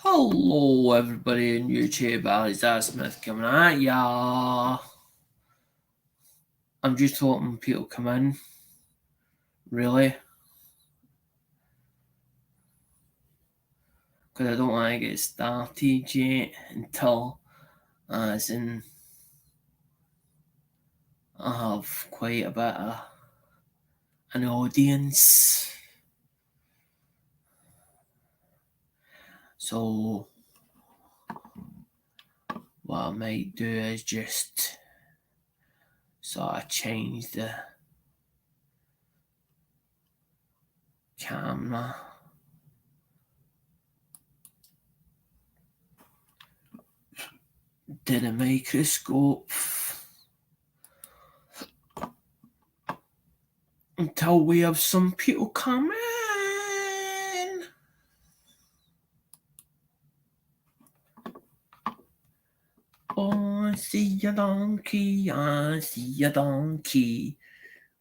Hello, everybody in YouTube. Alistair Smith coming at ya. I'm just hoping people come in. Really. Because I don't want to get started yet until, as in, I have quite a bit of an audience. So, what I might do is just sort of change the camera. To the microscope. Until we have some people come in. Oh, I see a donkey, I see a donkey.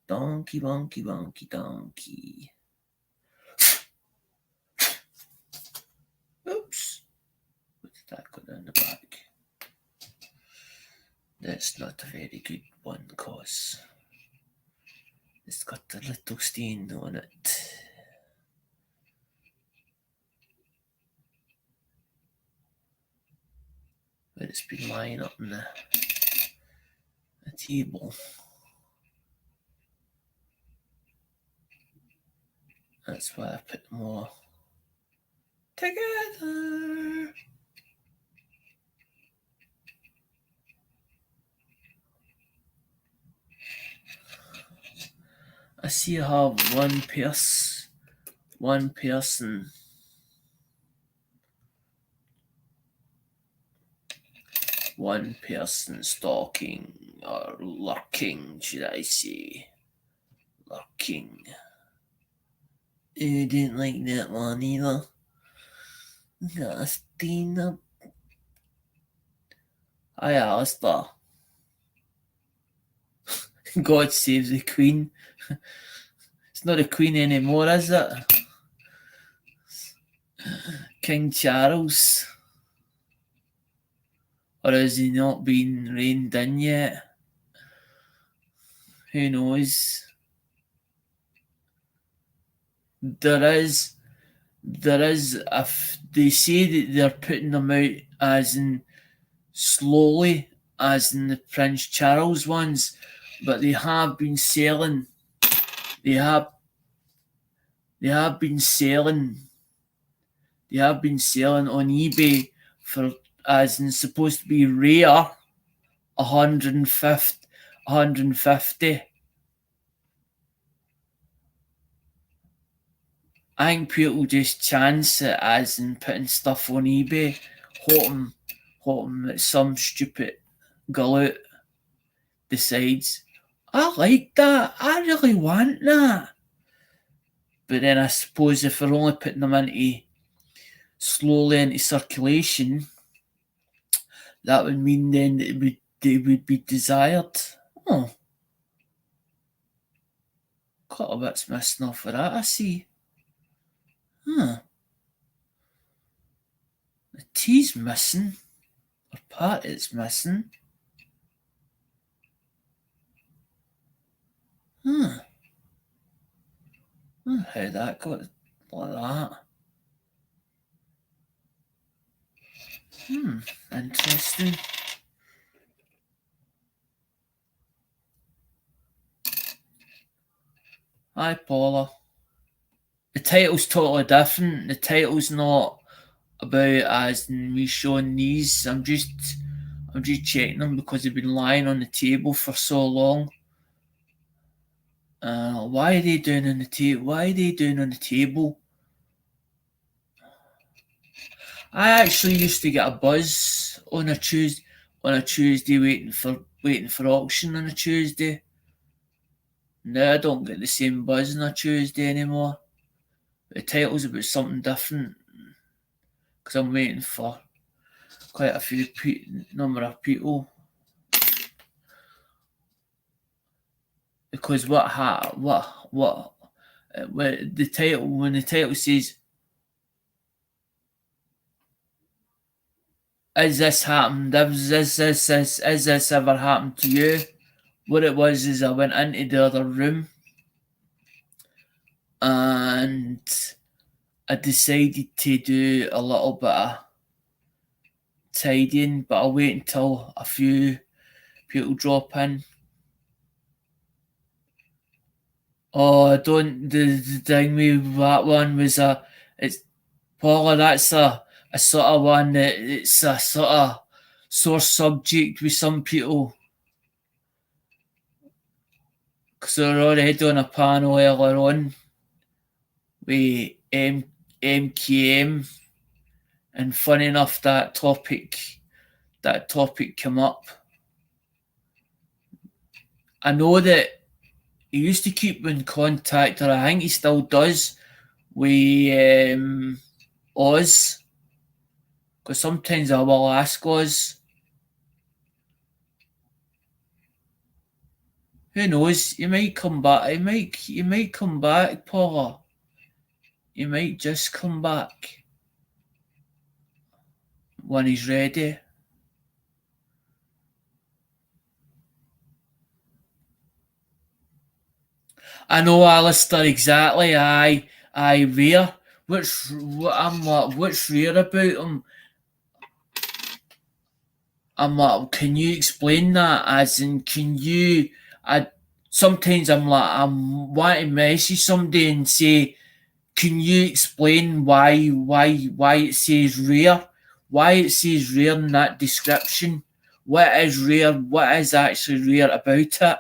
Donkey, donkey, donkey, donkey. Oops. What did that go down the back? That's not a very good one, cause it's got a little stain on it. But it's been lying up on the table. That's why I put them all together. I see you have one person stalking or lurking, should I say. Lurking. I didn't like that one either. Got a stain up. Hi, Alistair. God save the Queen. It's not the Queen anymore, is it? King Charles. Or has he not been reined in yet? Who knows? There is, if they say that they're putting them out as in slowly, as in the Prince Charles ones, but they have been selling. They have been selling on eBay for, as in supposed to be rare, 150. I think people just chance it, as in putting stuff on eBay, hoping that some stupid gullet decides, I like that, I really want that. But then I suppose if we're only putting them slowly into circulation, that would mean then that they would be desired. Oh. Quite a bit's missing off of that, I see. Huh. The T's missing. Or part is missing. Huh. How that got like that. Interesting. Hi, Paula. The title's totally different. The title's not about as in me showing these. I'm just checking them because they've been lying on the table for so long. Why are they doing on the table? Why are they doing on the table? I actually used to get a buzz on a Tuesday waiting for auction on a Tuesday. Now I don't get the same buzz on a Tuesday anymore. The title's about something different because I'm waiting for quite a few number of people. Because when the title says Has this happened? Has this ever happened to you? What it was is I went into the other room and I decided to do a little bit of tidying, but I'll wait until a few people drop in. Oh, don't the thing with that one was it's Paula, that's a sort of one that it's a sort of sore subject with some people. Because they're already on a panel earlier on with MKM, and funny enough that topic came up. I know that he used to keep in contact, or I think he still does, with Oz, because sometimes I will ask Oz. Who knows? He might come back. He might come back, Paula. He might just come back when he's ready. I know, Alistair, exactly. Aye, rare. What's rare about him? I'm like, can you explain that? As in, can you? Sometimes I'm like, I'm wanting to message somebody and say, can you explain why it says rare? Why it says rare in that description? What is rare? What is actually rare about it?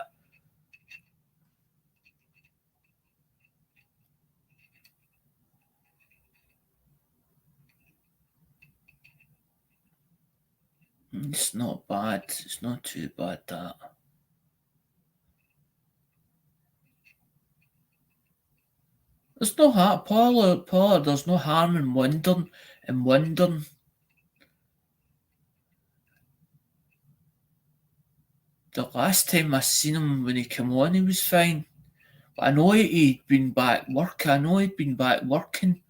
It's not bad. It's not too bad, that. There's no harm, Paula, there's no harm in wondering. The last time I seen him when he came on, he was fine. But I know he'd been back working.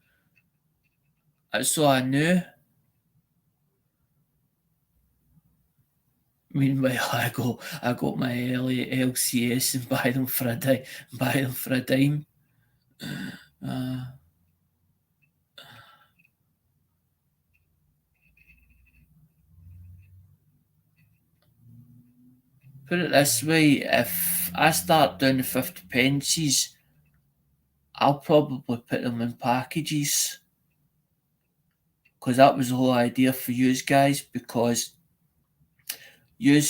So I knew. Meanwhile, I got my LCS and buy them for a dime. Put it this way, if I start doing the 50 pences, I'll probably put them in packages. Because that was the whole idea for you guys, because you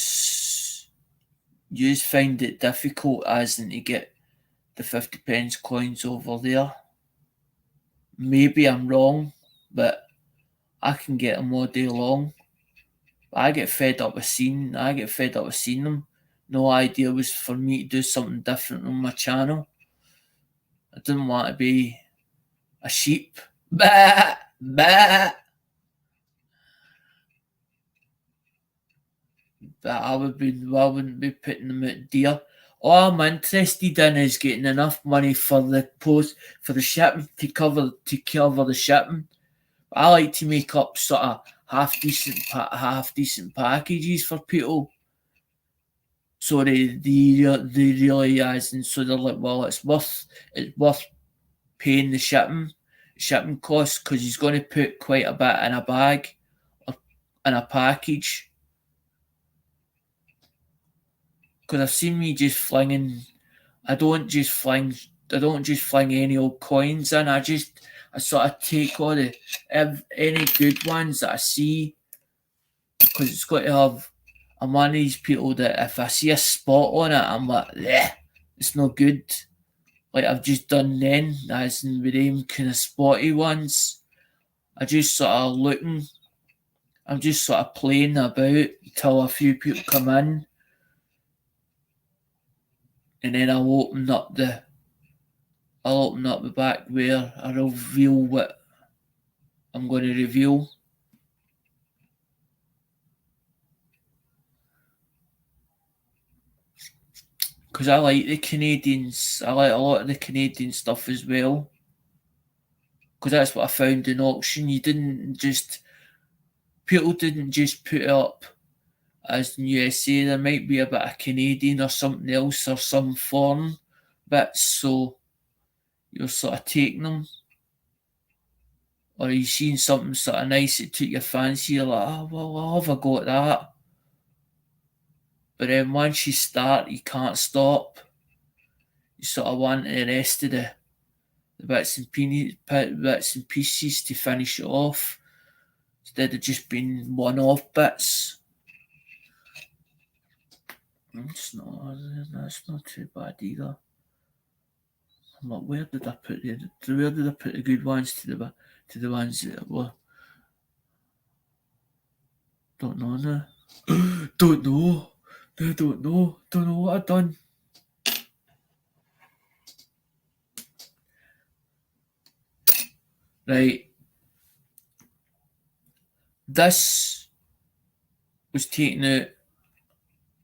find it difficult as in to get the 50 pence coins over there. Maybe I'm wrong, but I can get them all day long. But I get fed up with seeing them. No idea was for me to do something different on my channel. I didn't want to be a sheep. Bah, bah. But I wouldn't be putting them out dear. All I'm interested in is getting enough money for the shipping to cover the shipping. I like to make up sort of half decent packages for people, so they realise, and so they're like, well, it's worth paying the shipping costs, because he's going to put quite a bit in a bag or in a package. Because I've seen me just flinging. I don't just fling any old coins in. I sort of take all any good ones that I see, because it's got to have. I'm one of these people that if I see a spot on it, I'm like, yeah, it's no good. Like I've just done then, as in with them kind of spotty ones. I just sort of looking. I'm just sort of playing about until a few people come in, and then I'll open up the back where I reveal what I'm going to reveal. Because I like the Canadians. I like a lot of the Canadian stuff as well. Because that's what I found in auction. You didn't just people didn't just put it up as in USA. There might be a bit of Canadian or something else or some foreign bits, so you're sort of taking them. Or you seen something sort of nice that took your fancy, you're like, oh, well, I'll have a go at that. But then once you start, you can't stop. You sort of want the rest of the bits and pieces to finish it off instead of just being one-off bits. That's not too bad either. I'm like, where did I put the good ones to the ones that were? Don't know now. Don't know. I don't know. Don't know what I've done. Right. This was taken out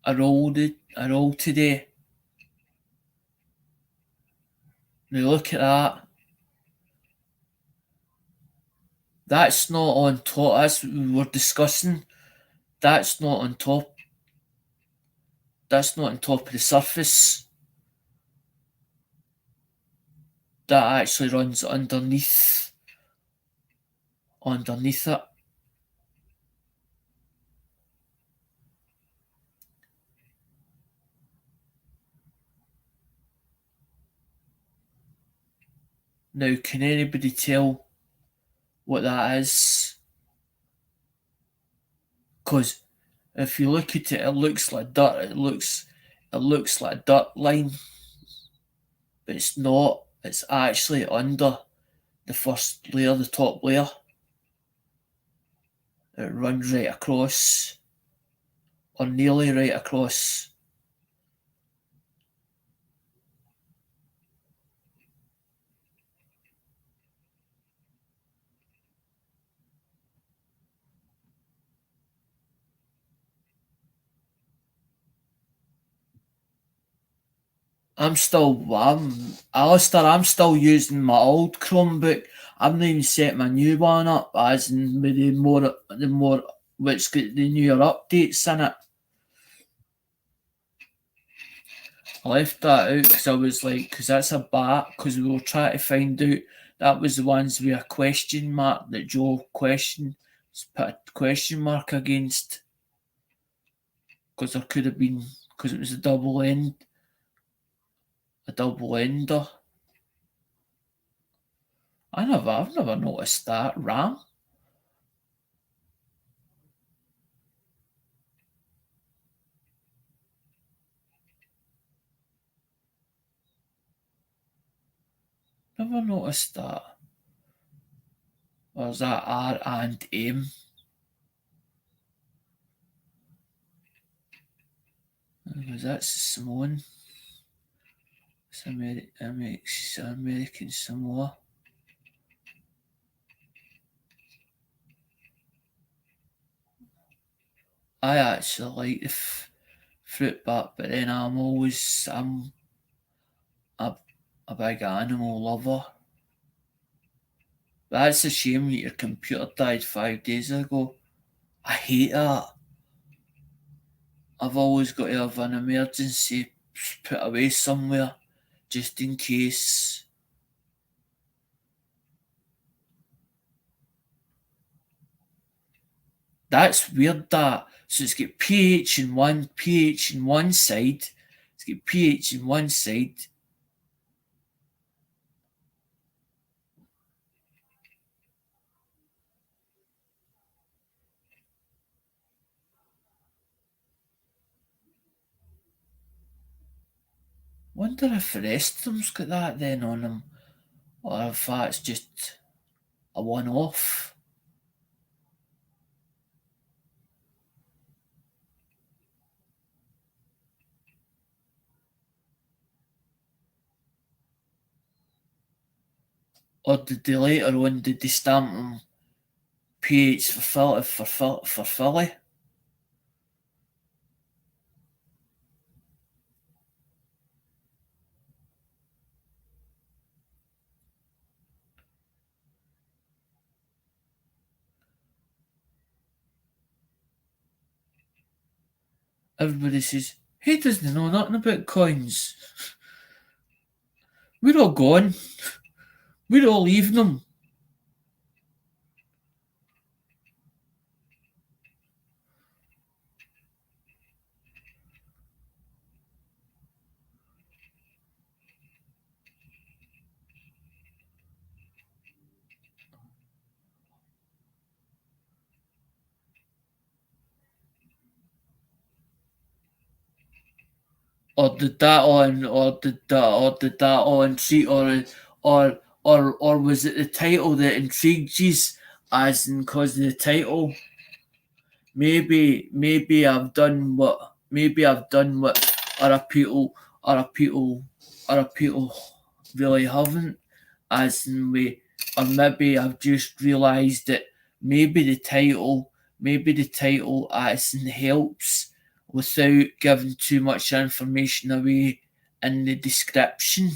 a roll today. Now look at that. That's not on top. That's what we were discussing. That's not on top. That's not on top of the surface. That actually runs underneath it. Now, can anybody tell what that is? Because if you look at it, it looks like dirt. It looks like a dirt line, but it's not. It's actually under the first layer, the top layer. It runs right across, or nearly right across. Alistair, I'm still using my old Chromebook. I've not even set my new one up, as in with the more, which got the newer updates in it. I left that out because I was like, because that's a bat, because we were trying to find out, that was the ones with a question mark that Joe put a question mark against. Because there could have been, because it was a double ender. I've never noticed that. RAM? Never noticed that. Or is that R and M? Because that's Samoan. It's American Samoa. I actually like the fruit bat, but then I'm a big animal lover. That's a shame that your computer died 5 days ago. I hate that. I've always got to have an emergency put away somewhere, just in case. That's weird, that. So it's got pH in one side. It's got pH in one side. Wonder if the rest of them's got that then on them, or if that's just a one-off. Or did they later on stamp them pH for Philly? everybody says, he doesn't know nothing about coins. We're all gone. We're all leaving them. Or did that on, treat, or was it the title that intrigued you, as in cause of the title? Maybe I've done what other people really haven't, as in way, or maybe I've just realised that maybe the title as in helps without giving too much information away in the description,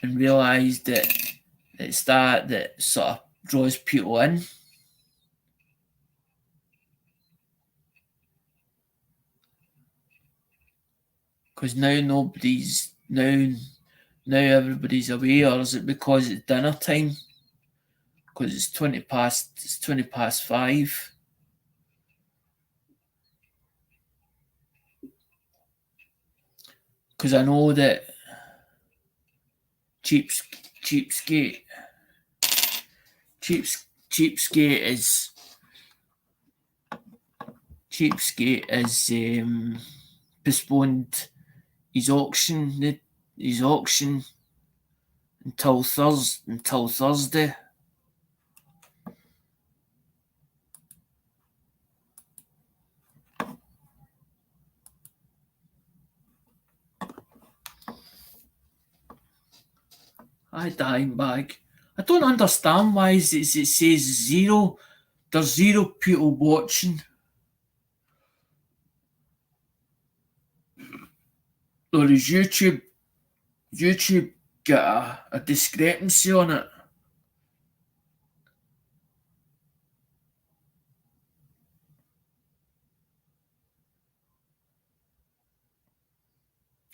and realise that it's that sort of draws people in. Because now everybody's away, or is it because it's dinner time? Because it's 20 past 5. Because I know that cheapskate is postponed his auction until Thursday. Hi, dime bag. I don't understand why it says zero. There's 0 people watching. Or is YouTube got a discrepancy on it?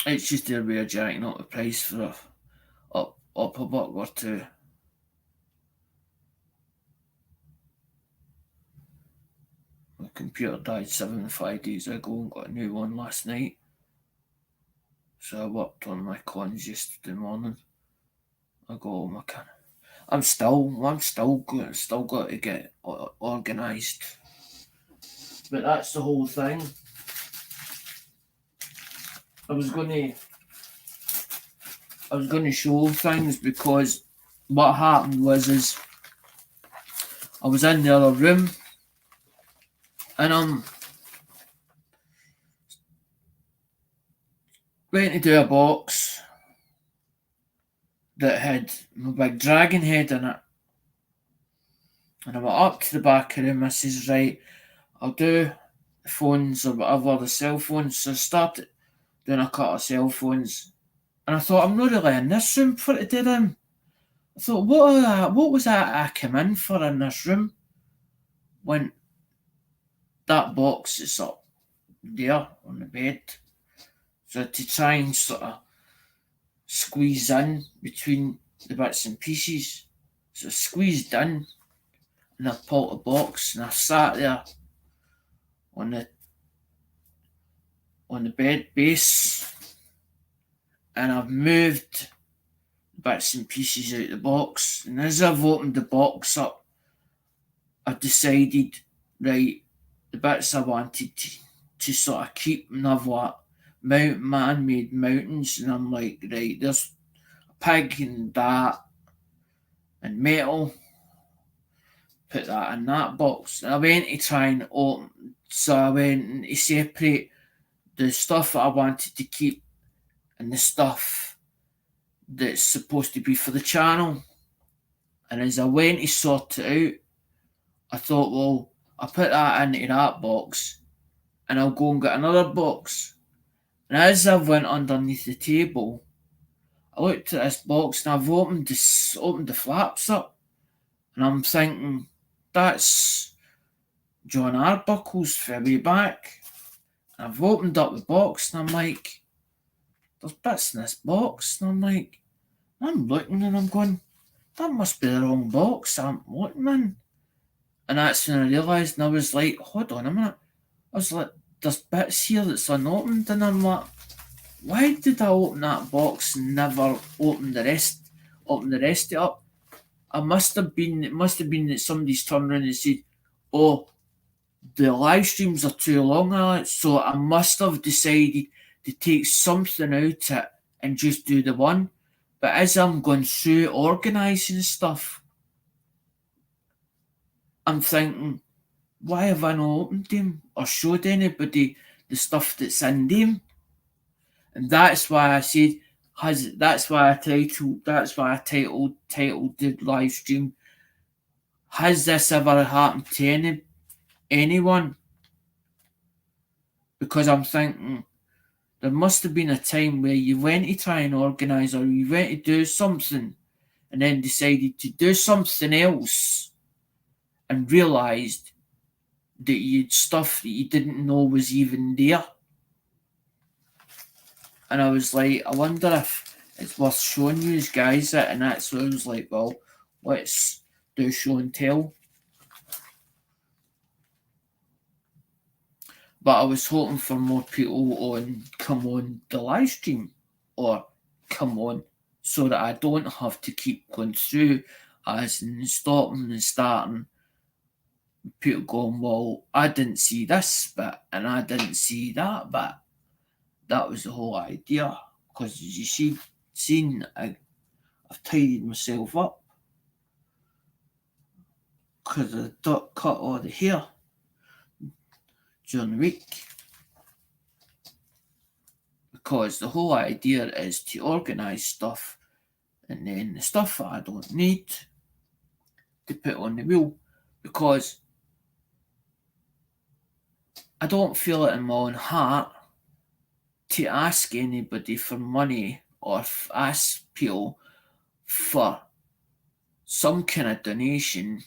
It's just their way of jacking up the price for up a buck or two. My computer died 75 days ago and got a new one last night. So I worked on my cons yesterday morning. I got all my can. I'm still got to get organised. But that's the whole thing. I was gonna show things, because what happened was I was in the other room and I'm went to do a box that had my big dragon head in it. And I went up to the back of the room. I says, right, I'll do the phones or whatever, the cell phones. So I started doing a cut of cell phones. And I thought, I'm not really in this room for to do them. I thought, what was that I came in for in this room when that box is up there on the bed? So to try and sort of squeeze in between the bits and pieces. So I squeezed in and I pulled a box and I sat there on the bed base, and I've moved bits and pieces out of the box. And as I've opened the box up, I've decided, right, the bits I wanted to sort of keep, and I've man-made mountains, and I'm like, right, there's a pig and that and metal. Put that in that box. And I went to try and open, so I went to separate the stuff that I wanted to keep and the stuff that's supposed to be for the channel. And as I went to sort it out, I thought, well, I'll put that into that box and I'll go and get another box. And as I went underneath the table, I looked at this box and I've opened the flaps up, and I'm thinking, that's John Arbuckle's for way back. I've opened up the box and I'm like, there's bits in this box. And I'm like, I'm looking and I'm going, that must be the wrong box I'm looking in. And that's when I realised, and I was like, hold on a minute. I was like, there's bits here that's unopened, and I'm like, why did I open that box and never open the rest of it up? It must have been that somebody's turned around and said, oh, the live streams are too long, Alex, so I must have decided to take something out of it and just do the one. But as I'm going through organising stuff, I'm thinking, why have I not opened them or showed anybody the stuff that's in them? And that's why I said, that's why I titled the live stream, has this ever happened to anyone? Because I'm thinking, there must have been a time where you went to try and organise, or you went to do something and then decided to do something else and realised that you'd stuff that you didn't know was even there. And I was like, I wonder if it's worth showing you guys it. And that's what I was like, well, let's do show and tell. But I was hoping for more people come on the live stream, or come on, so that I don't have to keep going through as in stopping and starting. People going, well, I didn't see this bit and I didn't see that bit. That was the whole idea. Because as you seen, I've tidied myself up. Because I cut all the hair during the week. Because the whole idea is to organise stuff, and then the stuff that I don't need to put on the wheel, because I don't feel it in my own heart to ask anybody for money or ask people for some kind of donation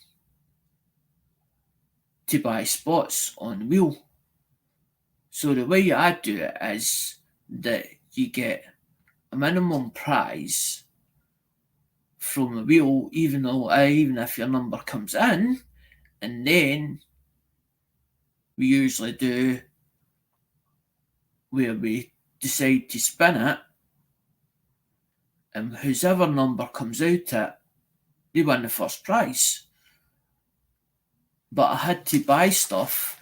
to buy spots on the wheel. So the way I do it is that you get a minimum prize from the wheel, even if your number comes in, and then we usually do where we decide to spin it, and whoever number comes out it, they win the first prize. But I had to buy stuff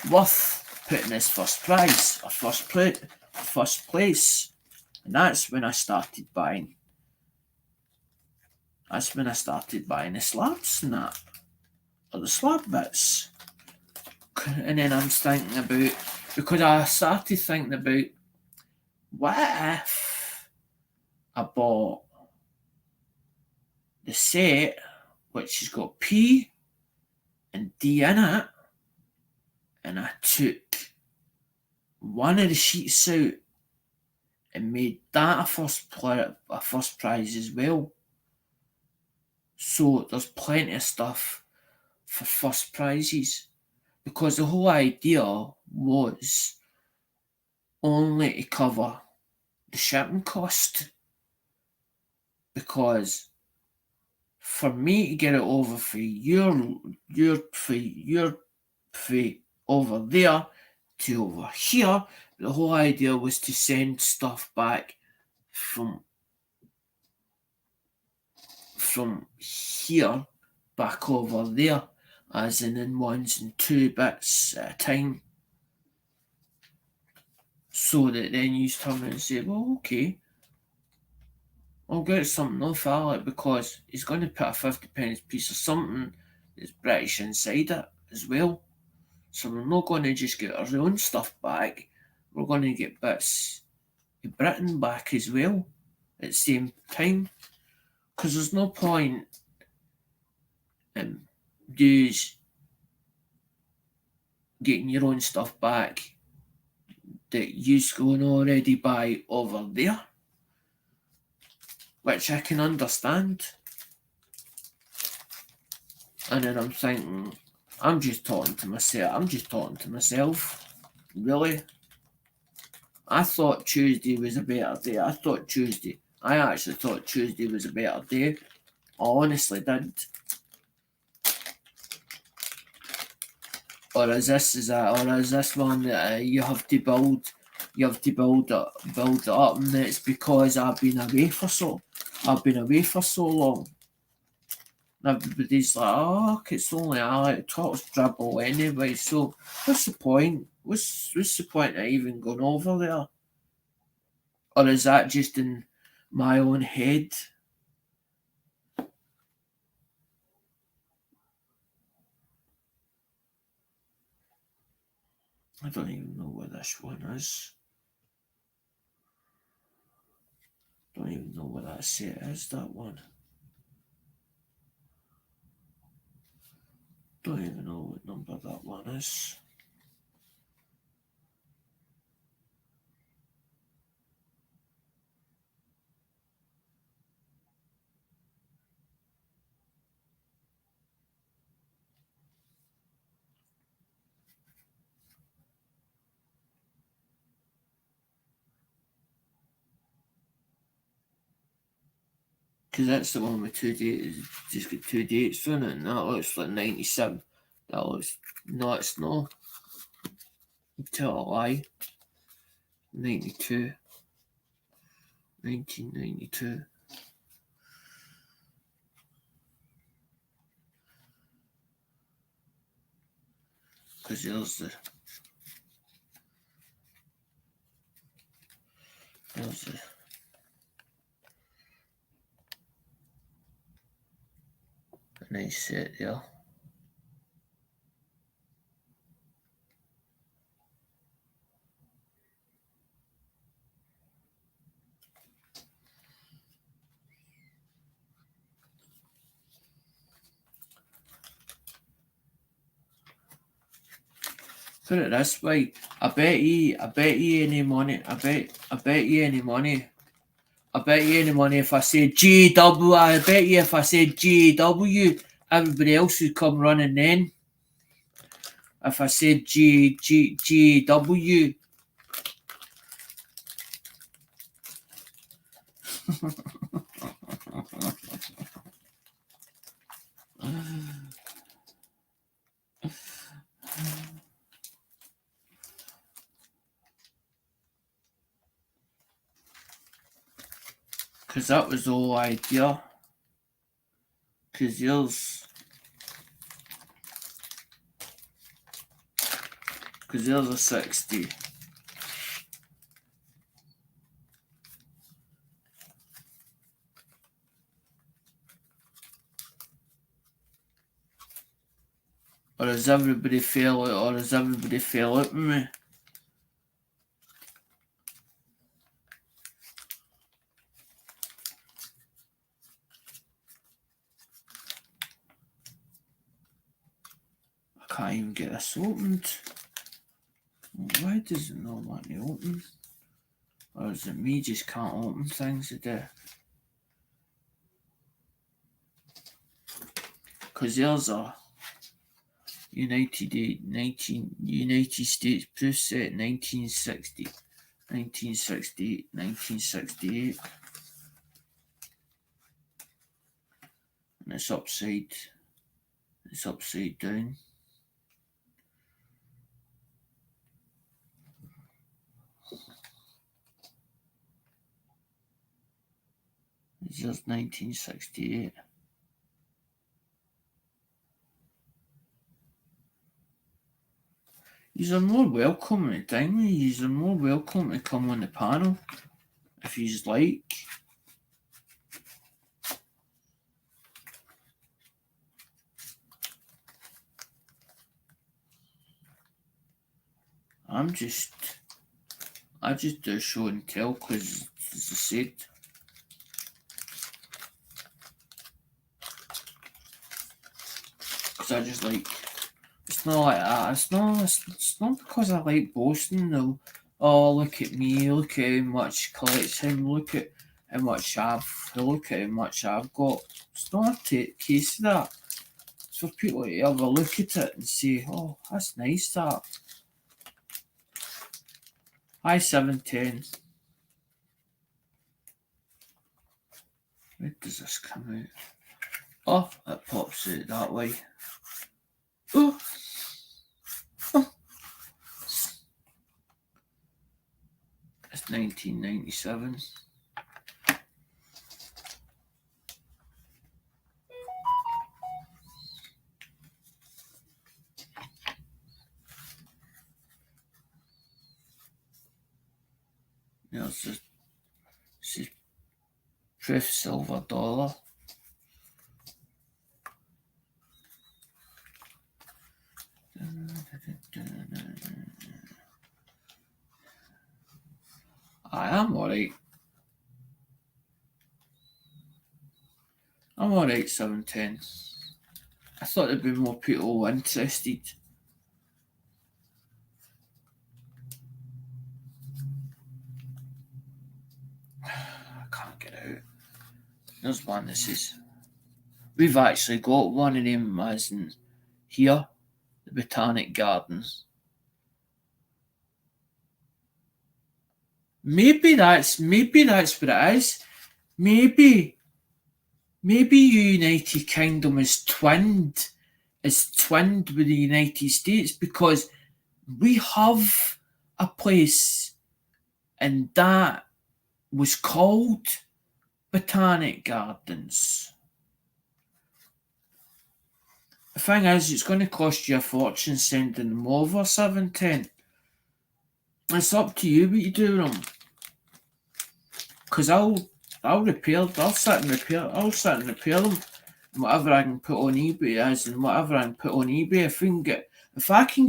worth putting as first prize or first place, and that's when I started buying. That's when I started buying the slabs and that, or the slab bits. And then I'm thinking about, because I started thinking about, what if I bought the set which has got P and D in it, and I took one of the sheets out and made that a first prize as well. So there's plenty of stuff for first prizes, because the whole idea was only to cover the shipping cost. Because for me to get it over for your over there to over here, the whole idea was to send stuff back from here back over there, as in ones and two bits at a time. So that then you turn around and say, well, okay, I'll get something off Alec, because he's going to put a 50p piece of something that's British inside it as well. So we're not going to just get our own stuff back, we're going to get bits of Britain back as well at the same time. Because there's no point in you getting your own stuff back that you's going to already buy over there, which I can understand. And then I'm thinking, I'm just talking to myself. Really? I thought Tuesday was a better day. I actually thought Tuesday was a better day. I honestly did. Or is this one that you have to build it up, and it's because I've been away for so long. And everybody's like, oh, it's only Alec Talks dribble anyway. So what's the point? What's the point of even going over there? Or is that just in my own head? I don't even know what this one is. Don't even know what that set is, that one. Don't even know what number that one is. Because that's the one with two dates. Just got two dates on it, and that looks like 97. That looks. No, it's not. Tell a lie. 92. 1992. Because there's the. A nice set there. Put it this way, I bet you any money if I said GW, I bet you if I said GW, everybody else would come running then. If I said GW. Because that was the whole idea. Because there's a 60. Or has everybody fell out with me? I can't even get this opened. Why does it not want me open? Or is it me just can't open things today? Because there's a United States proof set 1960, 1968, 1968. And it's upside down. It's just 1968. You're more welcome at Dingley. You're more welcome to come on the panel if you'd like. I just do show and tell because, as I said, because I just like. It's not like that. It's not because I like boasting though. Oh, look at me! Look at how much collection! Look at how much I've got. It's not a case of that. It's for people to have a look at it and say, oh, that's nice, that. High 710. Where does this come out? Oh, it pops out that way. Oh. Oh. It's 1997. There's the Truth silver dollar. I am alright. I'm alright, 710. I thought there'd be more people interested. I can't get out. There's one that says, we've actually got one of them as in here, the Botanic Gardens. Maybe that's what it is. Maybe United Kingdom is twinned with the United States, because we have a place and that was called Botanic Gardens. The thing is, it's going to cost you a fortune sending them over, 710. It's up to you what you do with them. Because I'll sit and repair them. Whatever I can put on eBay if I can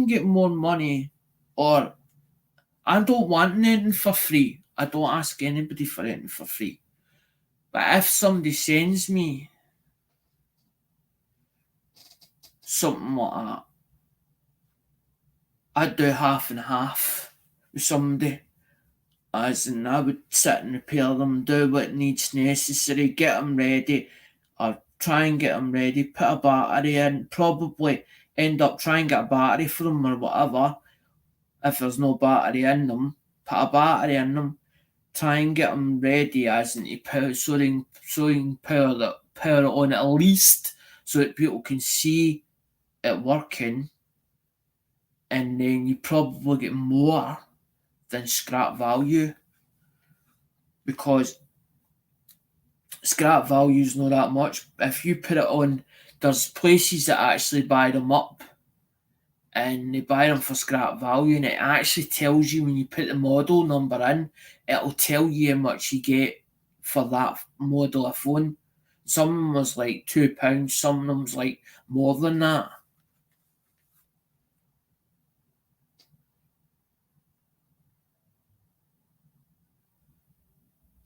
get more money, or I don't want anything for free. I don't ask anybody for anything for free. But if somebody sends me something like that, I'd do half and half with somebody. As in, I would sit and repair them, do what needs necessary, get them ready, or try and get them ready, put a battery in, probably end up trying to get a battery for them or whatever. If there's no battery in them, put a battery in them, try and get them ready as in to power, so you can power it on at least so that people can see it working, and then you probably get more than scrap value, because scrap value is not that much. If you put it on, there's places that actually buy them up and they buy them for scrap value, and it actually tells you when you put the model number in, it'll tell you how much you get for that model of phone. Some of them was like £2, some of them was like more than that.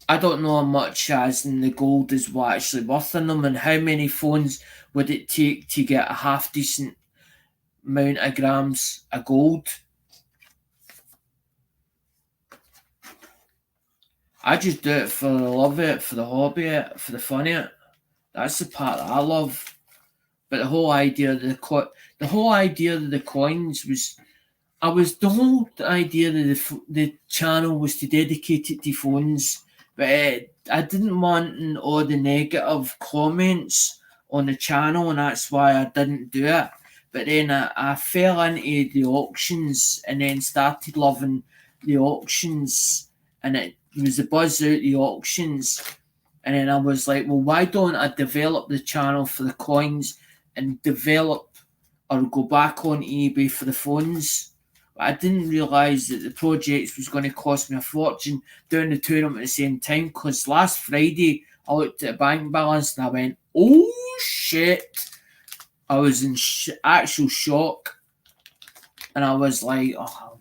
I don't know how much as in the gold is what actually worth in them, and how many phones would it take to get a half decent amount of grams of gold. I just do it for the love of it, for the hobby of it, for the fun of it. That's the part that I love. But the whole idea of the coins was, the whole idea that the channel was to dedicate it to phones. But I didn't want all the negative comments on the channel, and that's why I didn't do it. But then I fell into the auctions and then started loving the auctions, and it was the buzz out the auctions. And then I was like, well, why don't I develop the channel for the coins and develop or go back on eBay for the phones? I didn't realise that the project was going to cost me a fortune doing the two of them at the same time, because last Friday I looked at the bank balance and I went, oh shit. I was in actual shock, and I was like, oh,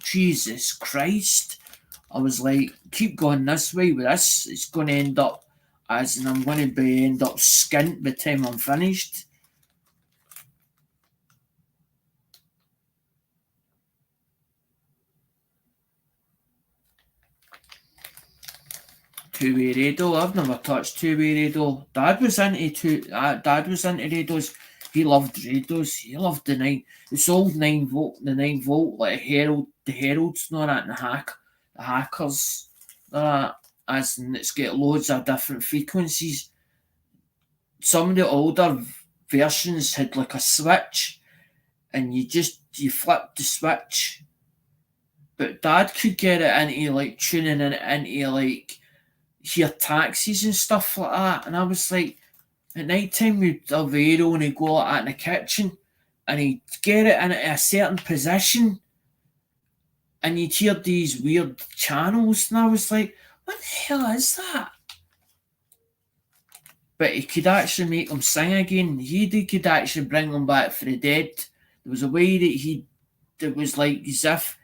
Jesus Christ. I was like, keep going this way with this, it's going to end up as in I'm going to end up skint by the time I'm finished. two-way radio. I've never touched two-way radio. Dad was into radios. He loved radios. He loved it's old 9 volt, the 9 volt, like the Heralds and all that, and the Hackers, as in it's got loads of different frequencies. Some of the older versions had like a switch, and you flipped the switch. But Dad could get it into like tuning it into like hear taxis and stuff like that. And I was like, at night time we'd have the radio and he'd go like that in the kitchen and he'd get it into a certain position and you'd hear these weird channels, and I was like, what the hell is that? But he could actually make them sing again. He could actually bring them back for the dead. There was a way that it was like as if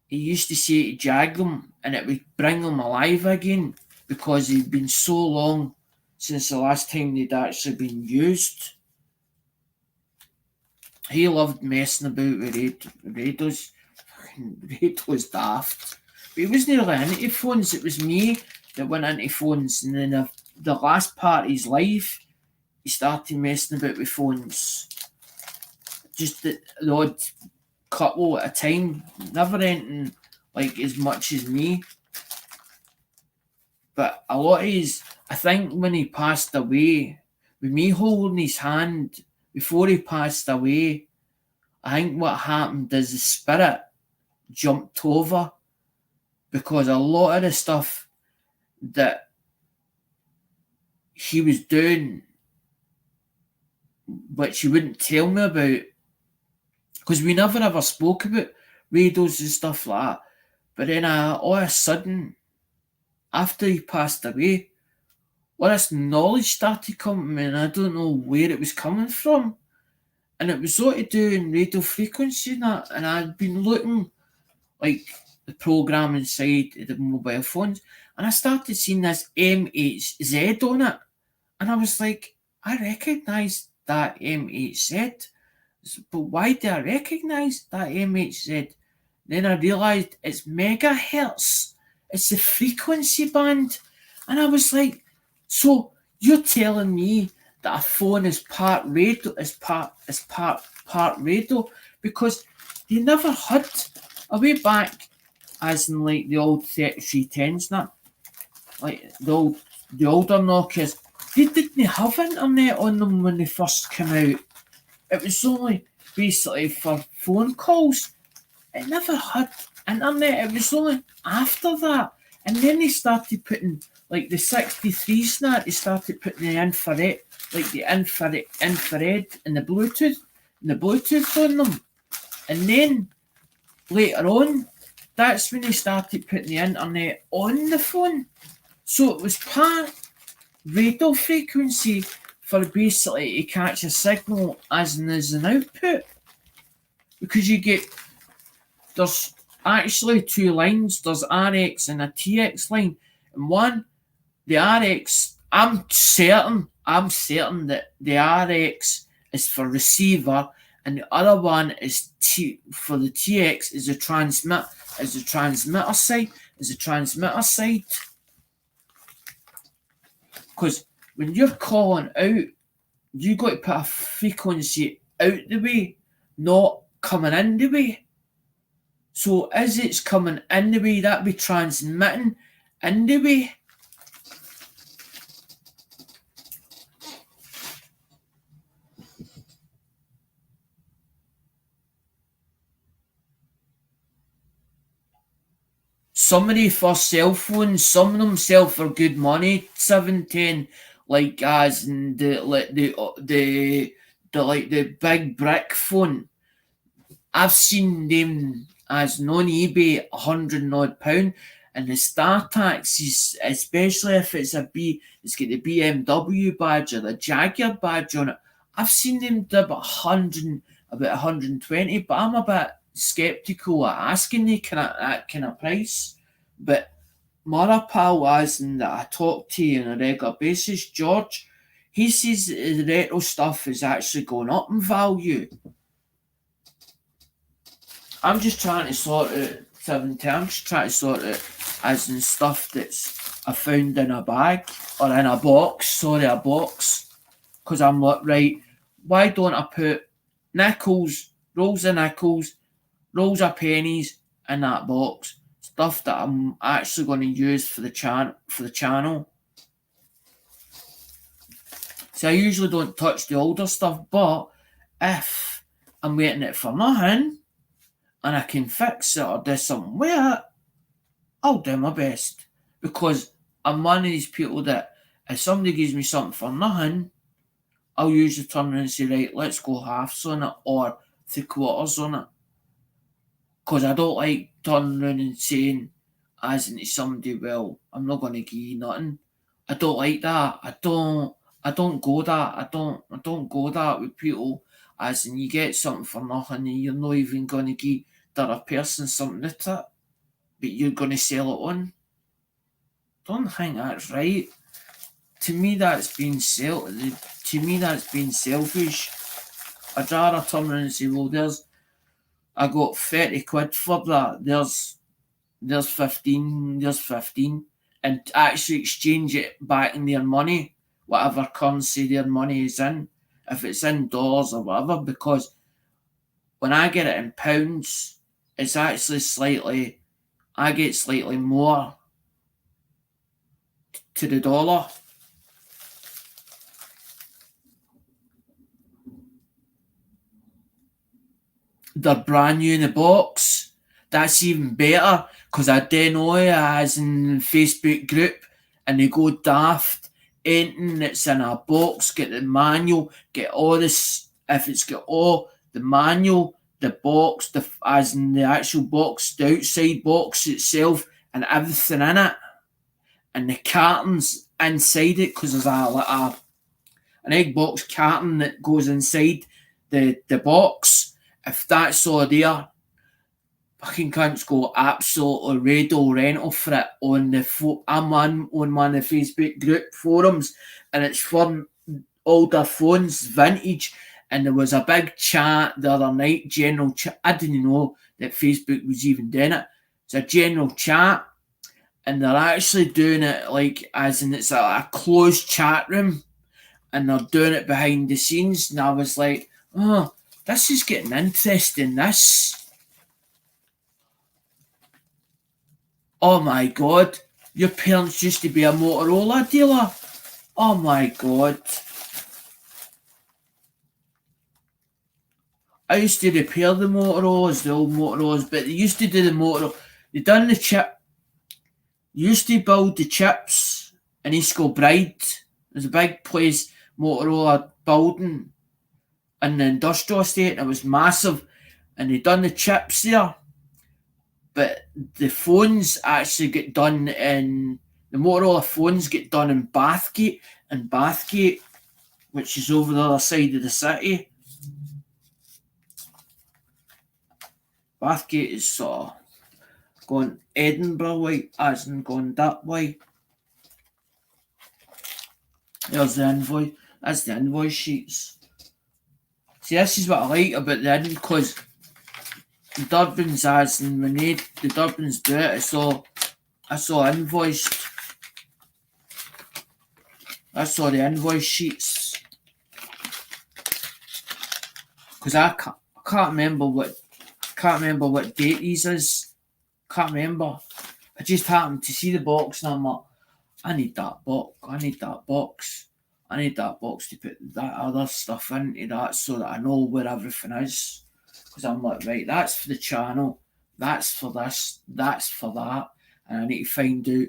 he used to say to jag them and it would bring them alive again because he'd been so long since the last time they'd actually been used. He loved messing about with radios. Radio's daft. But he wasn't really into phones. It was me that went into phones, and then the last part of his life, he started messing about with phones. Just the odd couple at a time, never anything like as much as me. But a lot of his, I think when he passed away, with me holding his hand before he passed away, I think what happened is the spirit jumped over, because a lot of the stuff that he was doing, which he wouldn't tell me about, because we never ever spoke about radios and stuff like that. But then all of a sudden, after he passed away, all this knowledge started coming to me, and I don't know where it was coming from. And it was all to do in radio frequency and that. And I'd been looking like the programming side of the mobile phones, and I started seeing this MHZ on it. And I was like, I recognise that MHZ. But why do I recognise that MHZ? Then I realised it's megahertz. It's the frequency band. And I was like, so you're telling me that a phone is part radio, is part radio? Because they never had a way back, as in like the old 3310s now, like the older Nokias, they didn't have internet on them when they first came out. It was only basically for phone calls. It never had internet. It was only after that. And then they started putting, like the 63s now, they started putting the infrared, like the infrared and the Bluetooth on them. And then later on, that's when they started putting the internet on the phone. So it was part radio frequency for basically to catch a signal as an output. Because there's actually two lines, there's RX and a TX line. And one, the RX, I'm certain that the RX is for receiver, and the other one is for the TX is the transmitter side. Because when you're calling out, you got to put a frequency out the way, not coming in the way. So as it's coming in the way, that'd be transmitting in the way. Some of the first cell phones, some of them sell for good money, 710, like as in the big brick phone. I've seen them as on eBay £100 odd, and the StarTax is, especially if it's it's got the BMW badge or the Jaguar badge on it. I've seen them do about 120, but I'm a bit skeptical at asking that kind of price. But my other pal that I talk to on a regular basis, George, he says the retro stuff is actually going up in value. I'm just trying to sort out 70. I'm just trying to sort it as in stuff that's I found in a bag or in a box. Sorry, a box. Because I'm like, right, why don't I put nickels, rolls of nickels, rolls of pennies in that box? Stuff that I'm actually going to use for the channel. So I usually don't touch the older stuff, but if I'm waiting it for nothing and I can fix it or do something with it, I'll do my best. Because I'm one of these people that if somebody gives me something for nothing, I'll usually turn around and say, right, let's go halves on it or 3/4 on it. Because I don't like turning around and saying, as into somebody, well, I'm not going to give you nothing. I don't like that. I don't go that. I don't go that with people. As in, you get something for nothing and you're not even going to give the other person something with it, but you're going to sell it on. Don't think that's right. To me, that's being selfish. I'd rather turn around and say, well, I got 30 quid for that. There's 15, and actually exchange it back in their money, whatever currency their money is in, if it's in dollars or whatever, because when I get it in pounds, it's actually I get slightly more to the dollar. They're brand new in the box. That's even better, because I do know as in Facebook group and they go daft. Anything that's in a box, get the manual, get all this. If it's got all the manual, the box, as in the actual box, the outside box itself, and everything in it, and the cartons inside it, because there's an egg box carton that goes inside the box. If that's all there, fucking cunts go absolutely rental for it on the I'm on one of the Facebook group forums, and it's for older phones, vintage, and there was a big chat the other night, general chat. I didn't know that Facebook was even doing it. It's a general chat, and they're actually doing it like as in it's a closed chat room, and they're doing it behind the scenes, and I was like, oh, this is getting interesting, this. Oh my god, your parents used to be a Motorola dealer? Oh my god. I used to repair the Motorola's, the old Motorola's, but they used to do the Motorola. They done the chip. They used to build the chips in East Kilbride. There's a big place, Motorola building in the industrial estate, and it was massive. And they done the chips there. But the phones actually get done in the Motorola phones get done in Bathgate, which is over the other side of the city. Bathgate is sort of going Edinburgh way, as in going that way. There's the invoice. That's the invoice sheets. See, this is what I like about the invoice, because the Durbans, as in when the Durbans do it, I saw invoiced. I saw the invoice sheets, because I can't remember what date these is. Can't remember. I just happened to see the box, and I'm like, I need that box. I need that box to put that other stuff into that, so that I know where everything is. Because I'm like, right, that's for the channel, that's for this, that's for that, and I need to find out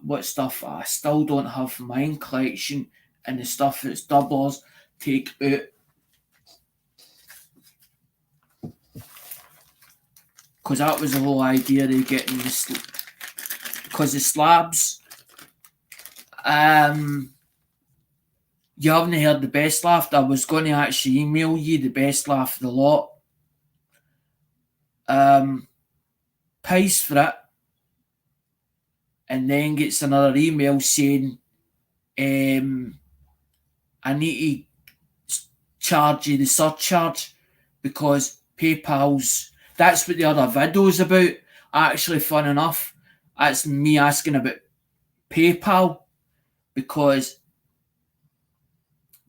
what stuff I still don't have from my own collection, and the stuff that's doublers take out. Because that was the whole idea of getting because the slabs, you haven't heard the best laugh. I was going to actually email you the best laugh of the lot. Pays for it, and then gets another email saying, I need to charge you the surcharge because PayPal's. That's what the other video's about. Actually, fun enough, that's me asking about PayPal because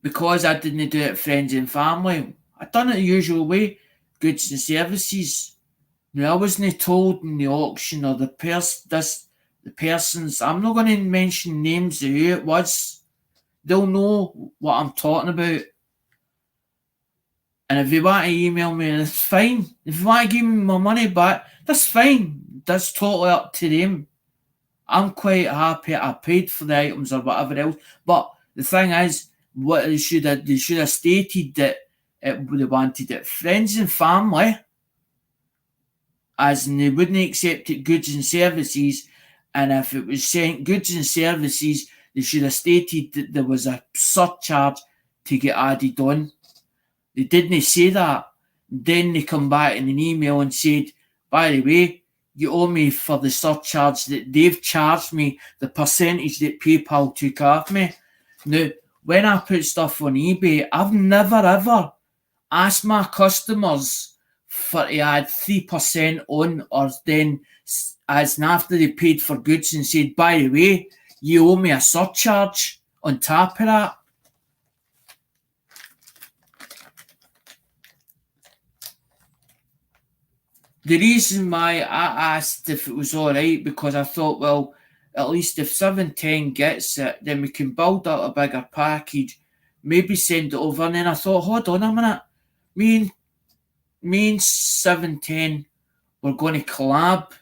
I didn't do it friends and family. I done it the usual way, goods and services. Now I wasn't told in the auction or the persons. I'm not going to mention names of who it was. They'll know what I'm talking about. And if you want to email me, that's fine. If you want to give me my money back, that's fine. That's totally up to them. I'm quite happy I paid for the items or whatever else. But the thing is, what they should have stated that they wanted it friends and family, as in they wouldn't accept it goods and services. And if it was sent goods and services, they should have stated that there was a surcharge to get added on. They didn't say that. Then they come back in an email and said, by the way, you owe me for the surcharge that they've charged me, the percentage that PayPal took off me. Now, when I put stuff on eBay, I've never ever asked my customers for to add 3% on, or then as after they paid for goods and said, by the way, you owe me a surcharge on top of that. The reason why I asked if it was alright, because I thought, well, at least if 710 gets it, then we can build out a bigger package, maybe send it over. And then I thought, hold on a minute, me and 710 were going to collab.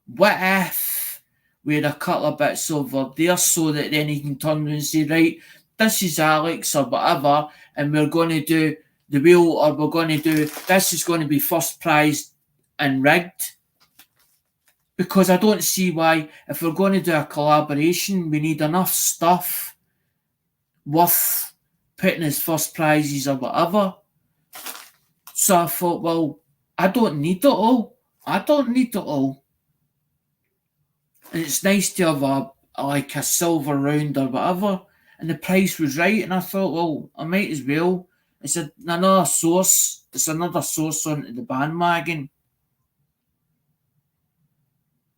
What if we had a couple of bits over there so that then he can turn and say, right, this is Alex or whatever, and we're going to do the wheel, or we're going to do, this is going to be first prize and rigged. Because I don't see why, if we're going to do a collaboration, we need enough stuff worth putting as first prizes or whatever. So I thought, well, I don't need it all. And it's nice to have a silver round or whatever. And the price was right, and I thought, well, I might as well. It's another source. It's another source onto the bandwagon.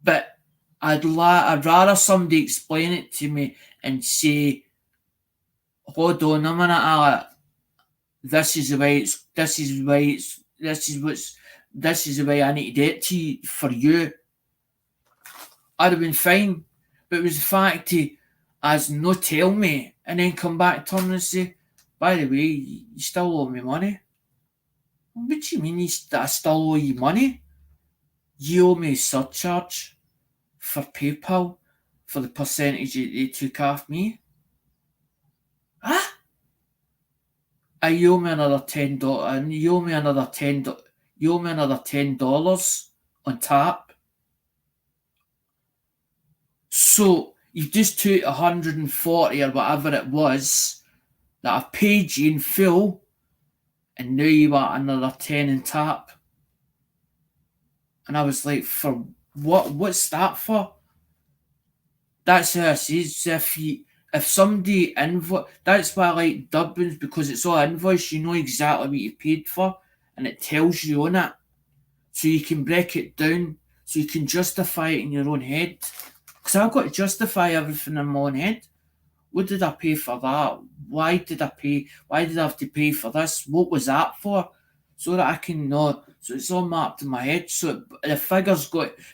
But I'd rather somebody explain it to me and say, hold on a minute, Alec, this is the way I need to do it to you, for you. I'd have been fine. But it was the fact he as no tell me and then come back turn and say, by the way, you still owe me money. What do you mean I still owe you money? You owe me a surcharge for PayPal for the percentage they took off me. Huh? You owe me another $10, and you owe me another $10 on top. So you just took 140 or whatever it was that I paid you in full, and now you want another 10 on top. And I was like, for what? What's that for? That's how it is. If somebody that's why I like Dublins, because it's all invoice. You know exactly what you paid for, and it tells you on it, so you can break it down, so you can justify it in your own head. Because I've got to justify everything in my own head. What did I pay for that? Why did I pay? Why did I have to pay for this? What was that for? So that I can know. So it's all mapped in my head. So the figures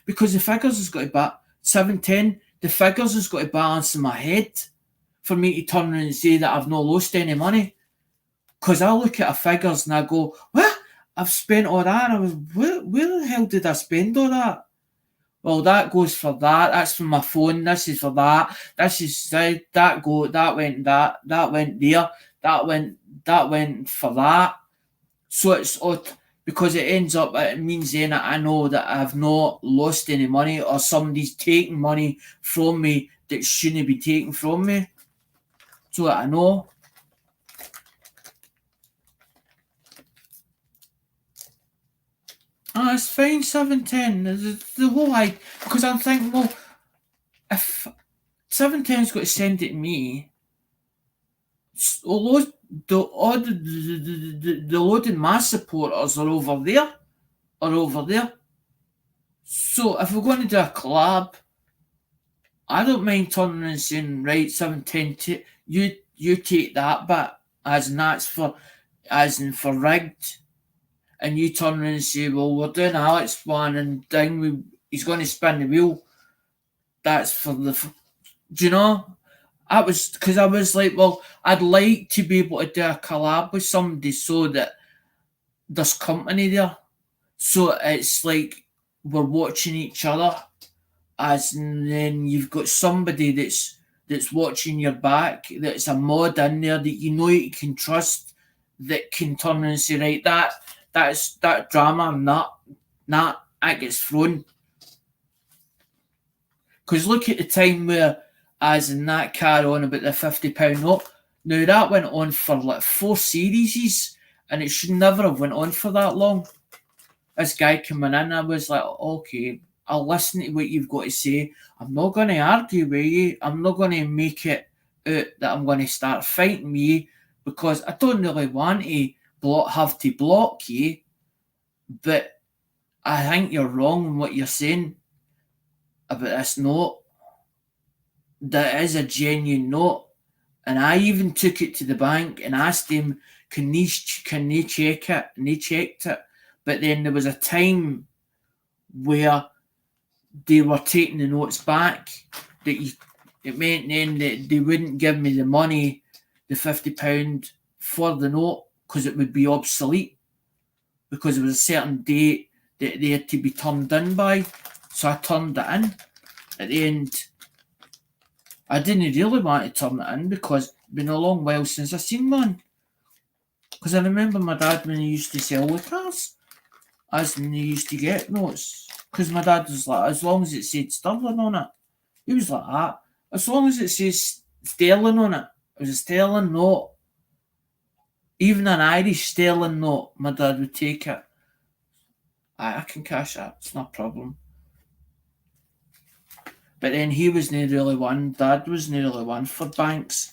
because the figures has got to be 710. The figures has got to balance in my head for me to turn around and say that I've not lost any money. Because I look at the figures and I go, what? I've spent all that. And I was, where the hell did I spend all that? Well, that goes for that. That's for my phone. This is for that. This is that went there. That went for that. So it's odd because it ends up. It means then I know that I've not lost any money, or somebody's taking money from me that shouldn't be taken from me. So that I know. It's fine, 710. The whole idea, because I'm thinking, well, if 710's got to send it to me, the loading my supporters are over there. So if we're going to do a collab, I don't mind turning and saying, right, 710, you take that bit, as in that's for, as in for rigged, and you turn around and say, well, we're doing Alex one, and he's going to spin the wheel. That's for do you know? I was, because I was like, well, I'd like to be able to do a collab with somebody so that there's company there. So it's like we're watching each other, as in then you've got somebody that's watching your back, that's a mod in there that you know you can trust, that can turn around and say, right, that's that drama, that gets thrown. Because look at the time where, as in that car on about the £50 note. Now that went on for like 4 series, and it should never have went on for that long. This guy coming in, I was like, okay, I'll listen to what you've got to say. I'm not going to argue with you. I'm not going to make it out that I'm going to start fighting with you, because I don't really want to have to block you. But I think you're wrong in what you're saying about this note. That is a genuine note. And I even took it to the bank and asked him, can they check it? And they checked it. But then there was a time where they were taking the notes back, it meant then that they wouldn't give me the money, the £50 for the note, because it would be obsolete, because there was a certain date that they had to be turned in by. So I turned it in. At the end, I didn't really want to turn it in because it's been a long while since I seen one. Because I remember my dad when he used to sell the cars, as when he used to get notes. Because my dad was like, as long as it said sterling on it, he was like that. As long as it says sterling on it, it was a sterling note. Even an Irish sterling note, my dad would take it. I can cash that, it's no problem. But then he wasn't really one, Dad wasn't really one for banks.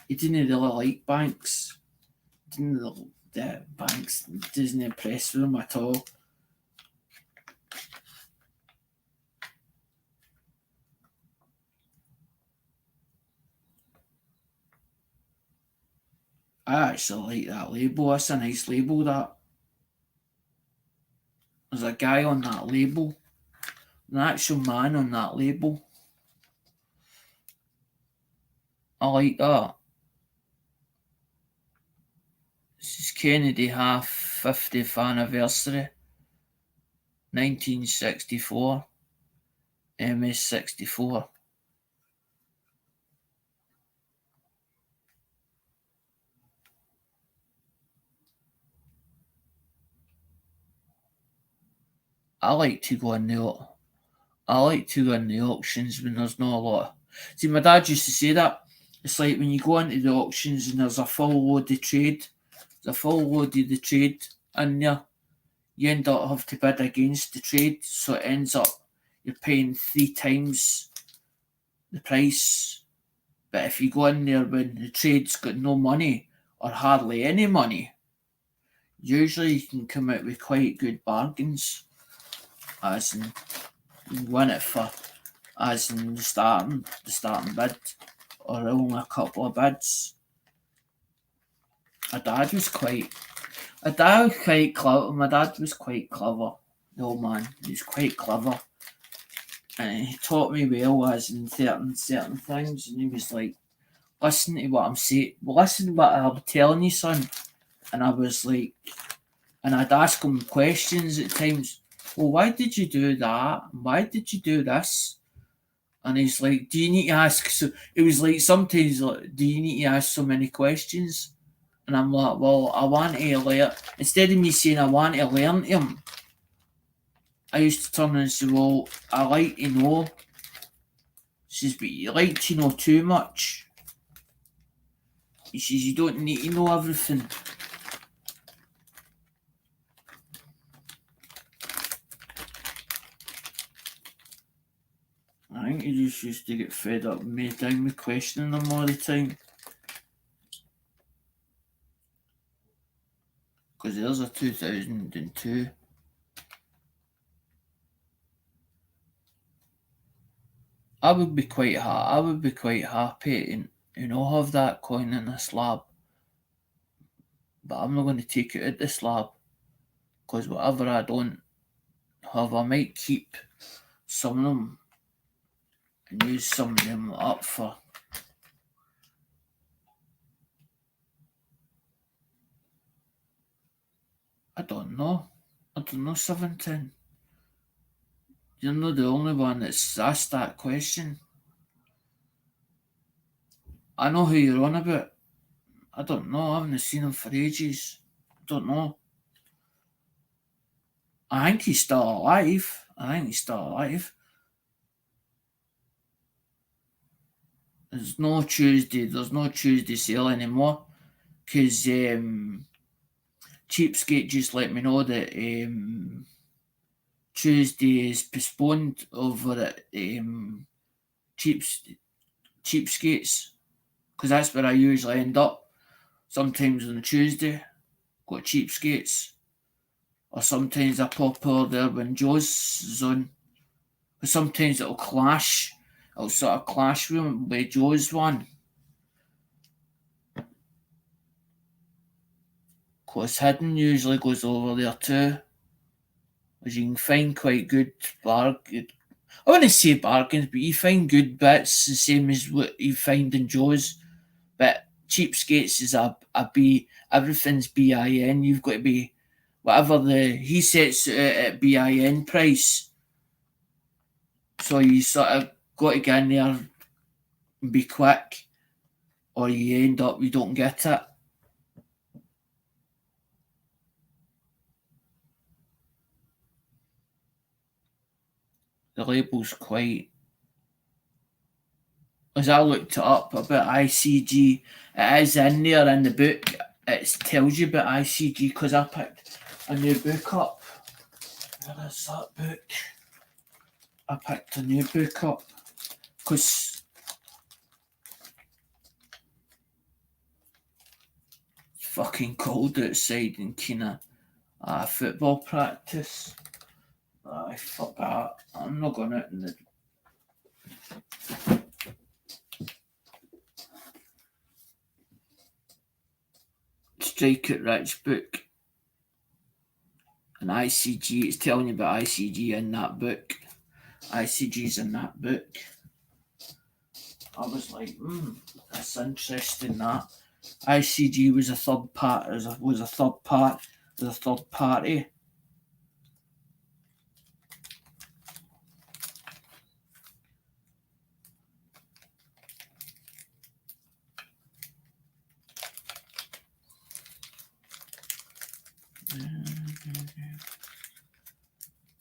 He didn't really like banks. Banks doesn't impress him at all. I actually like that label. That's a nice label, that. There's a guy on that label. An actual man on that label. I like that. This is Kennedy half 50th anniversary. 1964. MS-64. I like to go in the auctions when there's not a lot. See, my dad used to say that. It's like when you go into the auctions and there's a full load of trade. There's a full load of the trade in there. You end up having to bid against the trade, so it ends up you're paying 3 times the price. But if you go in there when the trade's got no money or hardly any money, usually you can come out with quite good bargains, as in you win it for, as in the starting bid, or only a couple of bids. My dad was quite clever. My dad was quite clever. The old man, he was quite clever, and he taught me well, as in certain things. And he was like, "Listen to what I'm saying. Listen to what I'm telling you, son." And I was like, and I'd ask him questions at times. Well, why did you do that? Why did you do this? And he's like, do you need to ask? So it was like sometimes, like, do you need to ask so many questions? And I'm like, well, I want to learn. Instead of me saying I want to learn him, I used to turn and say, well, I like to know. He says, but you like to know too much. He says, you don't need to know everything. I think he just used to get fed up with me down with questioning him all the time. Because there's a 2002. I would be quite happy to have that coin in a slab, but I'm not going to take it out the slab because whatever I don't have, I might keep some of them and use some of them up for. I don't know. 17. You're not the only one that's asked that question. I know who you're on about. I don't know. I haven't seen him for ages. Don't know. I think he's still alive. There's no Tuesday sale anymore because Cheapskate just let me know that Tuesday is postponed over at Cheapskates because that's where I usually end up. Sometimes on a Tuesday, go to Cheapskates, or sometimes I pop over there when Joe's on. But sometimes it'll clash. It'll sort of clash with Joe's one. Because Hidden usually goes over there too. As you can find quite good bargains. I wouldn't say bargains, but you find good bits the same as what you find in Joe's. But Cheapskates is a B. Everything's BIN. You've got to be whatever he sets it at BIN price. So you sort of got to get in there and be quick, or you end up you don't get it. The label's quite. As I looked it up about ICG, it is in there in the book. It tells you about ICG because I picked a new book up. Where is that book? I picked a new book up because it's fucking cold outside and kinda football practice. Fuck that. I'm not going out in the. Strike It Rich book. And ICG, it's telling you about ICG in that book. ICG's in that book. I was like, that's interesting. That ICG was a third party.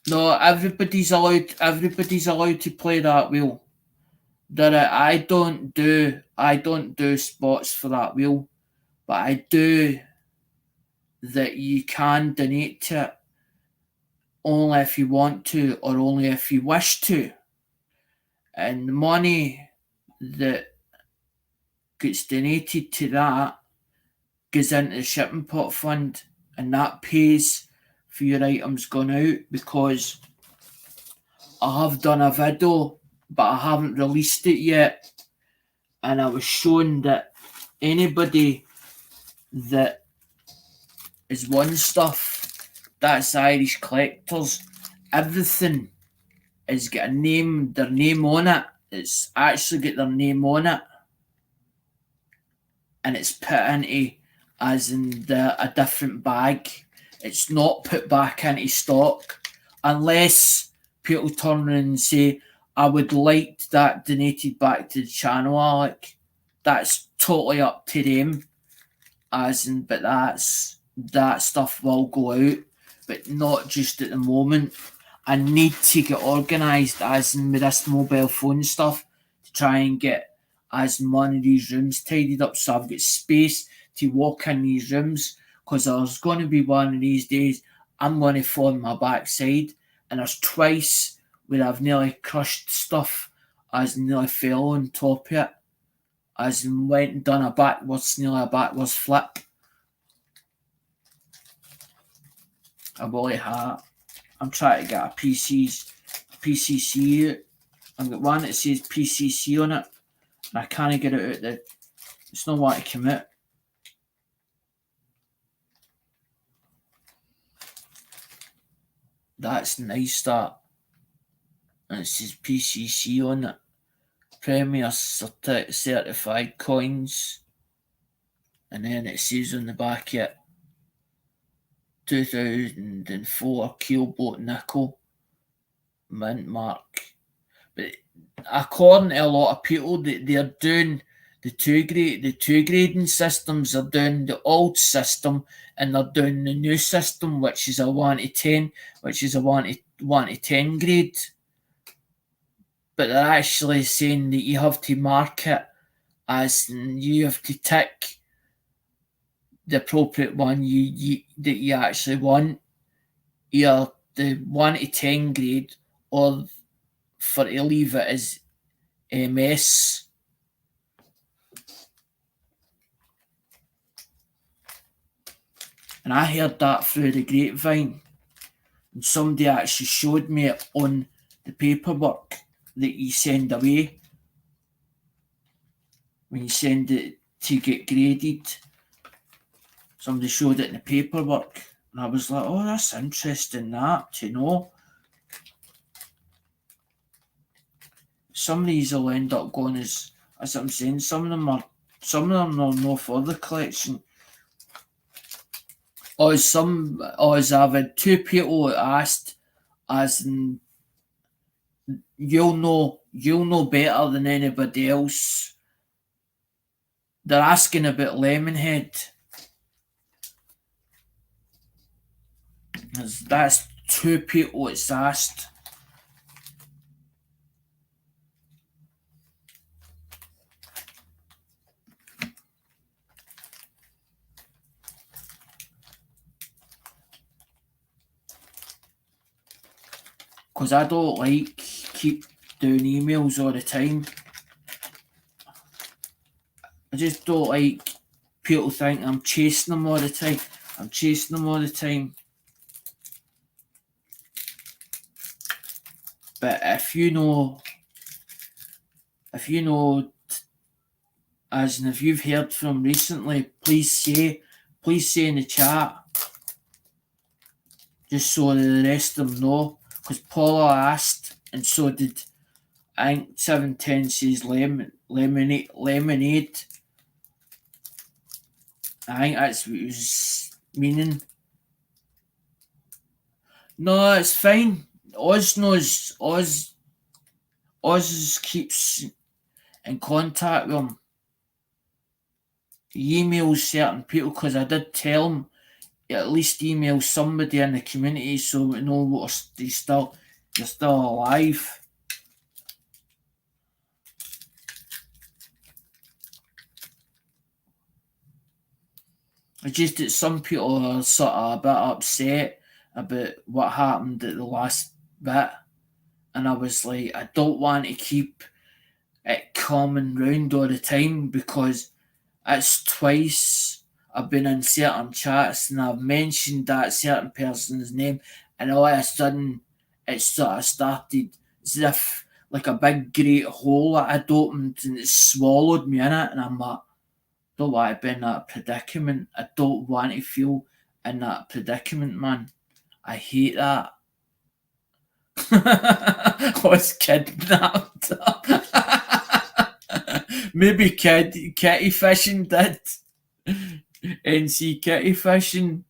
No, everybody's allowed to play that wheel. I don't do spots for that wheel, but I do that you can donate to it only if you want to or only if you wish to. And the money that gets donated to that goes into the shipping pot fund, and that pays for your items gone out, because I have done a video but I haven't released it yet, and I was showing that anybody that is won stuff, that's Irish Collectors, everything is got their name on it. It's actually got their name on it, and it's put into as in a different bag. It's not put back into stock unless people turn around and say, I would like that donated back to the channel, Alec. That's totally up to them. But that stuff will go out, but not just at the moment. I need to get organised with this mobile phone stuff to try and get one of these rooms tidied up so I've got space to walk in these rooms, because there's going to be one of these days I'm going to fall on my backside, and there's twice where I've nearly crushed stuff, nearly fell on top of it, went and done nearly a backwards flip. A woolly hat. I'm trying to get a PCC out. I've got one that says PCC on it, and I can't get it out. It's not want to commit. That's nice, that. And it says PCC on it. Premier certified coins. And then it says on the back it 2004 Keelboat nickel mint mark. But according to a lot of people, they're doing the two grading systems. Are doing the old system and they're doing the new system, which is a 1 to 10, which is a 1 to 10 grade. But they're actually saying that you have to mark it as you have to tick the appropriate one that you actually want, either the 1 to 10 grade or for to leave it as MS. And I heard that through the grapevine, and somebody actually showed me it on the paperwork that you send away when you send it to get graded. Somebody showed it in the paperwork, and I was like, oh, that's interesting, that, to know. Some of these will end up going as I'm saying, some of them are no for the collection. Or as I've had two people that asked, as in, you'll know better than anybody else. They're asking about Lemonhead. That's two people that's asked. Because I don't like keep doing emails all the time. I just don't like people think I'm chasing them all the time. But if you know, as in if you've heard from recently, please say in the chat, just so that the rest of them know. Because Paula asked, and so did, I think 710 says lemonade. I think that's what it was meaning. No, it's fine. Oz knows. Oz keeps in contact with him. He emails certain people, because I did tell him at least email somebody in the community so we know what you're still alive. It's just that some people are sort of a bit upset about what happened at the last bit, and I was like, I don't want to keep it coming round all the time, because it's twice I've been in certain chats and I've mentioned that certain person's name, and all of a sudden it sort of started as if like a big great hole that I'd opened and it swallowed me in it, and I'm like, don't want to be in that predicament. I don't want to feel in that predicament, man. I hate that. I was kidnapped. Maybe kitty fishing did. NC kitty fishing.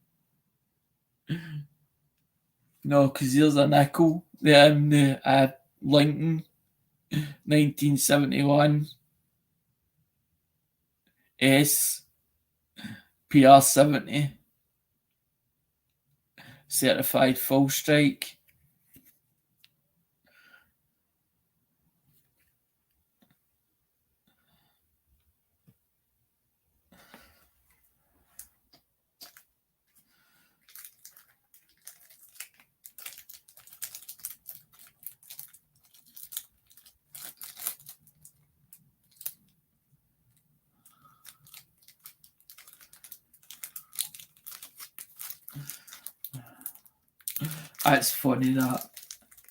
No, because there's a nickel there in the Lincoln 1971 S PR70 certified full strike. That's funny, that.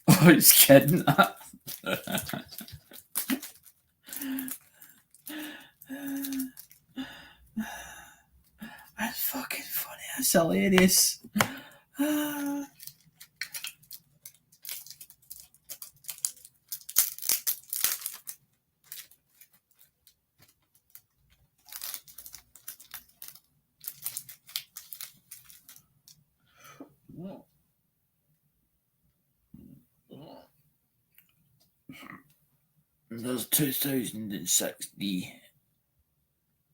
I was kidding, that. That's fucking funny. That's hilarious. There's 2060.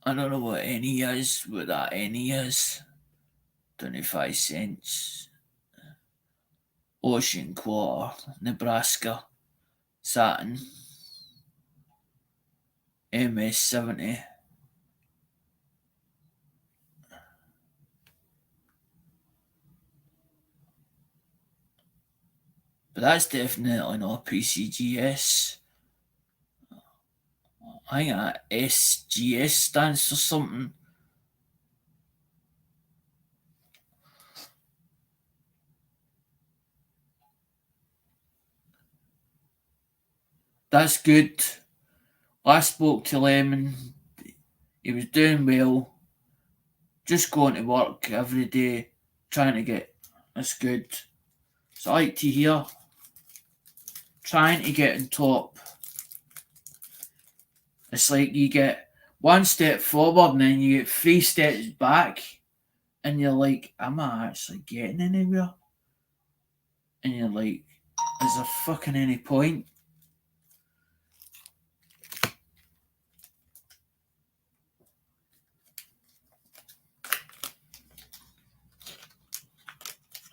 I don't know what any is, what that any is. 25 cents. Ocean Quarter, Nebraska. Saturn. MS-70. But that's definitely not PCGS. I think that SGS stands for something. That's good. I spoke to Lemon. He was doing well. Just going to work every day, trying to get. That's good. So I like to hear. Trying to get on top. It's like you get one step forward and then you get 3 steps back, and you're like, am I actually getting anywhere? And you're like, is there fucking any point?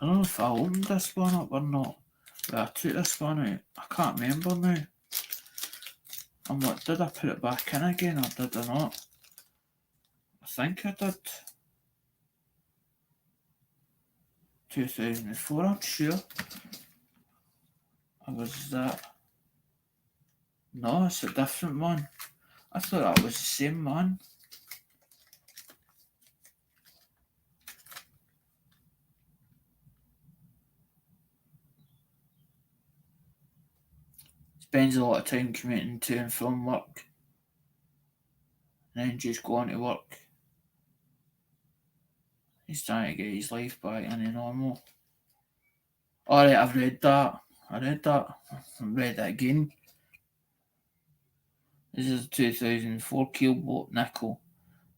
I don't know if I opened this one up or not. But I took this one out. I can't remember now. And what, did I put it back in again or did I not? I think I did. 2004, I'm sure. Or was that? No, it's a different one. I thought that was the same one. Spends a lot of time commuting to and from work. And then just going to work. He's trying to get his life back into normal. Alright, I've read that. I read that. I've read it again. This is a 2004 keelboat nickel.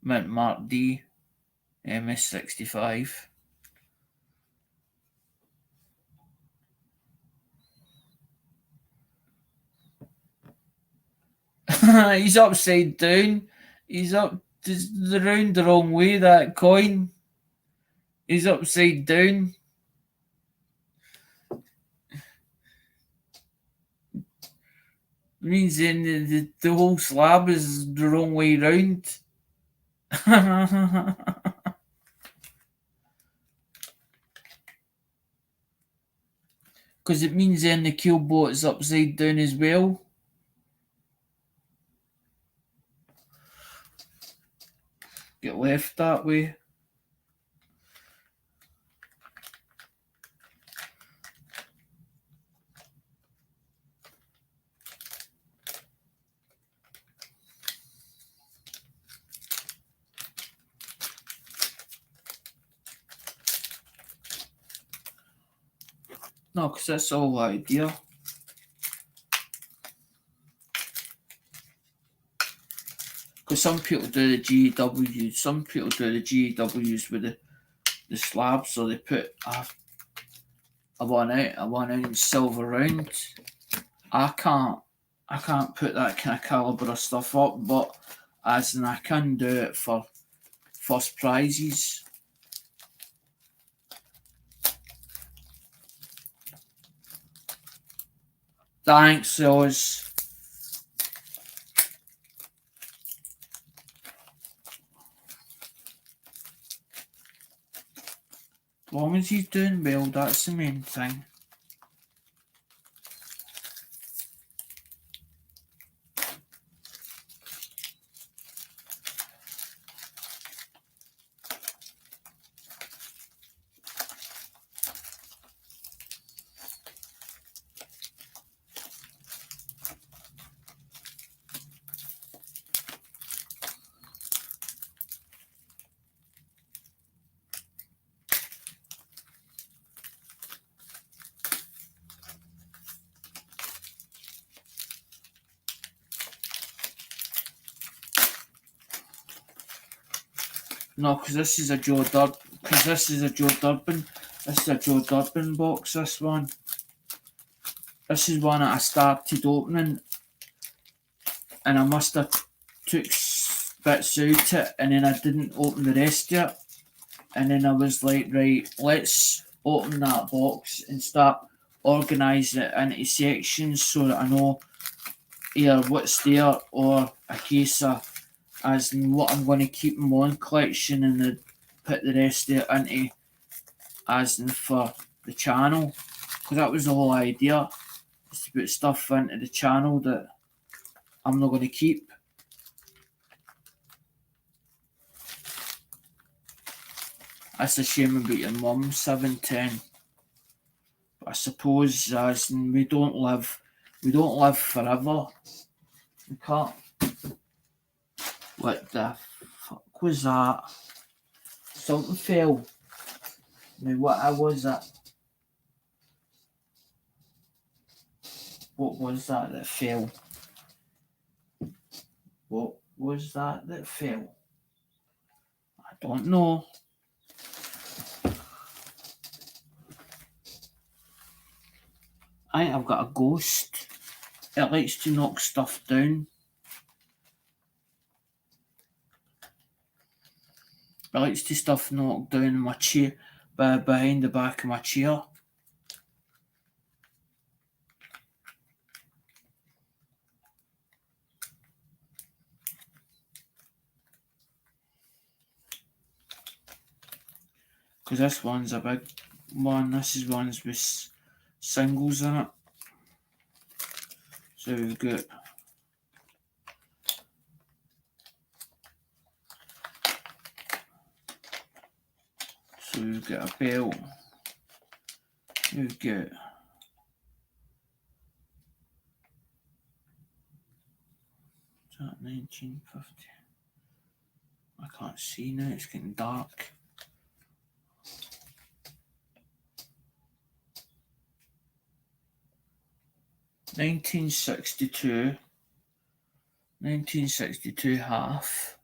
Mint Mark D. MS-65. He's upside down. He's up round the wrong way, that coin. He's upside down. Means then the whole slab is the wrong way round. Because it means then the keelboat is upside down as well. Get left that way. No, because that's the whole idea. Because some people do the GWs, some people do the GWs with the slab, so they put a 1 ounce silver round. I can't put that kind of calibre of stuff up, but as in I can do it for first prizes. Thanks, Oz. As long as he's doing well, that's the main thing. No, because this is a Joe Durban. Because this is a Joe Durban. This is a Joe Durban box. This one. This is one that I started opening, and I must have took bits out it, and then I didn't open the rest of it. And then I was like, right, let's open that box and start organising it into sections so that I know either what's there or a case of as in what I'm going to keep in one collection and then put the rest of it into as in for the channel. Because that was the whole idea, is to put stuff into the channel that I'm not going to keep. That's a shame about your mum, 710. But I suppose as in we don't live forever. We can't. What the fuck was that? Something fell. Now what was that? What was that fell? What was that fell? I don't know. I think I've got a ghost. It likes to knock stuff down. It likes to stuff knocked down in my chair, behind the back of my chair. Because this one's a big one. This is ones with singles in it. So we've got a belt. We've got is that 1950? I can't see now, it's getting dark. $1962 half.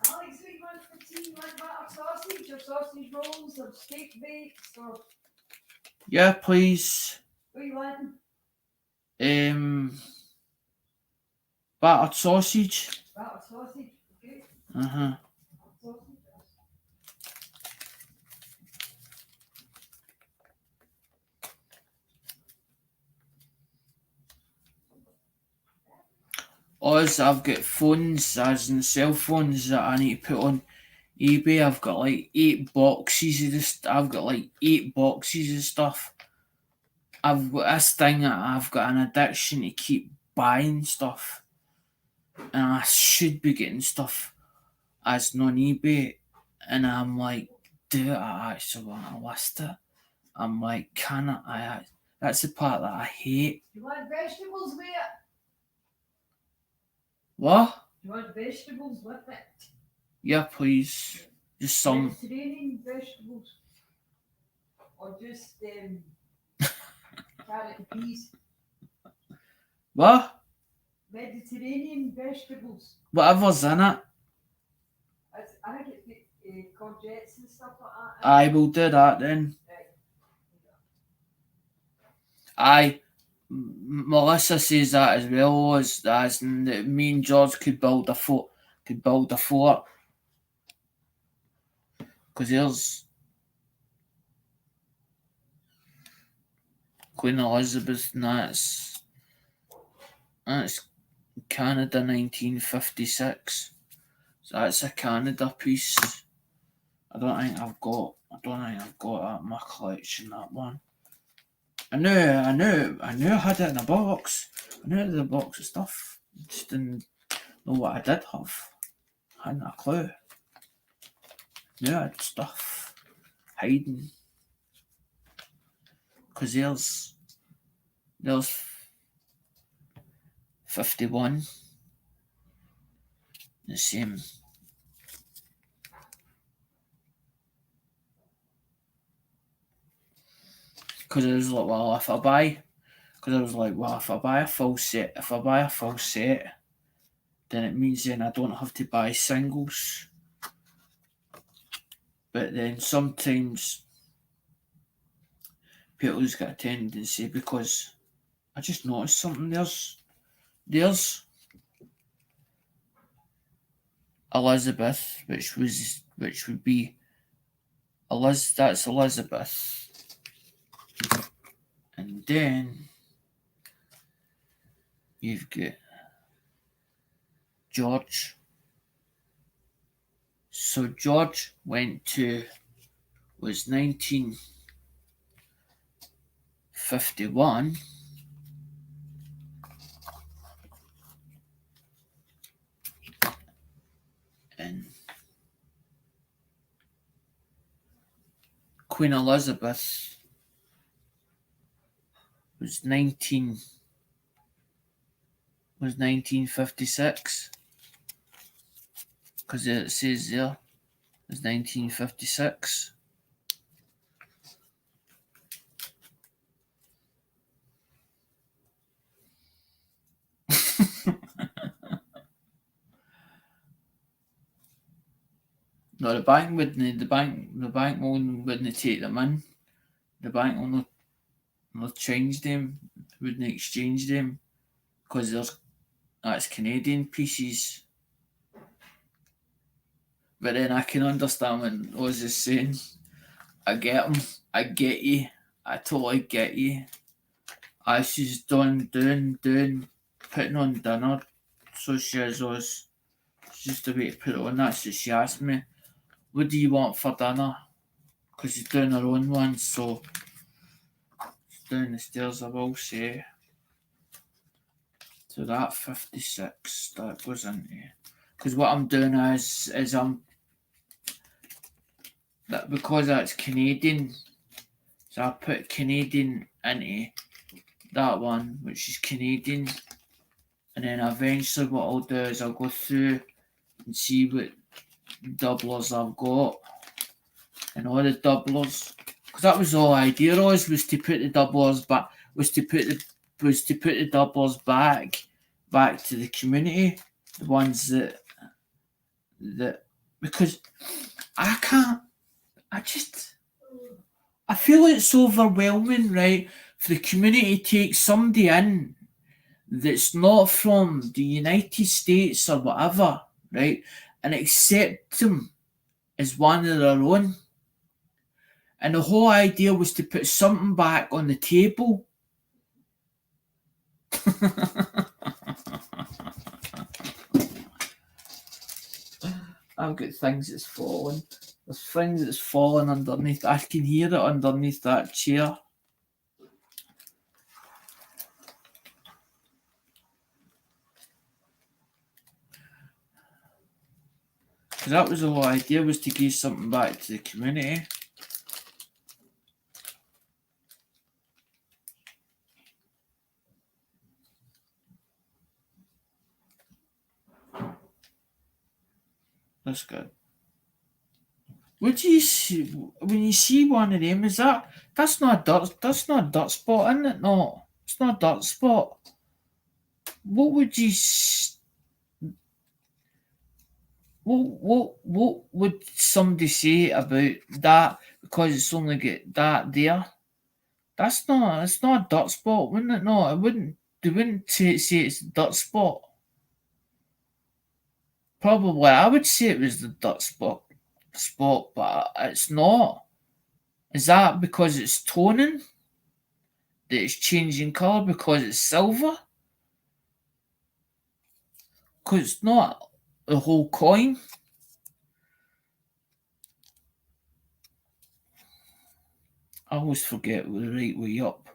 Alex, what you want for tea? You want butter sausage or sausage rolls or steak bakes or Yeah, please. what you want? Battered sausage. Butter sausage, okay. Uh-huh. Sausage. As I've got phones, as in cell phones that I need to put on eBay. I've got like 8 boxes of this. I've got like 8 boxes of stuff. I've got this thing that I've got an addiction to keep buying stuff, and I should be getting stuff as on eBay, and I'm like, do I actually want to list it? I'm like, can I? That's the part that I hate. You want vegetables with it? What? You want vegetables with it? Yeah, please. Just some. Mediterranean vegetables. Or just carrot and peas. What? Mediterranean vegetables. Whatever's in it. I think it's courgettes and stuff like that. I will do that then. Aye. Melissa says that as well, as in that me and George could build a fort. Because there's Queen Elizabeth, and that's Canada 1956. So that's a Canada piece. I don't think I've got that in my collection, that one. I knew I had it in a box. I knew it was a box of stuff. Just didn't know what I did have. I hadn't a clue. Knew I had stuff hiding. Because there's 1951. The same. Because I was like, well, if I buy a full set, then it means then I don't have to buy singles. But then sometimes people's got a tendency, because I just noticed something. There's Elizabeth, which would be that's Elizabeth. And then you've got George. So George was 1951. And Queen Elizabeth was 1956, because it says there it was 1956. No, the bank wouldn't take them in. The bank will not change them, wouldn't exchange them, because that's Canadian pieces. But then I can understand when Oz is saying, I get him, I get you, I totally get you. As she's doing, putting on dinner, so she is Oz. It's just a way to put it on. That's what she asked me. What do you want for dinner? Because she's doing her own one, so she's down the stairs, I will say. So that 56, that goes into. Because what I'm doing is that, because that's Canadian, so I put Canadian into that one, which is Canadian, and then eventually what I'll do is I'll go through and see what doublers I've got, and all the doublers, because that was the whole idea was to put the doublers back, was to put the doublers back to the community, the ones that because I feel it's overwhelming, right, for the community to take somebody in that's not from the United States or whatever, right, and accept them as one of their own. And the whole idea was to put something back on the table. I've got things that's fallen. There's things that's fallen underneath. I can hear it underneath that chair. Because that was the whole idea, was to give something back to the community. That's good. Would you see, when you see one of them, that's not a dirt spot, isn't it? No, it's not a dirt spot. What would you what would somebody say about that, because it's only got that there? It's not a dirt spot, wouldn't it? No, they wouldn't say it's a dirt spot. Probably I would say it was the dirt spot, but it's not. Is that because it's toning? That it's changing colour because it's silver? Because it's not the whole coin. I always forget the right way up.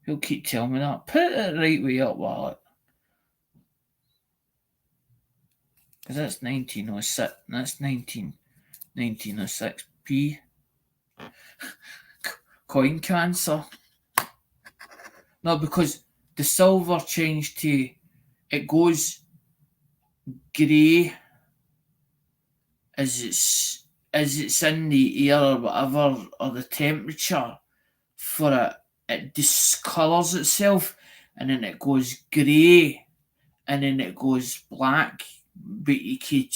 He'll keep telling me that. Put it the right way up, Wallet. Because that's 1906. That's 1906 P. Coin cancer. No, because the silver changed to it goes grey as it's in the air or whatever, or the temperature for it discolours itself, and then it goes grey, and then it goes black. But you could,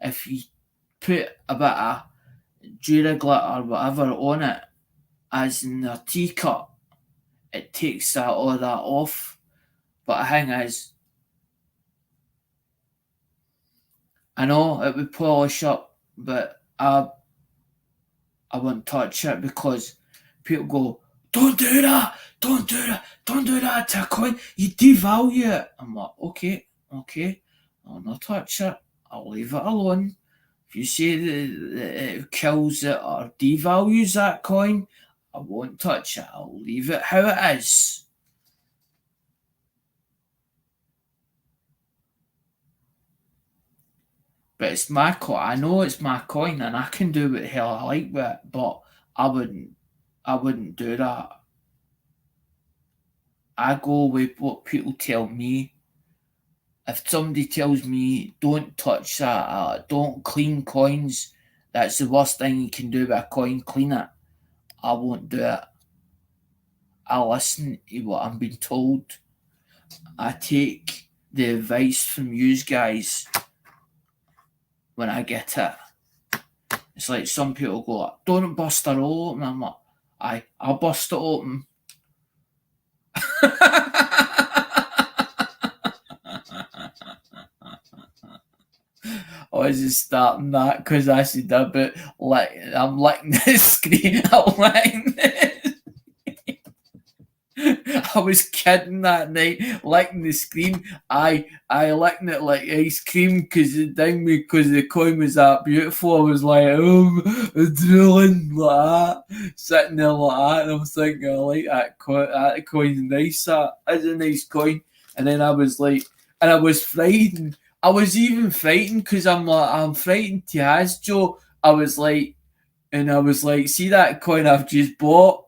if you put a bit of Duraglit or whatever on it, as in a teacup, it takes all that off. But the thing is, I know it would polish up, but I wouldn't touch it because people go, don't do that, don't do that, don't do that to a coin, you devalue it. I'm like, okay, I'll not touch it, I'll leave it alone. If you say that it kills it or devalues that coin, I won't touch it, I'll leave it how it is. But it's my coin. I know it's my coin, and I can do what the hell I like with it. But I wouldn't do that. I go with what people tell me. If somebody tells me don't touch that, don't clean coins, that's the worst thing you can do with a coin. Clean it. I won't do it. I listen to what I'm being told. I take the advice from you guys when I get it. It's like some people go, don't bust a roll open. I'm like, I'll bust it open. I was just starting that because I said that, but I'm licking the screen. I'm licking it. I was kidding that night, licking the screen. I licking it like ice cream because it dinged me because the coin was that beautiful. I was like, drilling like that, sitting there like that, and I was thinking, I like that coin. That coin's nice. That's a nice coin. And then I was like, and I was frightened. I was even frightened because I'm frightened to ask Joe. I was like, see that coin I've just bought?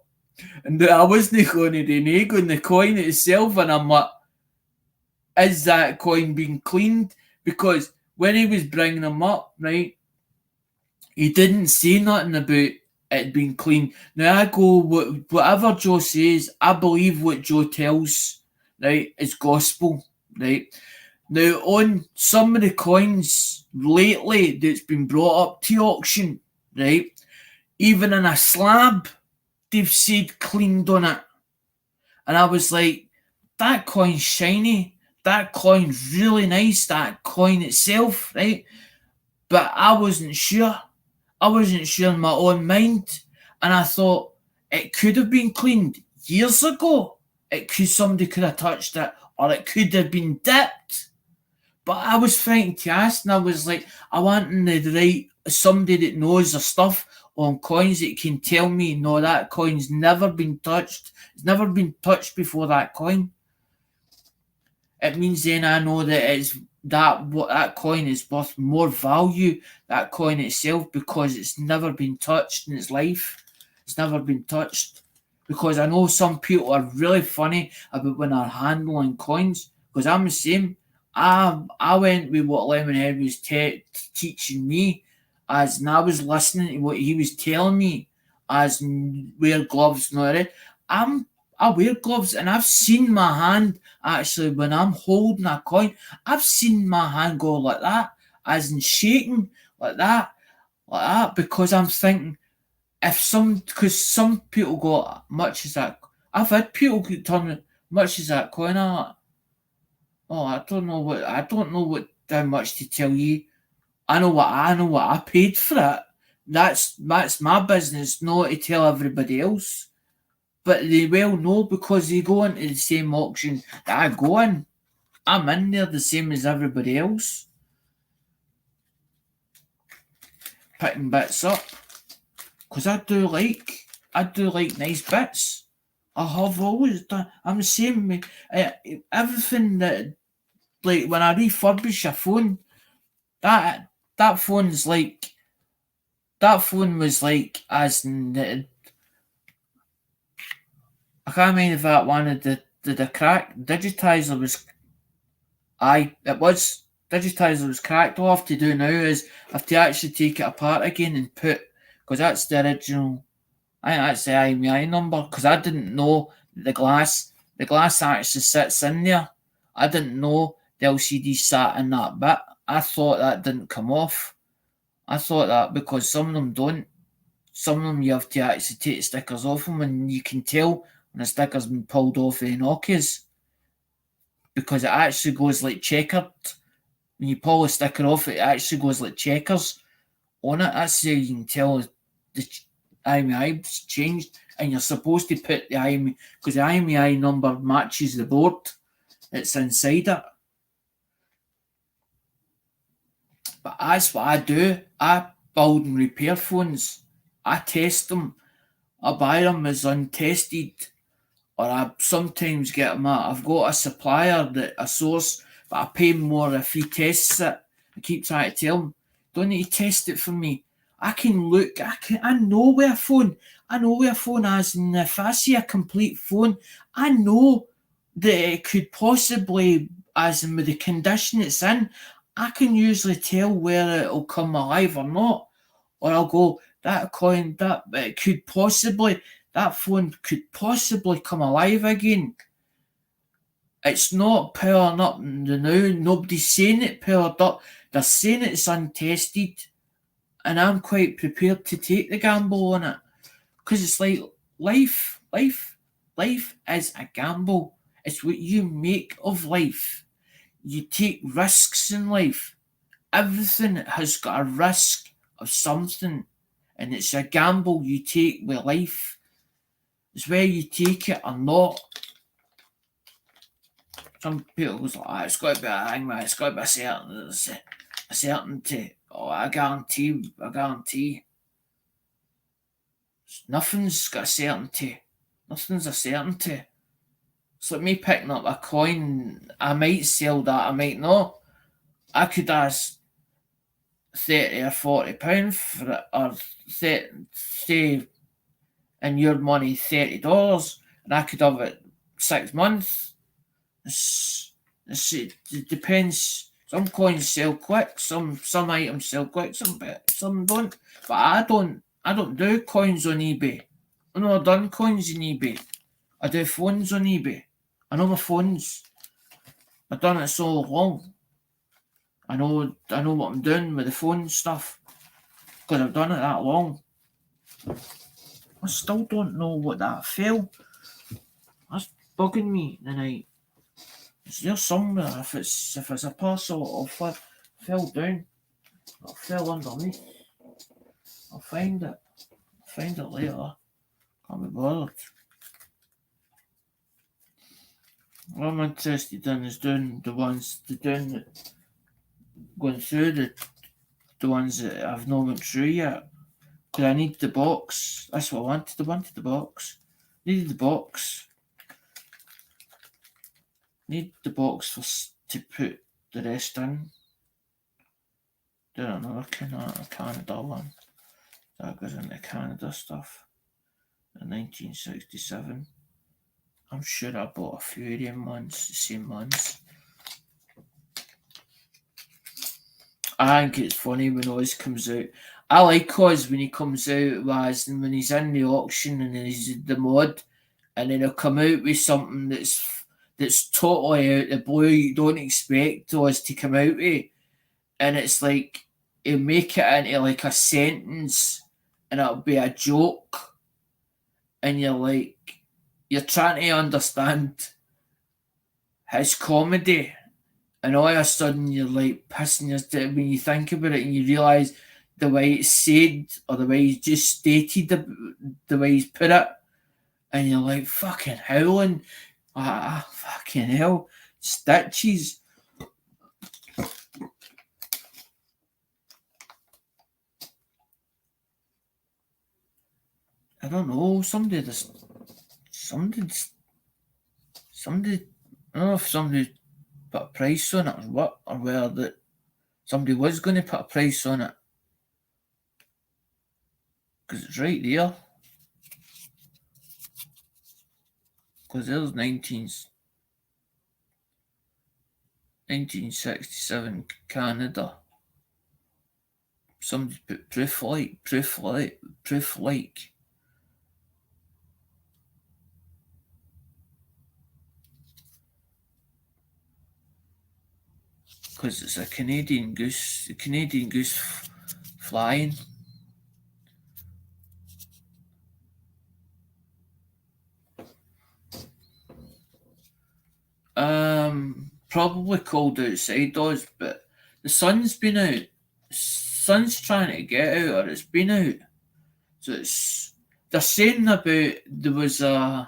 And I wasn't going to renege on the coin itself, and I'm like, is that coin being cleaned? Because when he was bringing them up, right, he didn't say nothing about it being cleaned. Now I go, whatever Joe says, I believe what Joe tells, right, is gospel, right? Now, on some of the coins lately that's been brought up to auction, right, even in a slab, they've said cleaned on it. And I was like, that coin's shiny. That coin's really nice, that coin itself, right? But I wasn't sure. I wasn't sure in my own mind. And I thought it could have been cleaned years ago. Somebody could have touched it, or it could have been dipped. But I was frightened to ask, and I was like, I want the right somebody that knows their stuff on coins that can tell me, no, that coin's never been touched. It's never been touched before that coin. It means then I know that that coin is worth more value, that coin itself, because it's never been touched in its life. It's never been touched. Because I know some people are really funny about when they're handling coins, because I'm the same. I went with what Lemonhead was teaching me, and I was listening to what he was telling me, as wear gloves, not it. I wear gloves, and I've seen my hand actually when I'm holding a coin. I've seen my hand go like that, as in shaking like that, because I'm thinking because some people go much as that. I've had people turn me much as that coin. I'm like, oh, I don't know how much to tell you. I know what I paid for it. That's my business, not to tell everybody else. But they well know because they go into the same auction that I go in. I'm in there the same as everybody else. Picking bits up. Because I do like nice bits. I have always done. I'm the same with everything that, like, when I refurbish a phone, that phone was like, as in the, I can't remember if that one did the crack digitizer was Aye, it was. Digitizer was cracked. All I have to do now is I have to actually take it apart again and put, because that's the original, I think that's the IMEI number, because I didn't know the glass actually sits in there. I didn't know the LCD sat in that bit. I thought that didn't come off. I thought that because some of them don't. Some of them you have to actually take the stickers off them, and you can tell when the sticker's been pulled off the Nokias because it actually goes like checkered. When you pull the sticker off, it actually goes like checkers on it. That's how you can tell the IMEI's changed. And you're supposed to put the IMEI, because the IMEI number matches the board. It's inside it. But that's what I do. I build and repair phones. I test them. I buy them as untested. Or I sometimes get them at, I've got a supplier that a source, but I pay more if he tests it. I keep trying to tell him, don't need to test it for me. I can look, I know where a phone, has, and if I see a complete phone, I know that it could possibly, as in with the condition it's in, I can usually tell where it'll come alive or not. Or I'll go, that coin, it could possibly, that phone could possibly come alive again. It's not powering up now. Nobody's saying it powered up. They're saying it's untested. And I'm quite prepared to take the gamble on it. Because it's like life is a gamble. It's what you make of life. You take risks in life. Everything has got a risk of something. And it's a gamble you take with life. It's whether you take it or not. Some people goes like, it's got to be a thing, man. It's got to be a certainty. Oh, I guarantee. Nothing's got a certainty. Nothing's a certainty. It's like me picking up a coin. I might sell that, I might not. I could ask 30 or 40 pounds for it, or say in your money $30, and I could have it 6 months. It depends. Some coins sell quick, some items sell quick, some don't. But I don't do coins on eBay. I know I've done coins on eBay. I do phones on eBay. I know my phones. I've done it so long. I know what I'm doing with the phone stuff. Because I've done it that long. I still don't know what that fell. That's bugging me tonight. It's there somewhere. If it's a parcel, it fell down. It fell underneath. I'll find it. Find it later. Can't be bothered. What I'm interested in is doing going through the ones that I've not went through yet. Because I need the box. That's what I wanted. I wanted the box. Needed the box. Need the box to put the rest in. Do another Canada one. That goes into Canada stuff. In 1967. I'm sure I bought a few of them ones, the same ones. I think it's funny when Oz comes out. I like Oz when he comes out and when he's in the auction and he's the mod, and then he'll come out with something that's totally out the blue. You don't expect Oz to come out with, and it's like he'll make it into like a sentence, and it'll be a joke, and you're trying to understand his comedy, and all of a sudden you're like pissing yourself when you think about it, and you realise the way it's said or the way he's just stated the way he's put it, and you're like fucking howling, fucking hell, stitches. I don't know. Somebody, I don't know if somebody put a price on it or what, or whether that somebody was going to put a price on it. Because it's right there. Because there's 19s. 1967 Canada. Somebody put proof like. Because it's a Canadian goose flying. Probably cold outside us, but the sun's been out. Sun's trying to get out, or it's been out. So they're saying about there was it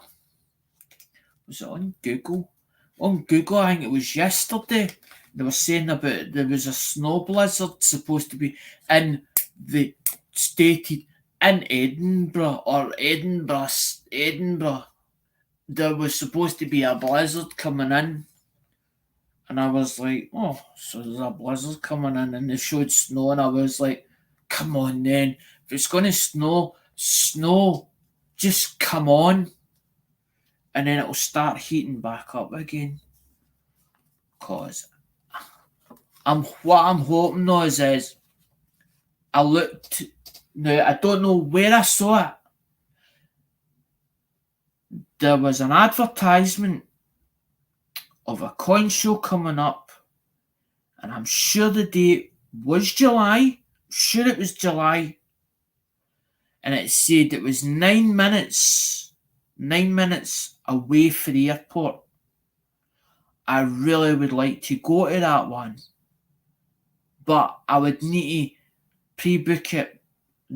on Google? On Google, I think it was yesterday. They were saying about there was a snow blizzard supposed to be in the stated in Edinburgh or Edinburgh. There was supposed to be a blizzard coming in. And I was like, oh, so there's a blizzard coming in, and they showed snow, and I was like, come on then. If it's going to snow, just come on. And then it'll start heating back up again. Because what I'm hoping though is I looked, now I don't know where I saw it. There was an advertisement of a coin show coming up, and I'm sure the date was July. I'm sure it was July, and it said it was 9 minutes away from the airport. I really would like to go to that one, but I would need to pre-book it,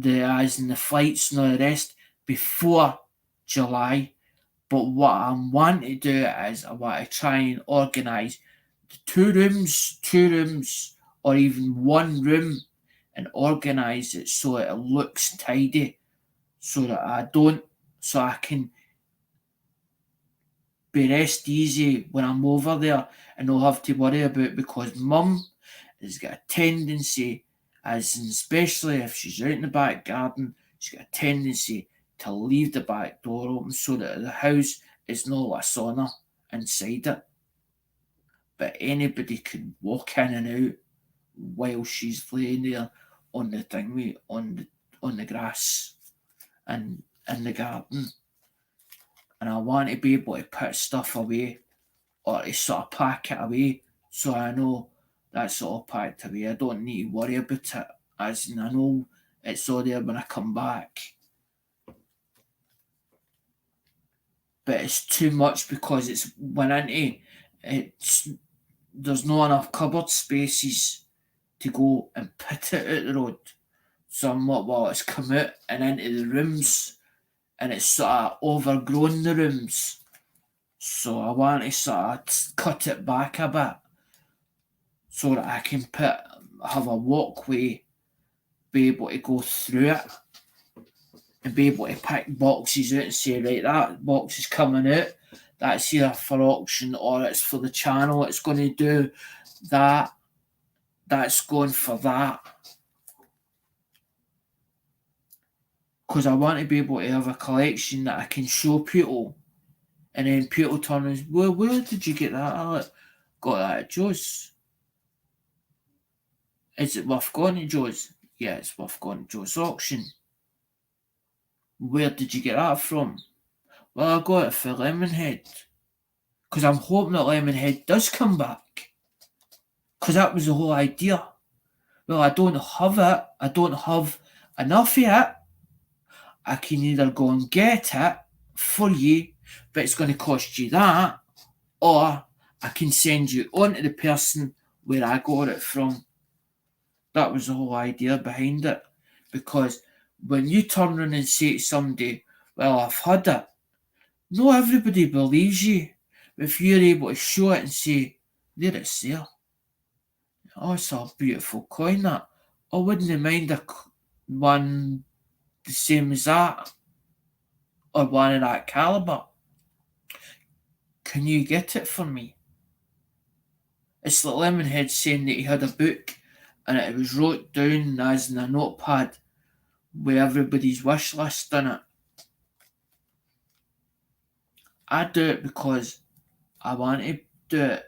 as in the flights and all the rest, before July. But what I want to do is I want to try and organise the two rooms, or even one room, and organise it so it looks tidy, so I can be rest easy when I'm over there and not have to worry about, because Mum has got a tendency, especially if she's out in the back garden, she's got a tendency to leave the back door open so that the house is not like a sauna inside it. But anybody could walk in and out while she's laying there on the thingy, on the grass and in the garden. And I want to be able to put stuff away, or to sort of pack it away, so I know that's all packed away. I don't need to worry about it, as in I know it's all there when I come back. But it's too much because there's not enough cupboard spaces to go and put it out the road. So it's come out and into the rooms, and it's sort of overgrown the rooms. So I want to sort of cut it back a bit, so that I can have a walkway, be able to go through it, and be able to pick boxes out and say, right, that box is coming out, that's either for auction or it's for the channel, it's going to do that, that's going for that. Because I want to be able to have a collection that I can show people, and then people turn and say, well, where did you get that? I got that at Joe's. Is it worth going to Joe's? Yeah, it's worth going to Joe's auction. Where did you get that from? Well, I got it for Lemonhead. Because I'm hoping that Lemonhead does come back. Because that was the whole idea. Well, I don't have it. I don't have enough of it. I can either go and get it for you, but it's going to cost you that, or I can send you on to the person where I got it from. That was the whole idea behind it. Because when you turn around and say to somebody, well, I've had it, not everybody believes you. If you're able to show it and say, there it's there. Oh, it's a beautiful coin, that. I wouldn't mind one the same as that, or one of that calibre. Can you get it for me? It's like Lemonhead saying that he had a book and it was wrote down as in a notepad with everybody's wish list in it. I do it because I want to do it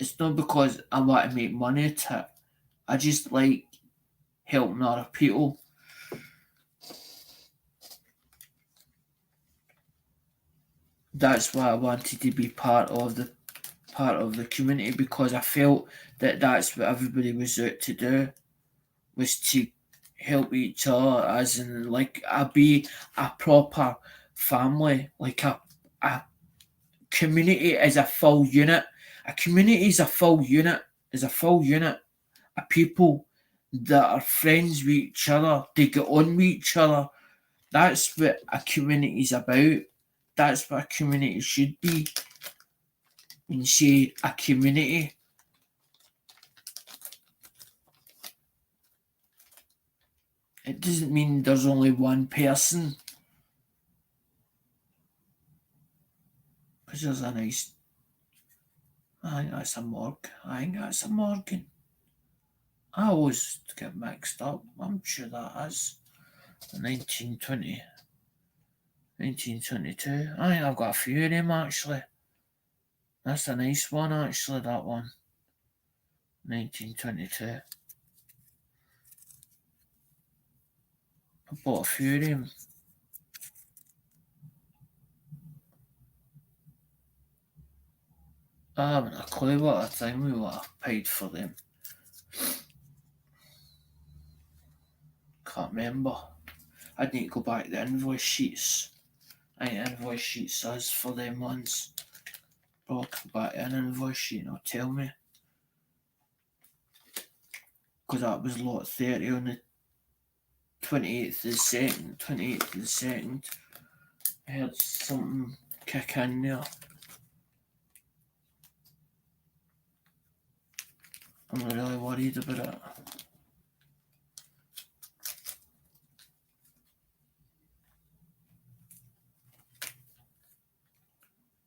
It's not because I want to make money at it. I just like helping other people. That's why I wanted to be part of the community, because I felt that that's what everybody was out to do, was to help each other, as in like be a proper family, like a community is a full unit. A community is a full unit, of people that are friends with each other, they get on with each other. That's what a community is about. That's what a community should be. When you say a community, it doesn't mean there's only one person. Because there's a nice, I think that's a morgue. I think that's a morgan. I always get mixed up. I'm sure that is 1920, 1922. I think I've got a few of them actually. That's a nice one actually, that one. 1922. I bought a few of them. I haven't a clue what I think we would have paid for them. Can't remember. I'd need to go back to the invoice sheets. I think invoice sheets is for them ones. Probably go back to an invoice sheet and it'll tell me. Because that was lot 30 on the 28th of the 2nd. 28th of the 2nd. I heard something kick in there. I'm not really worried about it.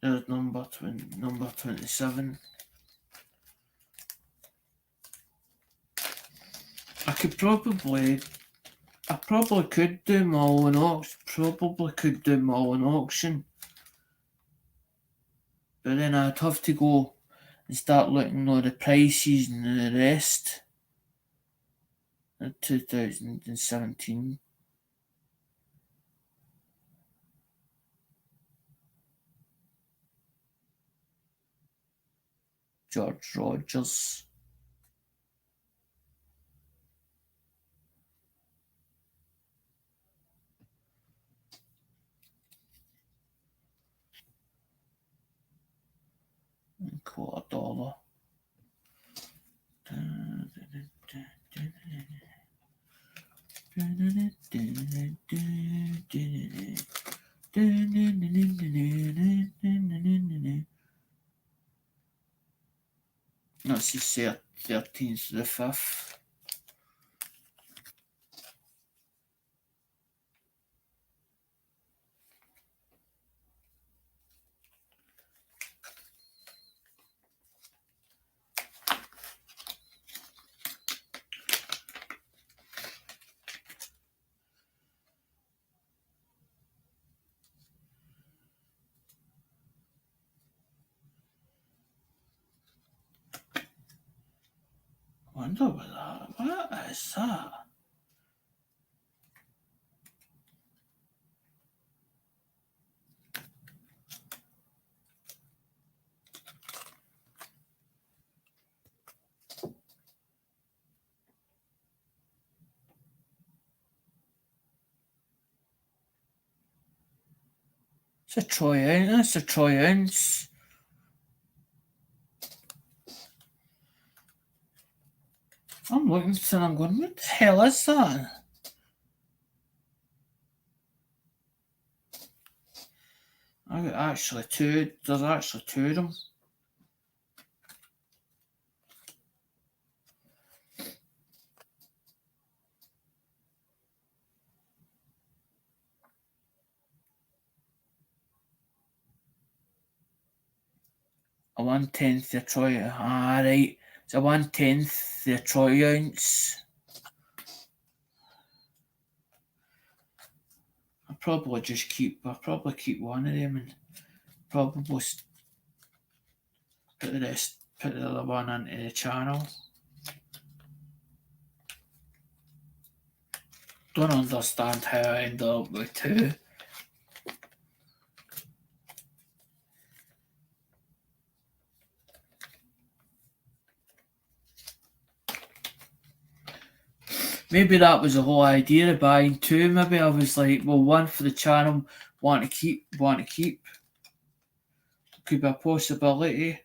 There's number 27. I probably could do them all in auction. But then I'd have to go and start looking at the prices and the rest. In 2017. George Rogers. $1. Let's just say 13th to the 5th. Wonder what is that? It's a troy ounce. That's a troy ounce. I'm looking at it and I'm going, what the hell is that? There's actually two of them. A 1/10 the troy. Right. It's a 1/10 the troy ounce. I'll probably keep one of them and probably put put the other one into the channel. Don't understand how I ended up with two. Maybe that was the whole idea of buying two. Maybe I was like, well, one for the channel, want to keep. Could be a possibility.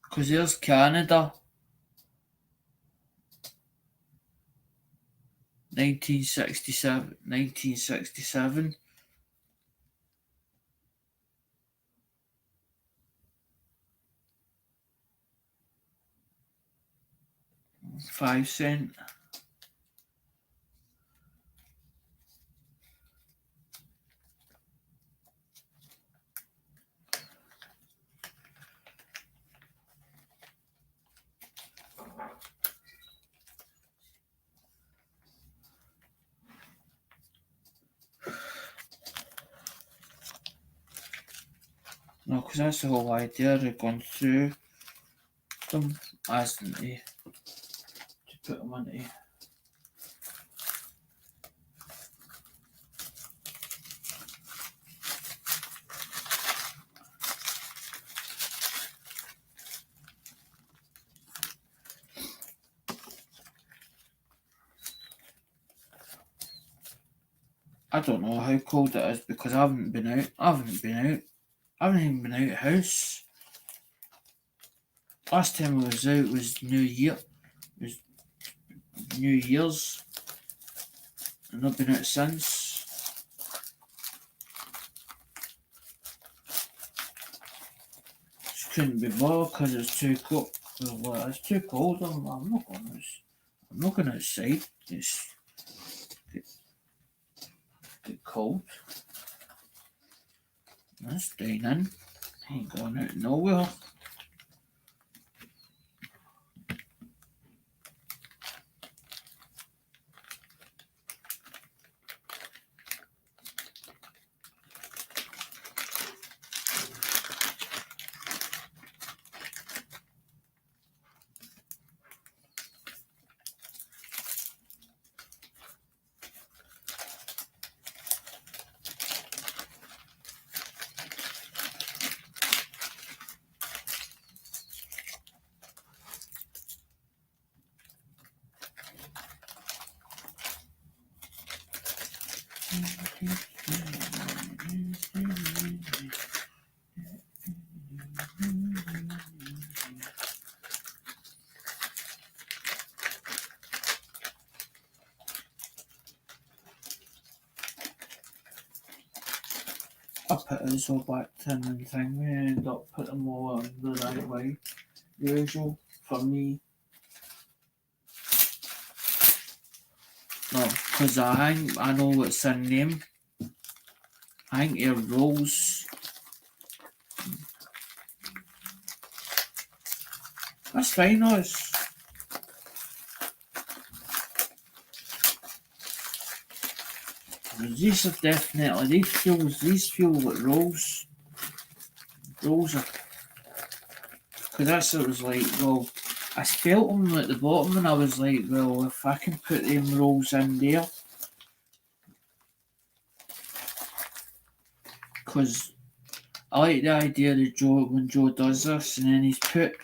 Because there's Canada. 1967. 5 cent. No, because that's the whole idea of going through them as to put them into. I don't know how cold it is because I haven't been out. I haven't even been out of the house. Last time I was out was New Year. It was New Year's. I've not been out since. Just couldn't be bothered because it's too cold. Well, it's too cold. I'm not going outside. It's get cold. That's staying in. Ain't going out nowhere. I put this all back in and thing. We end up putting them all on the right way. Usual for me. No, because I know what's in them. I think they're rolls. That's fine, us. These are definitely, these feel like rolls. Rolls are, because that's what it was like, well, I felt them at the bottom and I was like, well, if I can put them rolls in there, because I like the idea of Joe, when Joe does this and then he's put,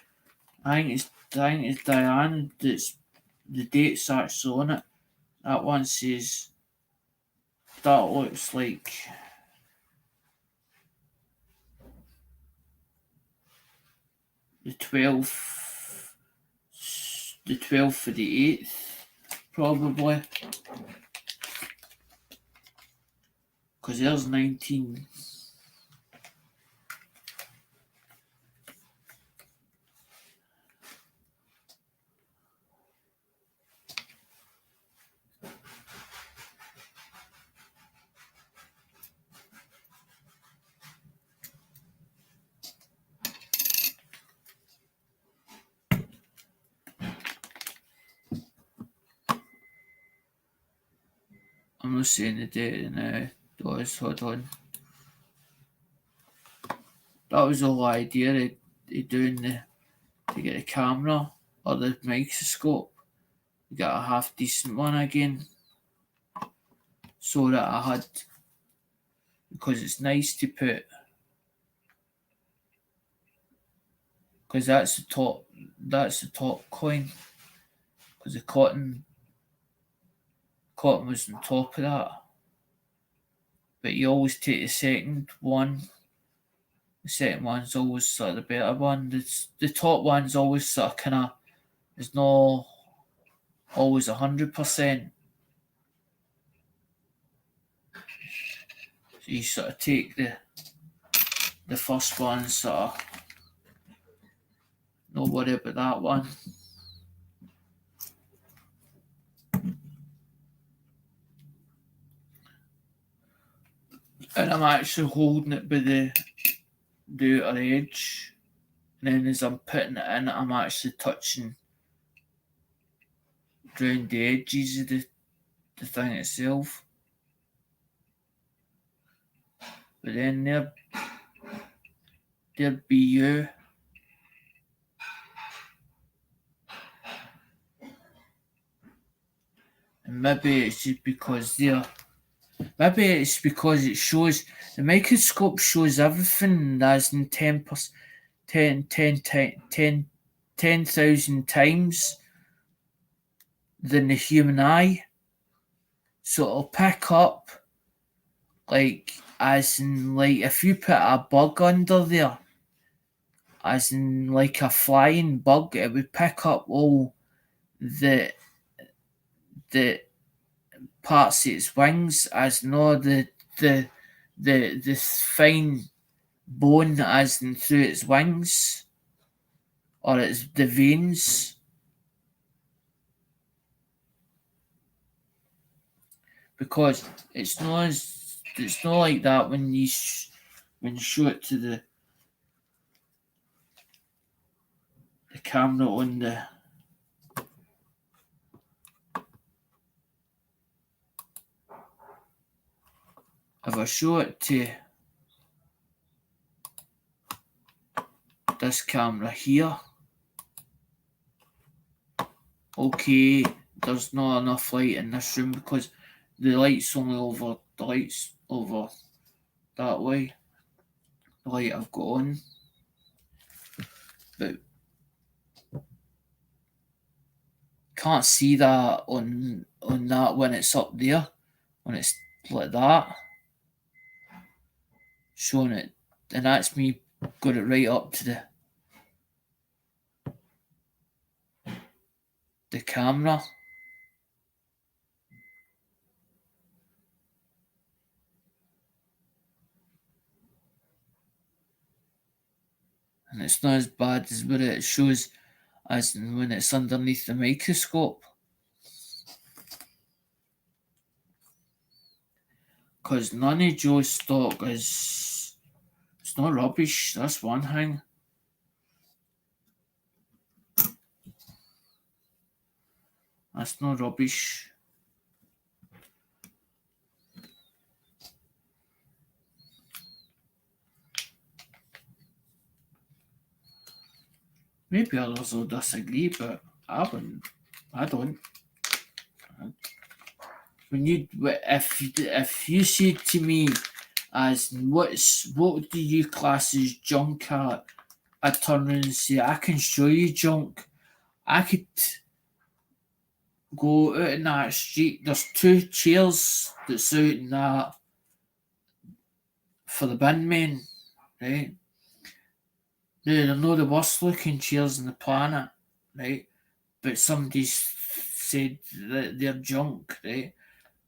I think it's Diane that's, the date's actually on it. That one says, that looks like the 12th for the 8th, probably. Because there's 19. I'm not saying the date now. Hold on. That was the whole idea of doing to get the camera or the microscope. You got a half decent one again. So that I had, because it's nice to put, because that's the top coin, because the cotton was on top of that. But you always take the second one. The second one's always sort of the better one. The top one's always sort of kind of, it's not always 100%. So you sort of take the first one, sort of, no worry about that one. And I'm actually holding it by the outer edge. And then as I'm putting it in, I'm actually touching around the edges of the thing itself. But then there'd be you. And maybe it's just because maybe it's because it shows, the microscope shows everything as in 10,000 times than the human eye. So it'll pick up, like, as in, like, if you put a bug under there, as in, like, a flying bug, it would pick up all the parts of its wings, as in all the fine bone as in through its wings, or the veins. Because it's not like that when you show it to the camera on the if I show it to this camera here, okay, there's not enough light in this room because the light's only over that way, the light I've got on. But can't see that on that when it's up there, when it's like that, showing it, and that's me got it right up to the camera. And it's not as bad as what it shows as when it's underneath the microscope. Because none of Joe's stock it's not rubbish, that's one thing. That's not rubbish. Maybe others will disagree, but I don't. When if you said to me, as what do you class as junk at, I turn around and say, I can show you junk. I could go out in that street. There's 2 chairs that's out in that for the bin men, right? They're not the worst looking chairs on the planet, right? But somebody's said that they're junk, right?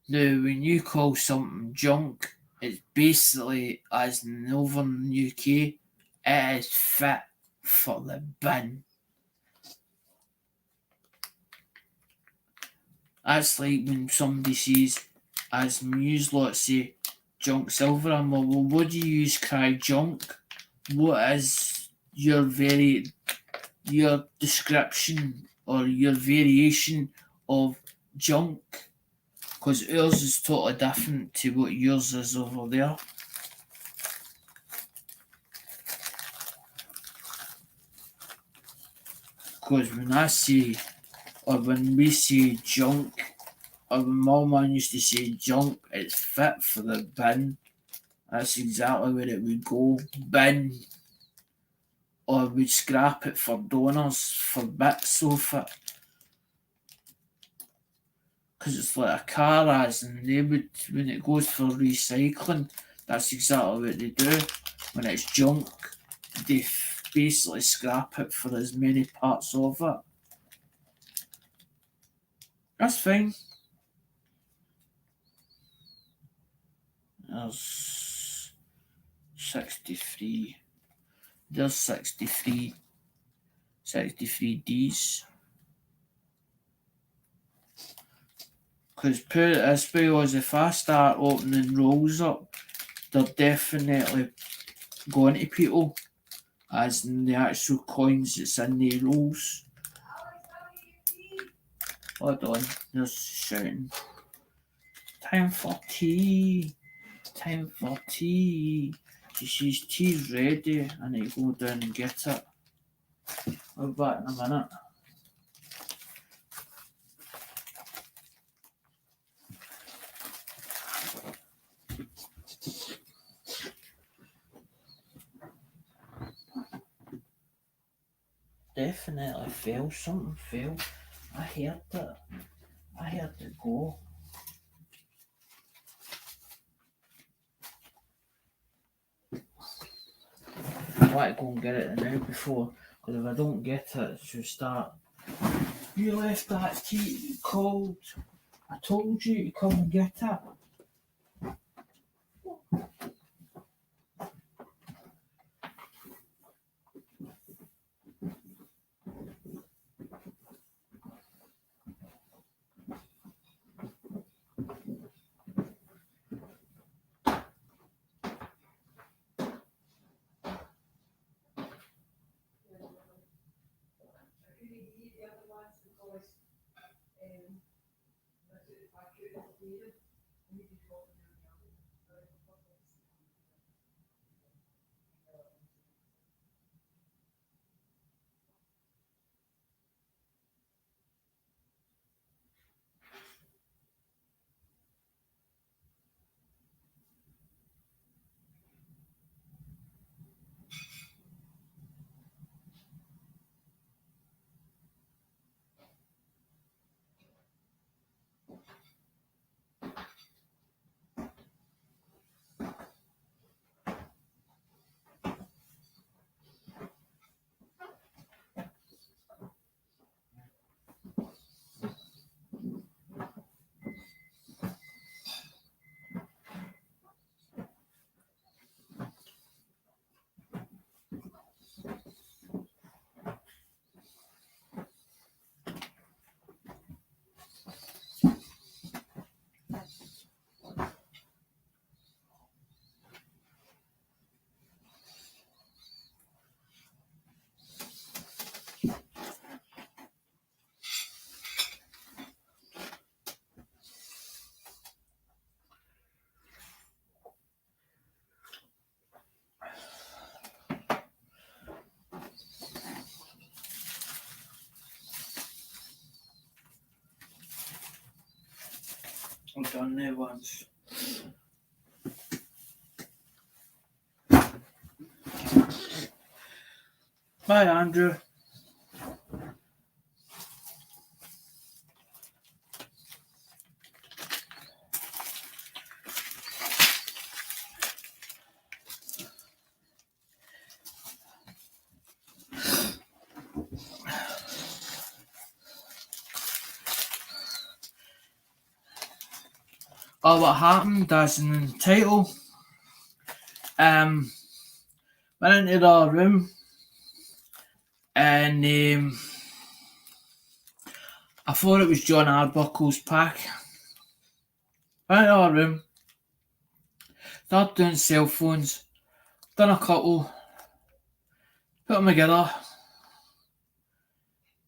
Now, when you call something junk, it's basically, as in over in the UK, it is fit for the bin. That's like when somebody says, as news lot say, junk silver. I'm like, well, what do you use cry junk? What is your description or your variation of junk? Because ours is totally different to what yours is over there. Because when I say, or when we say junk, or when my mum used to say junk, it's fit for the bin. That's exactly where it would go. Bin. Or we'd scrap it for donors, for bits of it. Because it's like a car as, and they would, when it goes for recycling, that's exactly what they do. When it's junk, they basically scrap it for as many parts of it. That's fine. There's 63. There's 63. 63 Ds. Because put it this way, was if I start opening rolls up, they're definitely going to people, as in the actual coins that's in the rolls. Hold on, there's shouting. Time for tea. Time for tea. She says tea's ready. I need to go down and get it. I'll be back in a minute. Definitely fell. Something fell. I heard it. I heard it go. I want to go and get it now before, because if I don't get it, she'll start. You left that tea cold. I told you to come and get it. I've done that once. Hi, Andrew. Oh, what happened, as in the title, went into the room and I thought it was John Arbuckle's pack. Went into the room, started doing cell phones, done a couple, put them together.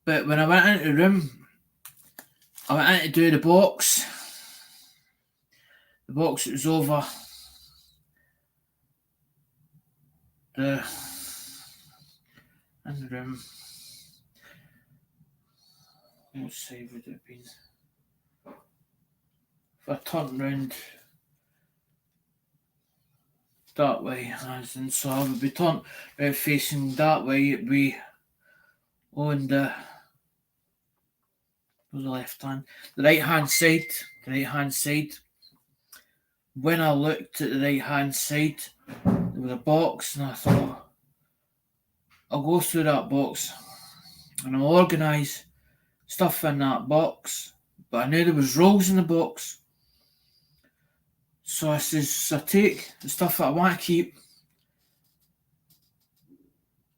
But when I went into the room, I went in to do the box. the box that was over in the room. What side would it have been? If I turned round that way, as in, so I would be turned facing that way, it'd be on the left hand, the right hand side. When I looked at the right hand side, there was a box, and I thought, I'll go through that box and I'll organise stuff in that box. But I knew there was rolls in the box. So I says, I take the stuff that I want to keep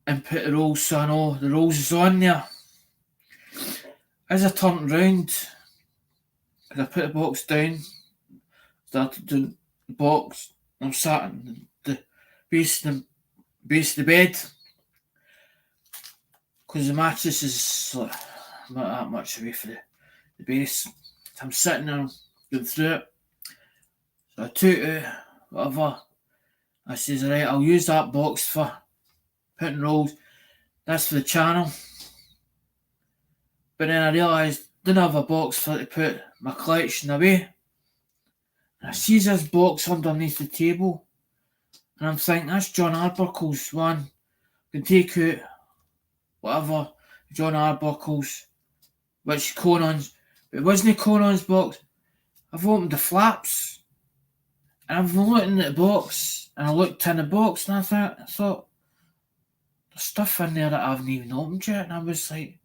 and put the rolls, so I know the rolls is on there. As I turned round, as I put the box down, started doing the box, I'm sat in the base of the bed, because the mattress is like, not that much away from the base. I'm sitting there going through it. So I took it, whatever. I says, right, I'll use that box for putting rolls. That's for the channel. But then I realised I didn't have a box for to put my collection away. And I see this box underneath the table. And I'm thinking, that's John Arbuckle's one. You can take out whatever, John Arbuckle's, which Conan's. But it wasn't Conan's box. I've opened the flaps. And I've been looking at the box. And I looked in the box and I thought, there's stuff in there that I haven't even opened yet. And I was like,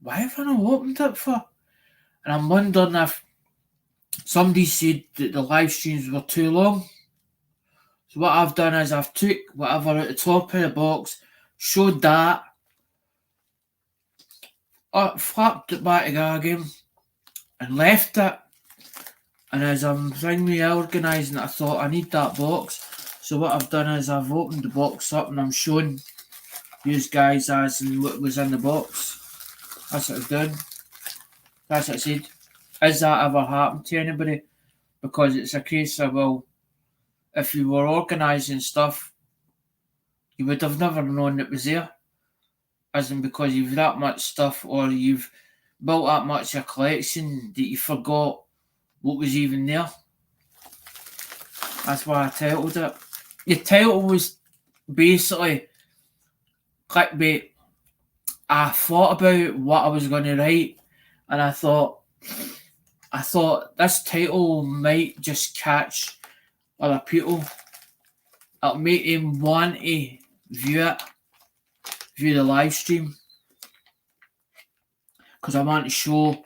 why have I not opened it for? And I'm wondering if somebody said that the live streams were too long. So what I've done is I've took whatever out the top of the box, showed that, flapped it back again, and left it. And as I'm organising it, I thought I need that box. So what I've done is I've opened the box up and I'm showing you guys as in what was in the box. That's what I've done. That's what I said. Has that ever happened to anybody? Because it's a case of, well, if you were organising stuff, you would have never known it was there. As in because you've that much stuff or you've built that much of a collection that you forgot what was even there. That's why I titled it. The title was basically clickbait. I thought about what I was going to write and I thought this title might just catch other people. It'll make them want to view the live stream. Because I want to show,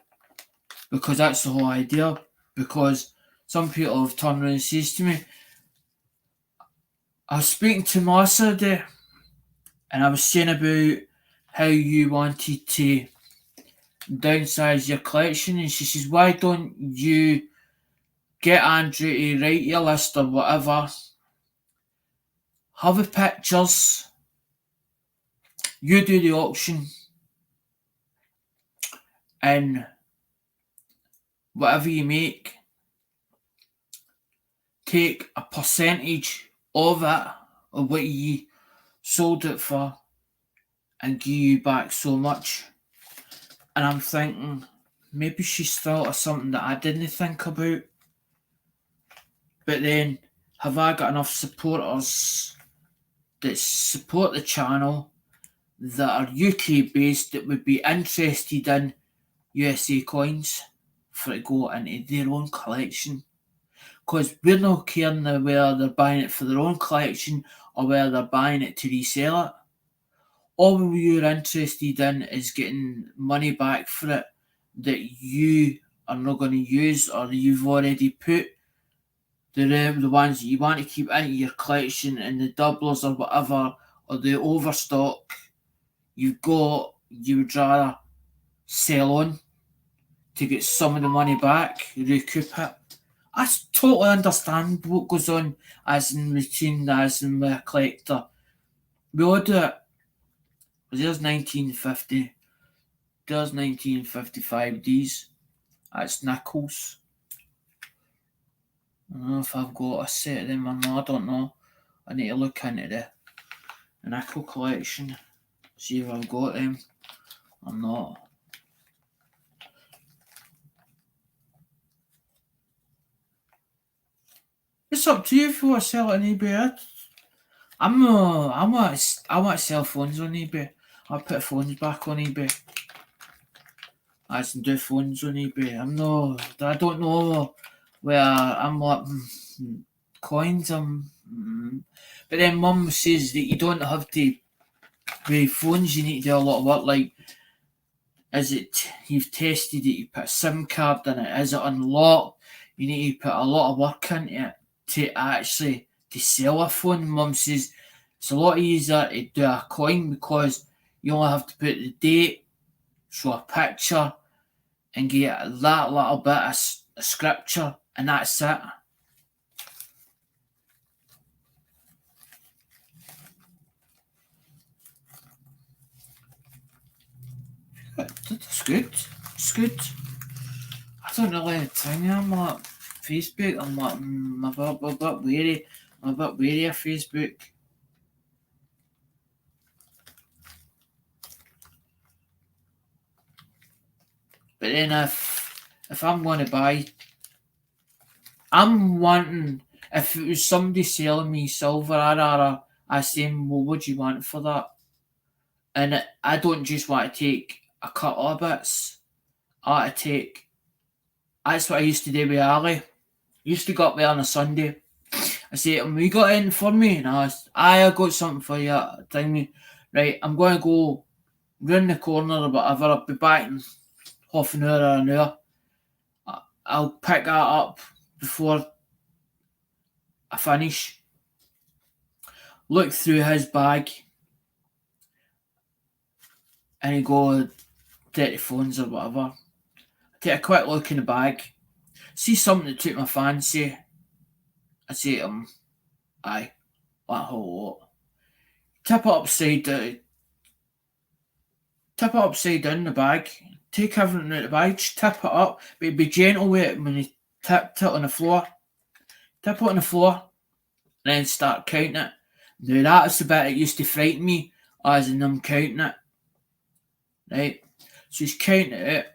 because that's the whole idea. Because some people have turned around and says to me, I was speaking to Melissa today and I was saying about how you wanted to downsize your collection, and she says, why don't you get Andrew to write your list or whatever, have the pictures, you do the auction, and whatever you make, take a percentage of it, of what you sold it for, and give you back so much. And I'm thinking, maybe she's thought of something that I didn't think about. But then, have I got enough supporters that support the channel that are UK based that would be interested in USA coins for it to go into their own collection? Because we're not caring whether they're buying it for their own collection or whether they're buying it to resell it. All we're interested in is getting money back for it that you are not going to use or you've already put the ones that you want to keep into your collection and the doublers or whatever or the overstock you've got, you would rather sell on to get some of the money back, recoup it. I totally understand what goes on as in routine, as in with a collector. We all do it. There's 1950, there's 1955 Ds. That's nickels. I don't know if I've got a set of them or not, I don't know. I need to look into the nickel collection, see if I've got them or not. It's up to you if you want to sell it on eBay. I want to sell phones on eBay. I'll put phones back on eBay. I can do phones on eBay. I don't know where I'm like coins. But then Mum says that you don't have to. With phones, you need to do a lot of work. Like, is it you've tested it? You put a SIM card in it. Is it unlocked? You need to put a lot of work into it to actually to sell a phone. Mum says it's a lot easier to do a coin because you only have to put the date, show a picture, and get that little bit of scripture, and that's it. That's good. It's good. I don't really think I'm like Facebook. I'm like I'm a bit wary. I'm a bit wary of Facebook. But then if I'm going to buy, I'm wanting, if it was somebody selling me silver, I say, well, what do you want for that? And I don't just want to take a couple of bits. I want to take. That's what I used to do with Ali. I used to go up there on a Sunday. I say, you got anything for me? And I got something for you. Tell me, right, I'm going to go round the corner or whatever. I'll be back in half an hour or an hour. I'll pick that up before I finish. Look through his bag and he go take the phones or whatever. Take a quick look in the bag. See something that took my fancy. I say to him, aye, that whole lot. Tip it upside down the bag. Take everything out of the bag, just tip it up, but be gentle with it when you tipped it on the floor. Tip it on the floor, and then start counting it. Now that's the bit that used to frighten me, as in them counting it. Right? So he's counting it out,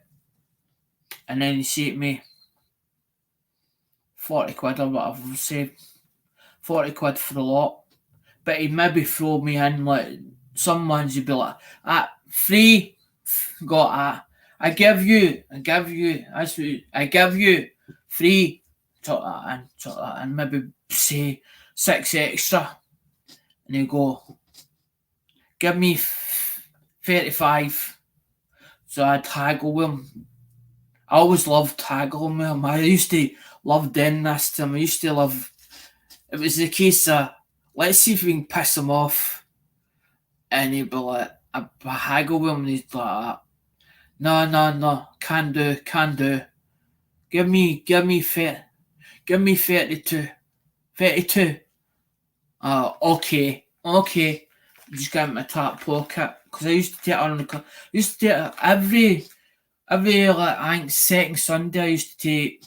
and then he say to me, 40 quid or whatever, we'll say 40 quid for the lot. But he'd maybe throw me in like some ones he'd be like, free, got that. I give you, I give you free, took that in, maybe say 6 extra. And he'd go, give me 35. So I'd haggle with him. I always loved haggling with him. I used to love doing this to him. I used to love, it was the case of, let's see if we can piss him off. And he'd be like, I haggle with him and he'd like, no, can do. Give me 32. 32. Okay. Just get in my top pocket. Because I used to take it on the, used to take it every like, I think second Sunday I used to take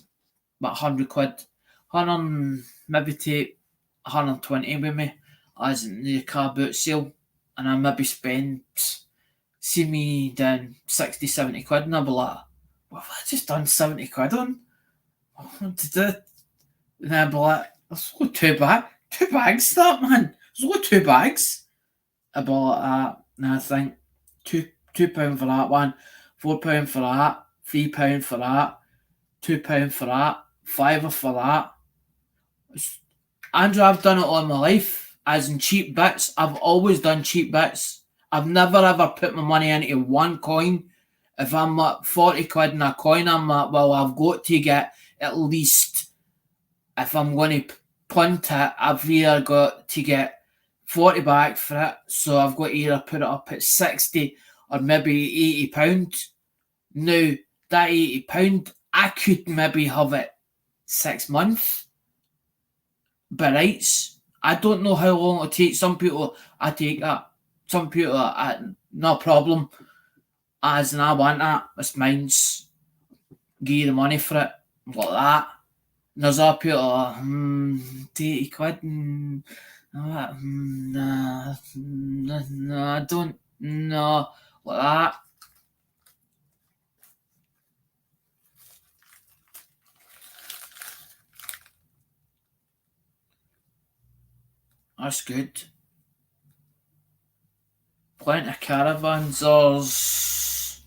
about 100 quid. 100, maybe take 120 with me as in the car boot sale. And I maybe spend, see me down 60, 70 quid, and I'll be like, what have I just done 70 quid on? What to do? And I'll be like, there's only two bags that, man. There's only 2 bags. I'll be like that, and I think, £2 for that one, £4 for that, £3 for that, £2 for that, £5 for that. Andrew, I've done it all my life, as in cheap bits. I've always done cheap bits. I've never ever put my money into one coin. If I'm at 40 quid in a coin, I'm like, well, I've got to get at least, if I'm going to punt it, I've either got to get 40 back for it. So I've got to either put it up at 60 or maybe £80. Now, that £80, I could maybe have it 6 months. But right, I don't know how long it'll take. Some people, I take that. Some people, no problem. As in, I want that. It's mine's. Give you the money for it. Like that. There's up here, 80 quid, nah, I don't, no, like that. That's good. Plenty of caravans. There's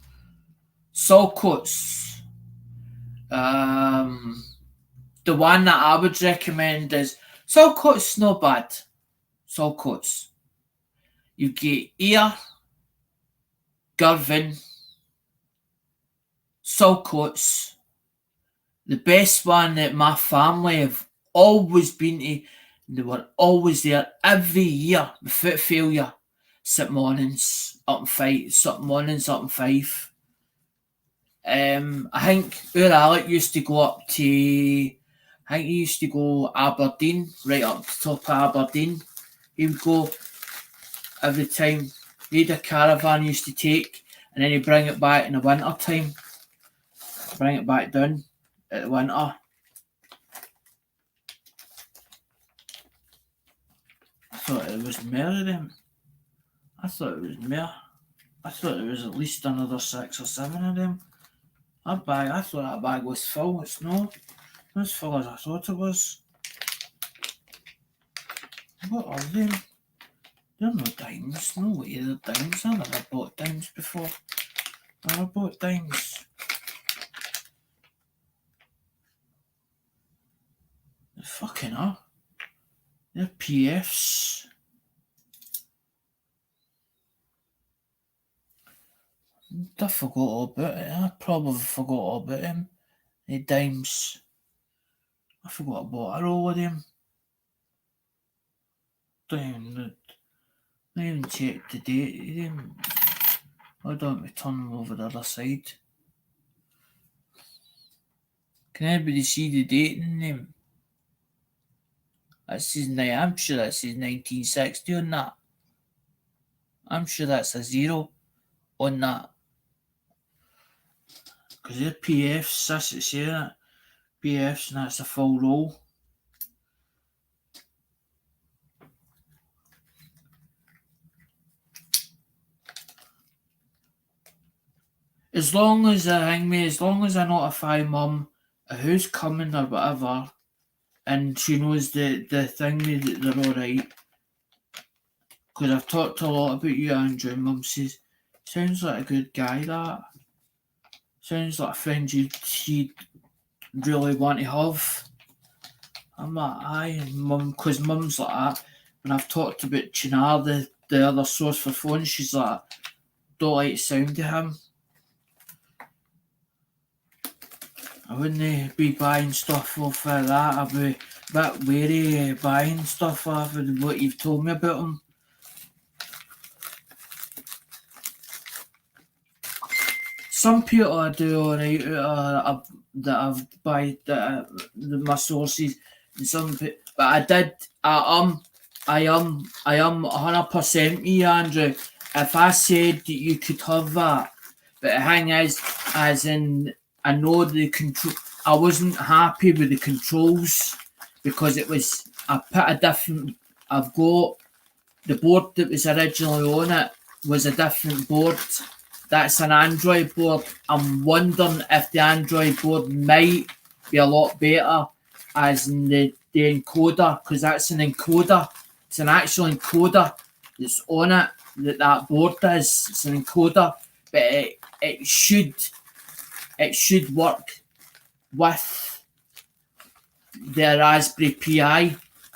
Saltcoats. The one that I would recommend is Saltcoats. Not bad. Saltcoats. You get Ayr, Girvan, Saltcoats. The best one that my family have always been to. They were always there every year without failure. St Mornings up in Fife. St Mornings up in Fife. I think our Alec used to go up to. I think he used to go Aberdeen, right up to top of Aberdeen. He would go every time. He had a caravan he used to take, and then he'd bring it back in the winter time. Bring it back down at the winter. I thought it was more of them. I thought it was more. I thought it was at least another 6 or 7 of them. That bag, I thought that bag was full. It's not as full as I thought it was. What are them? They're not dimes. No way they're dimes. I never bought dimes before. I never bought dimes. They're fucking up. They're PFs. I forgot all about it. I probably forgot all about them. The dimes. I forgot about a roll of them. Don't even check the date of them. I don't turn them over the other side. Can anybody see the date in them? That says, I'm sure that says 1960 on that. I'm sure that's a 0 on that. Because they're PFs, that's it, say that. PFs, and that's a full roll. As long as I notify mum who's coming or whatever, and she knows the thing that they're alright. Because I've talked a lot about you, Andrew, and mum says, sounds like a good guy, that. Sounds like a friend you'd really want to have. I'm like, aye, mum, because mum's like that. When I've talked about Chinar, the other source for phone, she's like, don't like the sound of him. I wouldn't be buying stuff off of that. I'd be a bit wary buying stuff off of what you've told me about him. Some people I do alright that I've buy my sources, and some, but I am 100% me, Andrew. If I said that you could have that, but the thing is, as in, I know the control. I wasn't happy with the controls because it was. I put a different. I've got the board that was originally on it was a different board. That's an Android board. I'm wondering if the Android board might be a lot better as in the encoder, because that's an encoder. It's an actual encoder that's on it that board is. It's an encoder, but it should work with the Raspberry Pi.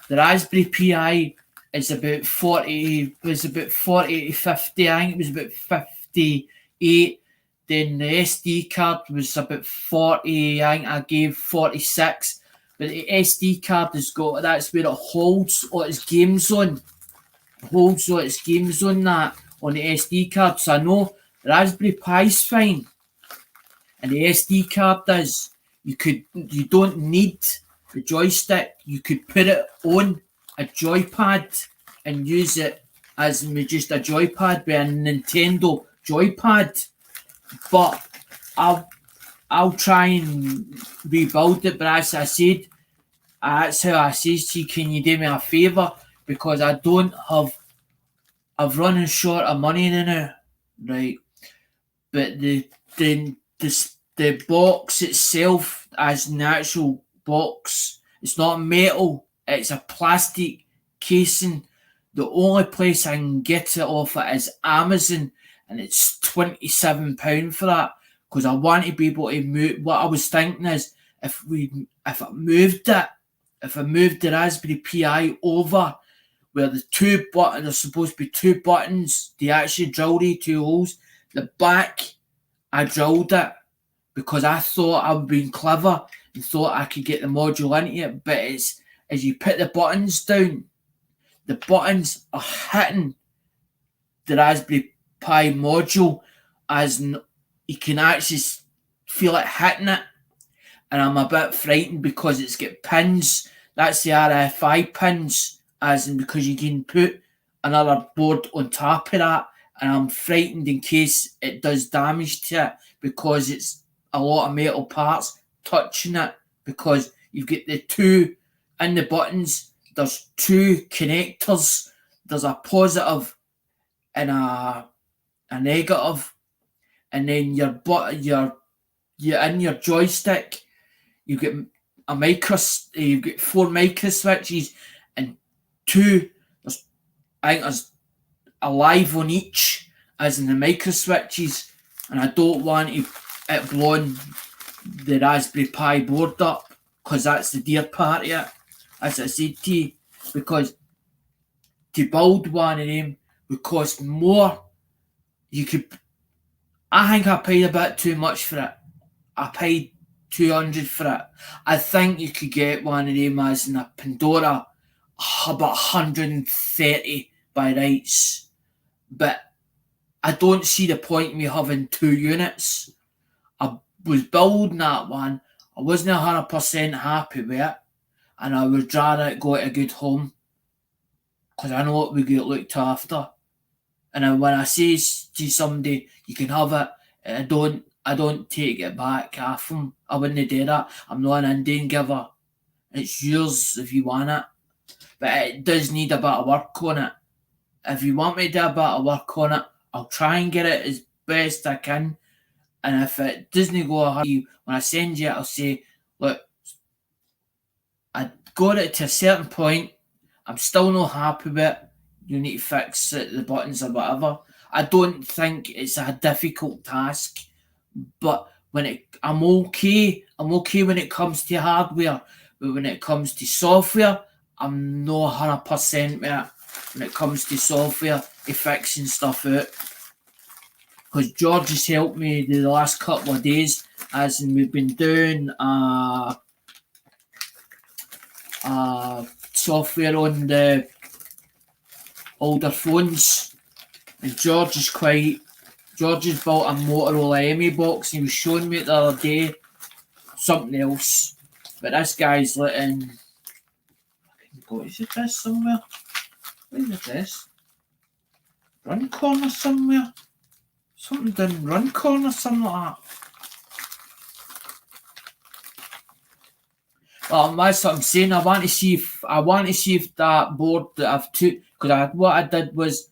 The Raspberry Pi is about 40 to 50. I think it was about 58. Then the SD card was about 40. I think I gave 46. But the SD card has got, that's where it holds all its games on. That on the SD card. So I know the Raspberry Pi's fine. And the SD card does. You don't need the joystick. You could put it on a joypad and use it as just a joypad with a Nintendo joypad. But I'll try and rebuild it. But as I said, That's how I says to you, can you do me a favour? Because I've running short of money now, right? But the box itself, as an actual box, it's not metal, it's a plastic casing. The only place I can get it off it is Amazon, and it's £27 for that. Because I want to be able to move. What I was thinking is, if I moved the Raspberry Pi over where the two buttons are supposed to be two buttons, they actually drilled the two holes. The back, I drilled it because I thought I was being clever and thought I could get the module into it. But it's as you put the buttons down, the buttons are hitting the Raspberry Pi module, as you can actually feel it hitting it. And I'm a bit frightened because it's got pins. That's the RFI pins, as in because you can put another board on top of that. And I'm frightened in case it does damage to it, because it's a lot of metal parts touching it, because you've got the two in the buttons. There's two connectors. There's a positive and a negative. And then your in your joystick, you've got you've got 4 micro switches and two. I think there's a live on each, as in the micro switches, and I don't want it blowing the Raspberry Pi board up, because that's the dear part of it, as I said to you, because to build one of them would cost more. I think I paid a bit too much for it. I paid 200 for it. I think you could get one of them as in a Pandora about 130 by rights. But I don't see the point in me having 2 units. I was building that one. I wasn't 100% happy with it. And I would rather it go to a good home, because I know it would get looked after. And then when I say to somebody, you can have it, I don't take it back off them. I wouldn't do that. I'm not an Indian giver. It's yours if you want it. But it does need a bit of work on it. If you want me to do a bit of work on it, I'll try and get it as best I can. And if it doesn't go ahead, when I send you it, I'll say, look, I got it to a certain point. I'm still not happy with it. You need to fix it, the buttons or whatever. I don't think it's a difficult task, but I'm okay when it comes to hardware, but when it comes to software, I'm not 100% with it. When it comes to software, fixing stuff out, because George has helped me the last couple of days, as in we've been doing software on the older phones, and George has built a Motorola ME box. He was showing me it the other day, something else, but this guy's letting, is it this somewhere? Where is this? Runcorn or somewhere? Something down Runcorn or something like that. Well, that's what I'm saying. I want to see if that board that I've took, because what I did was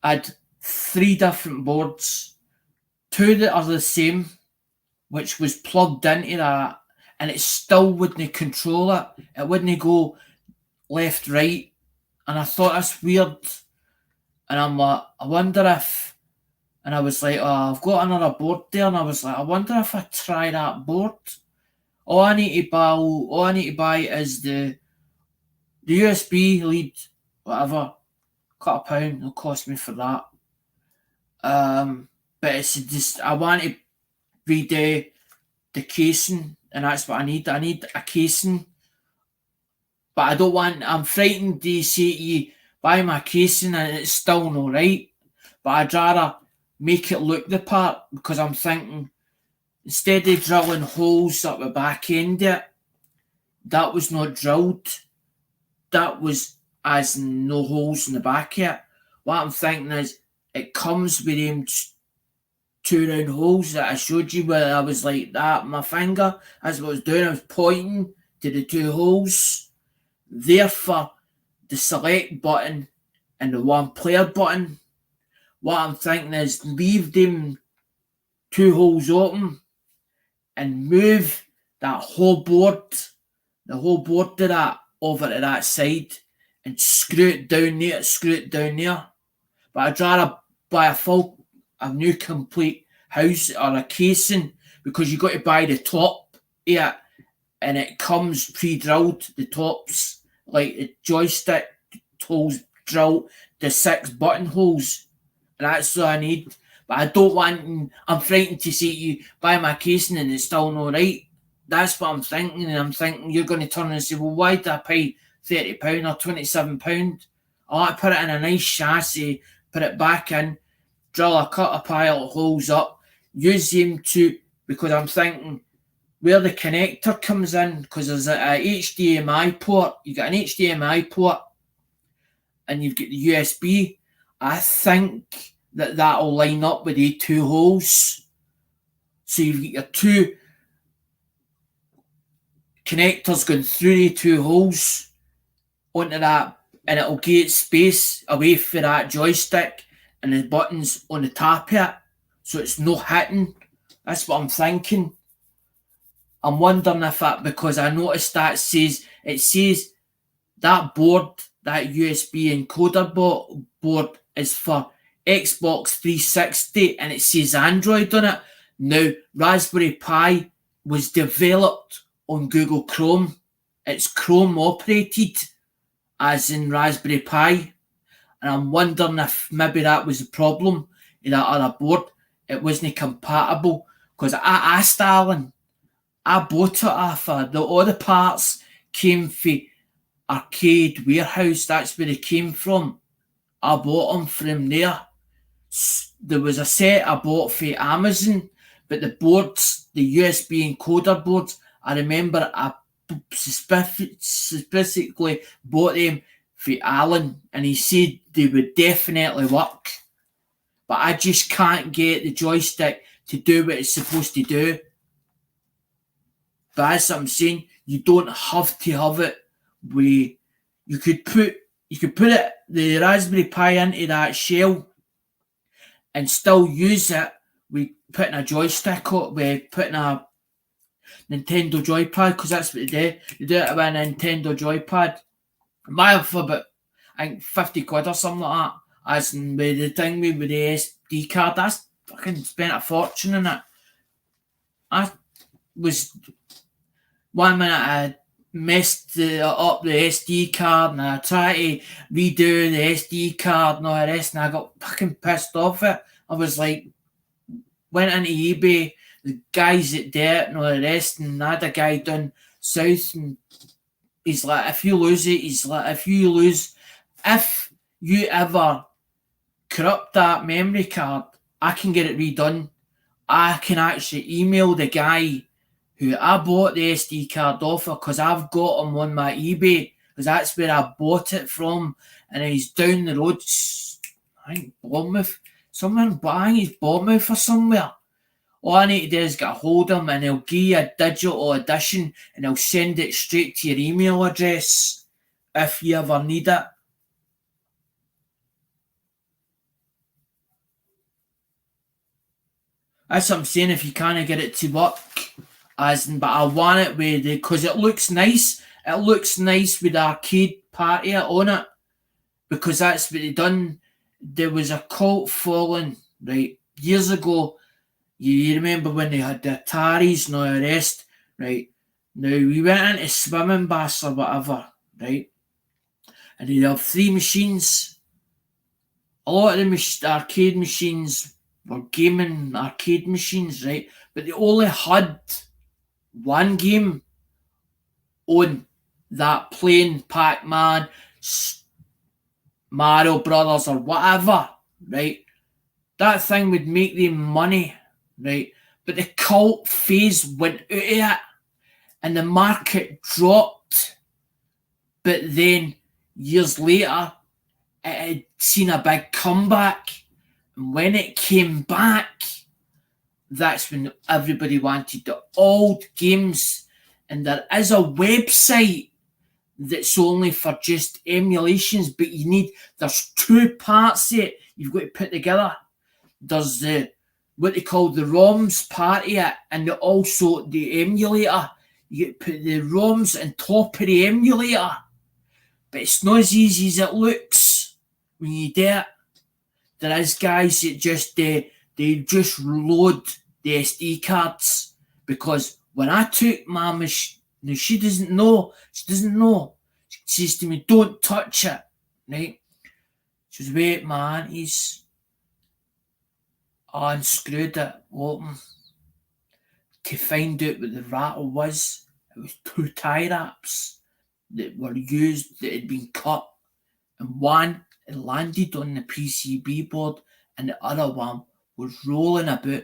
I had 3 different boards, 2 that are the same, which was plugged into that, and it still wouldn't control it. It wouldn't go left, right, and I thought that's weird. And I'm like, I wonder if, and I was like, oh, I've got another board there, and I was like, I wonder if I try that board. All I need to buy is the USB lead, whatever, £2, it'll cost me for that. But it's just, I want to redo the casing, and that's what I need. I need a casing, but I'm frightened to say to you, buy my casing and it's still not right. But I'd rather make it look the part, because I'm thinking, instead of drilling holes at the back end of it, that was not drilled. That was as no holes in the back of it. What I'm thinking is, it comes with them 2 round holes that I showed you, where I was like that, my finger, as I was doing, I was pointing to the 2 holes. Therefore, the select button and the 1 player button. What I'm thinking is leave them 2 holes open and move that whole board, the whole board to that, over to that side and screw it down there, But I'd rather buy a new complete house or a casing, because you got to buy the top here and it comes pre-drilled, the tops, like the joystick holes drilled, the 6 button holes, and that's what I need. But I don't want, I'm frightened to say you buy my casing and it's still not right. That's what I'm thinking, and I'm thinking you're going to turn and say, well, why did I pay £30 or £27? I want to put it in a nice chassis, put it back in, cut a pile of holes up, use them to, because I'm thinking where the connector comes in, because there's a HDMI port, you got an HDMI port and you've got the USB. I think that'll line up with the 2 holes. So you've got your 2 connectors going through the 2 holes onto that, and it'll get space away for that joystick and the buttons on the top of it, so it's no hitting. That's what I'm thinking. I'm wondering if that, because I noticed that it says that board, that USB encoder board is for Xbox 360 and it says Android on it. Now, Raspberry Pi was developed on Google Chrome. It's Chrome operated, as in Raspberry Pi. And I'm wondering if maybe that was the problem in that other board. It wasn't compatible. Because I asked Alan, I bought it off all the parts came from Arcade Warehouse. That's where they came from. I bought them from there. There was a set I bought for Amazon, but the boards, the USB encoder boards, I remember I specifically bought them for Alan, and he said they would definitely work. But I just can't get the joystick to do what it's supposed to do. But as I'm saying, you don't have to have it where you could put it, the Raspberry Pi, into that shell and still use it with putting a joystick on, with putting a Nintendo joypad, because that's what they do. They do it with a Nintendo joypad. Mine for about, I think, 50 quid or something like that. As in with the thing with the SD card, that's fucking spent a fortune in it. I was, one minute I messed up the SD card and I tried to redo the SD card and all the rest, and I got fucking pissed off it. I was like, went into eBay, the guys that did it and all the rest, and I had a guy down south, and he's like, if you lose it, if you ever corrupt that memory card, I can get it redone. I can actually email the guy who I bought the SD card off of, because I've got him on my eBay, because that's where I bought it from, and he's down the road, I think Bournemouth, somewhere, but I think he's Bournemouth or somewhere. All I need to do is get a hold of him, and he'll give you a digital edition, and he'll send it straight to your email address if you ever need it. That's what I'm saying, if you can't get it to work. But I want it with because it looks nice. It looks nice with the arcade party on it, because that's what they done. There was a cult following, right, years ago. You remember when they had the Ataris and all the rest, right? Now, we went into swimming baths or whatever, right? And they have 3 machines. A lot of the arcade machines were gaming arcade machines, right? But they only had one game on that, playing Pac-Man, Mario Brothers or whatever, right? That thing would make them money, right? But the cult phase went out of it and the market dropped. But then years later, it had seen a big comeback. And when it came back, that's when everybody wanted the old games And there is a website that's only for just emulations, but there's two parts of it you've got to put together. There's what they call the ROMs part of it, and also the emulator. You get to put the ROMs on top of the emulator, but it's not as easy as it looks when you do it. There is guys that just they just load the SD cards, because when I took my machine, she doesn't know. She says to me, "Don't touch it," right? She says, "Wait, my aunties." I unscrewed it open to find out what the rattle was. It was two tie wraps that were used that had been cut, and one had landed on the PCB board, and the other one was rolling about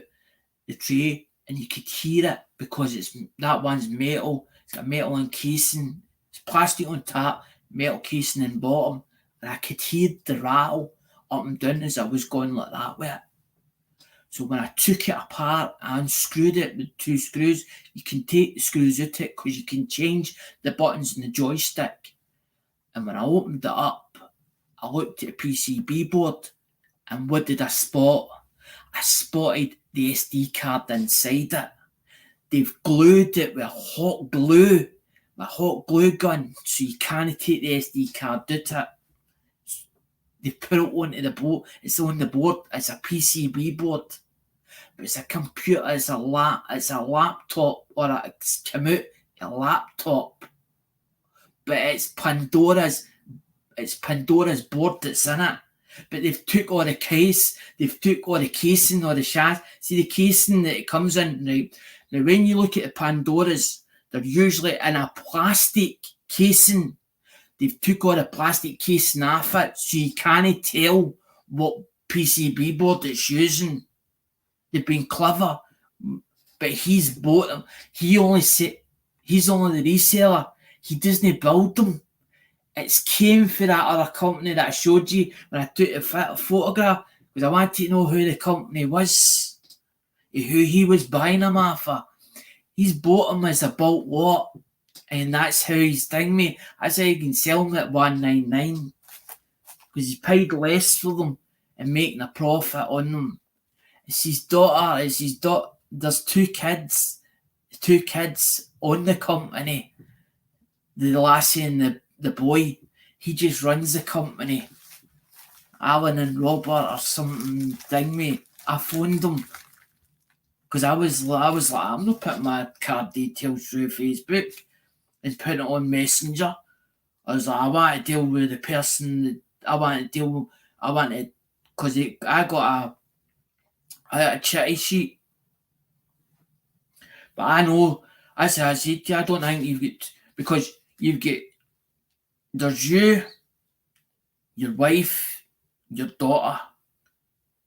the tray, and you could hear it because that one's metal. It's got metal encasing. It's plastic on top, metal casing in bottom, and I could hear the rattle up and down as I was going like that with it. So when I took it apart and unscrewed it with two screws, you can take the screws out of it because you can change the buttons in the joystick. And when I opened it up, I looked at the PCB board, and what did I spot? I spotted the SD card inside it. They've glued it with hot glue gun, so you can't take the SD card out of it. They put it onto the board. It's on the board. It's a PCB board, but it's a computer. It's a laptop, or it's come out a laptop. But it's Pandora's board that's in it. But they've took all the case. They've took all the casing, all the shaft. See the casing that it comes in, right? Now, when you look at the Pandoras, they're usually in a plastic casing. They've took all the plastic casing off it, so you can't tell what PCB board it's using. They've been clever, but he's bought them. He's only the reseller. He doesn't build them. It's came for that other company that I showed you when I took a photograph, because I wanted to know who the company was, who he was buying them off of. He's bought them as a bulk lot. And that's how he's done me. That's how you can sell them at $199, because he's paid less for them and making a profit on them. It's his daughter. There's two kids on the company. The lassie and the boy. He just runs the company. Alan and Robert or something ding me. I phoned them because I was like, I'm not putting my card details through Facebook and putting it on Messenger. I was like, I want to deal with the person because I got a chitty sheet. But I know, I said to you, I don't think you've got, because there's you, your wife, your daughter,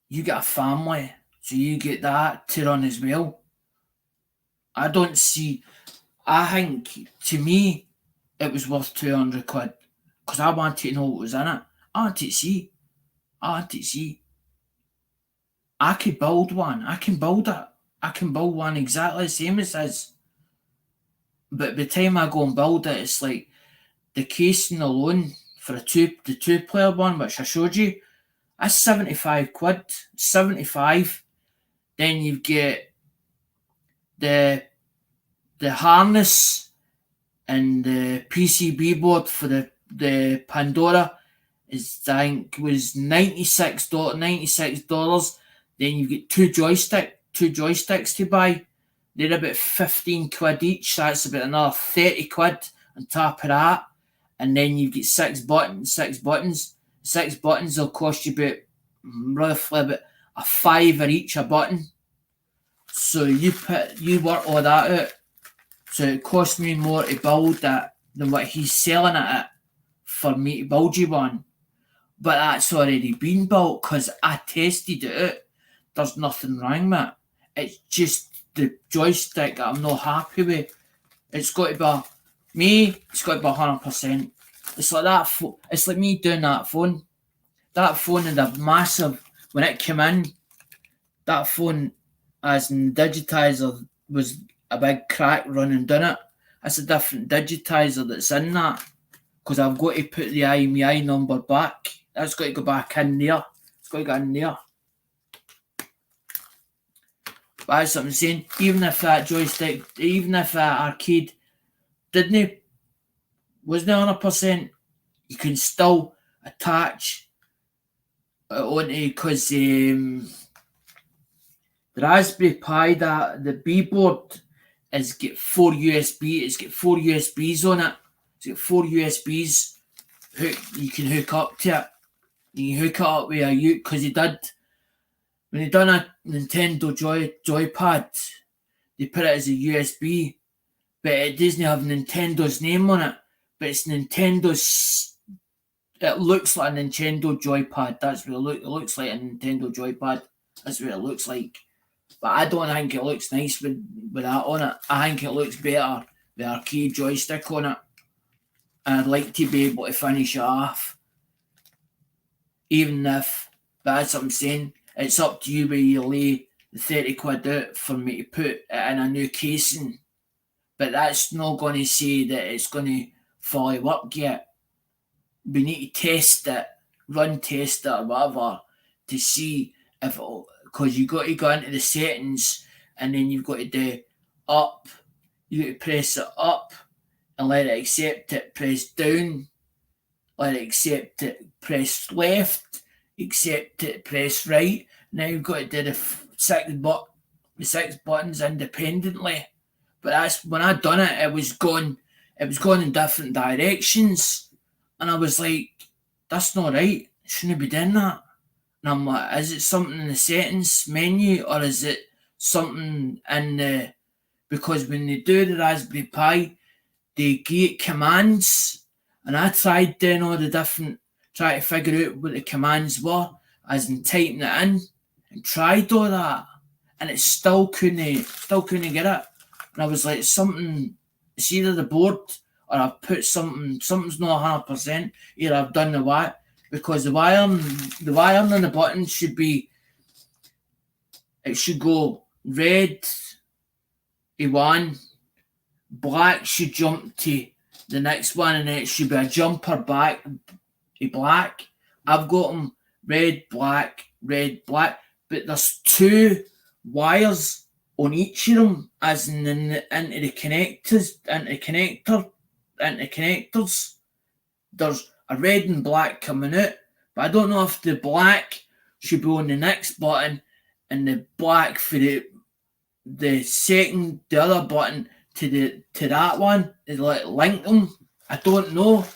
you get a family, so you get that to run as well. I think, to me, it was worth £200 because I wanted to know what was in it. I wanted to see. I could build one. I can build it. I can build one exactly the same as his. But by the time I go and build it, it's like the casing alone for the two-player one, which I showed you, that's £75. 75. Then you get the harness and the PCB board for the Pandora is, I think, was $96. Then you get two joysticks to buy. They're about £15 each. So that's about another £30 on top of that. And then you get six buttons. 6 buttons will cost you roughly about £5 each a button. So you work all that out. So it cost me more to build that than what he's selling it at for me to build you one. But that's already been built because I tested it out. There's nothing wrong with it. It's just the joystick that I'm not happy with. It's got to be 100%. It's like that. It's like me doing that phone. That phone had a massive, when it came in, that phone as in digitizer was a big crack running down it. That's a different digitizer that's in that. Because I've got to put the IMEI number back. That's got to go back in there. It's got to go in there. But that's what I'm saying. Even if that joystick, even if that arcade wasn't 100%, you can still attach it onto, because the Raspberry Pi, the B board, is got 4 USB. It's got 4 USBs on it. It's got 4 USBs you can hook up to it. You can hook it up with a because when he done a Nintendo joypad, they put it as a USB, but it doesn't have Nintendo's name on it. But it's Nintendo's. It looks like a Nintendo joypad. That's what it looks like, a Nintendo joypad. That's what it looks like. But I don't think it looks nice with that on it. I think it looks better with arcade joystick on it. And I'd like to be able to finish it off. Even if, but that's what I'm saying. It's up to you where you lay the 30 quid out for me to put it in a new casing. But that's not going to say that it's going to fully work yet. We need to test it, run test it or whatever, to see if it'll, because you've got to go into the settings and then you've got to do up. You got to press it up and let it accept it. Press down, let it accept it. Press left, accept it. Press right. Now you've got to do the six buttons independently. But that's when I done it. It was going in different directions, and I was like, "That's not right. Shouldn't be doing that." And I'm like, "Is it something in the settings menu, or is it something in the?" Because when they do the Raspberry Pi, they get commands, and I tried doing all the different, trying to figure out what the commands were, as in typing it in, and tried all that, and it still couldn't get it. And I was like, it's either the board or I've put something's not 100%. Either I've done the wire, because the wiring on the button should go red to one, black should jump to the next one, and then it should be a jumper back to black. I've got them red, black, but there's 2 wires on each of them, as in into the connectors. There's a red and black coming out, but I don't know if the black should be on the next button and the black for the other button to that one is like link them. I don't know,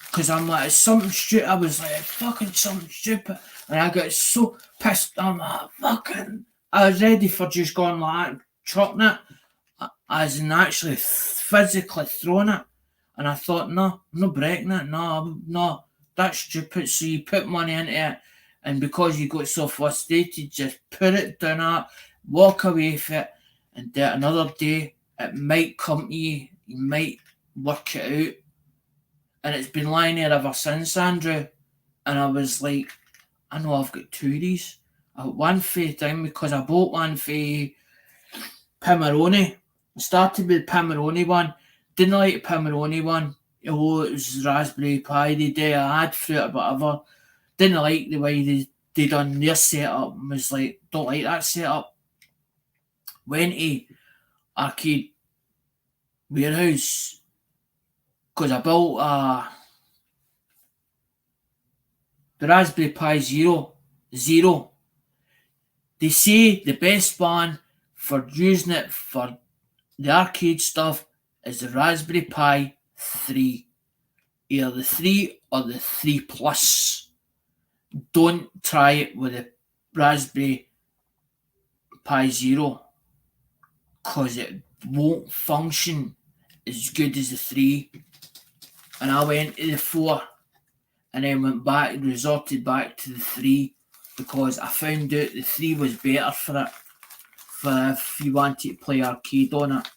because I'm like, it's something stupid. I was like, fucking something stupid, and I got so pissed. I'm like, fucking. I was ready for just going like that, chucking it, as in actually physically throwing it. And I thought, no, I'm not breaking it. No, that's stupid. So you put money into it, and because you got so frustrated, just put it down, walk away from it, and do it another day. It might come to you. You might work it out. And it's been lying there ever since, Andrew. And I was like, I know I've got 2 of these. I got one for the thing, because I bought one for Pimoroni. I started with the Pimoroni one. Didn't like the Pimoroni one. Oh, it was Raspberry Pi the day I had for it or whatever. Didn't like the way they done their setup. I was like, don't like that setup. Went to Arcade Warehouse, because I built the Raspberry Pi Zero. They say the best one for using it for the arcade stuff is the Raspberry Pi 3. Either the 3 or the 3 Plus. Don't try it with the Raspberry Pi Zero, because it won't function as good as the 3. And I went to the 4 and then resorted back to the 3, because I found out the 3 was better for it, for if you wanted to play arcade on it.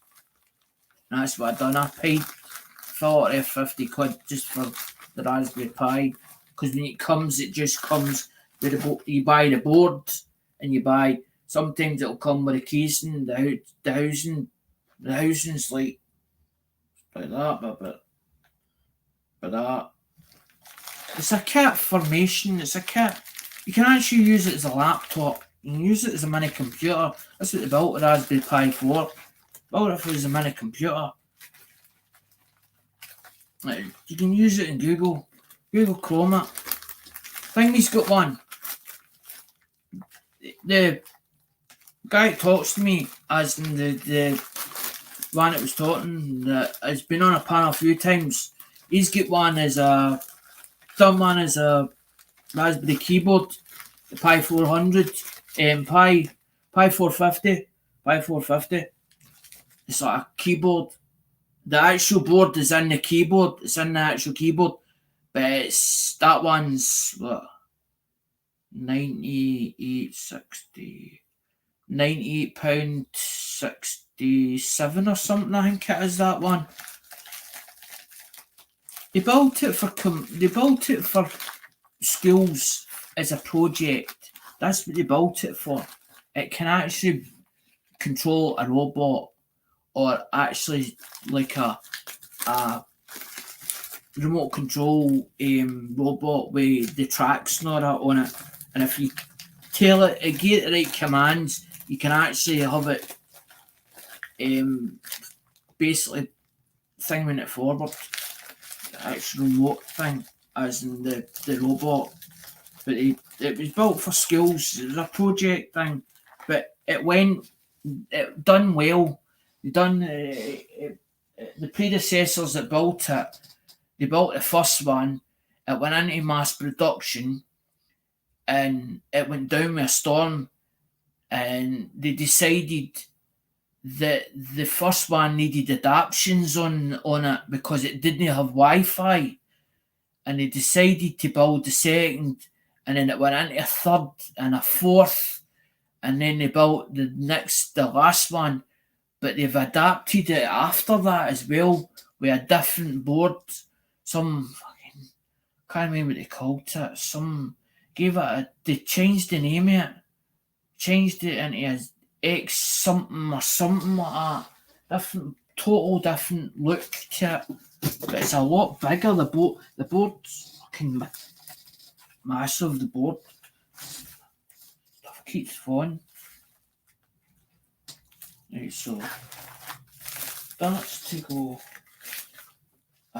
And that's what I done. I paid 40 or 50 quid just for the Raspberry Pi, because when it just comes with the board. You buy the board, and sometimes it'll come with a casing, the housing, The housing's like that, but that. It's a kit formation. It's a kit. You can actually use it as a laptop. You can use it as a mini computer. That's what they built the Raspberry Pi for. Built it as a mini computer. You can use it in Google Chrome it. Thingy's got one. The guy that talks to me, as in the one that was talking, that has been on a panel a few times. He's got one as a Raspberry keyboard, the Pi 400, Pi 450, Pi 450. It's like a keyboard. The actual board is in the keyboard. It's in the actual keyboard, but that one's what, 98 pound 67 or something. I think it is that one. They built it for schools as a project. That's what they built it for. It can actually control a robot, or actually like a remote control robot with the tracks and all that on it. And if you tell it, give it the right commands, you can actually have it basically thinging it forward. The actual remote thing, as in the robot. But it was built for schools. It was a project thing, but it done well. They done the predecessors that built it. They built the first one. It went into mass production, and it went down with a storm. And they decided that the first one needed adaptations on it because it didn't have Wi-Fi, and they decided to build the second, and then it went into a third and a fourth, and then they built the last one, but they've adapted it after that as well with a different board. Some fucking can't remember what they called it. They changed the name of it, changed it into a X something or something like that. Total different look to it, but it's a lot bigger. The board's fucking massive. The board stuff keeps falling. Right, so that's to go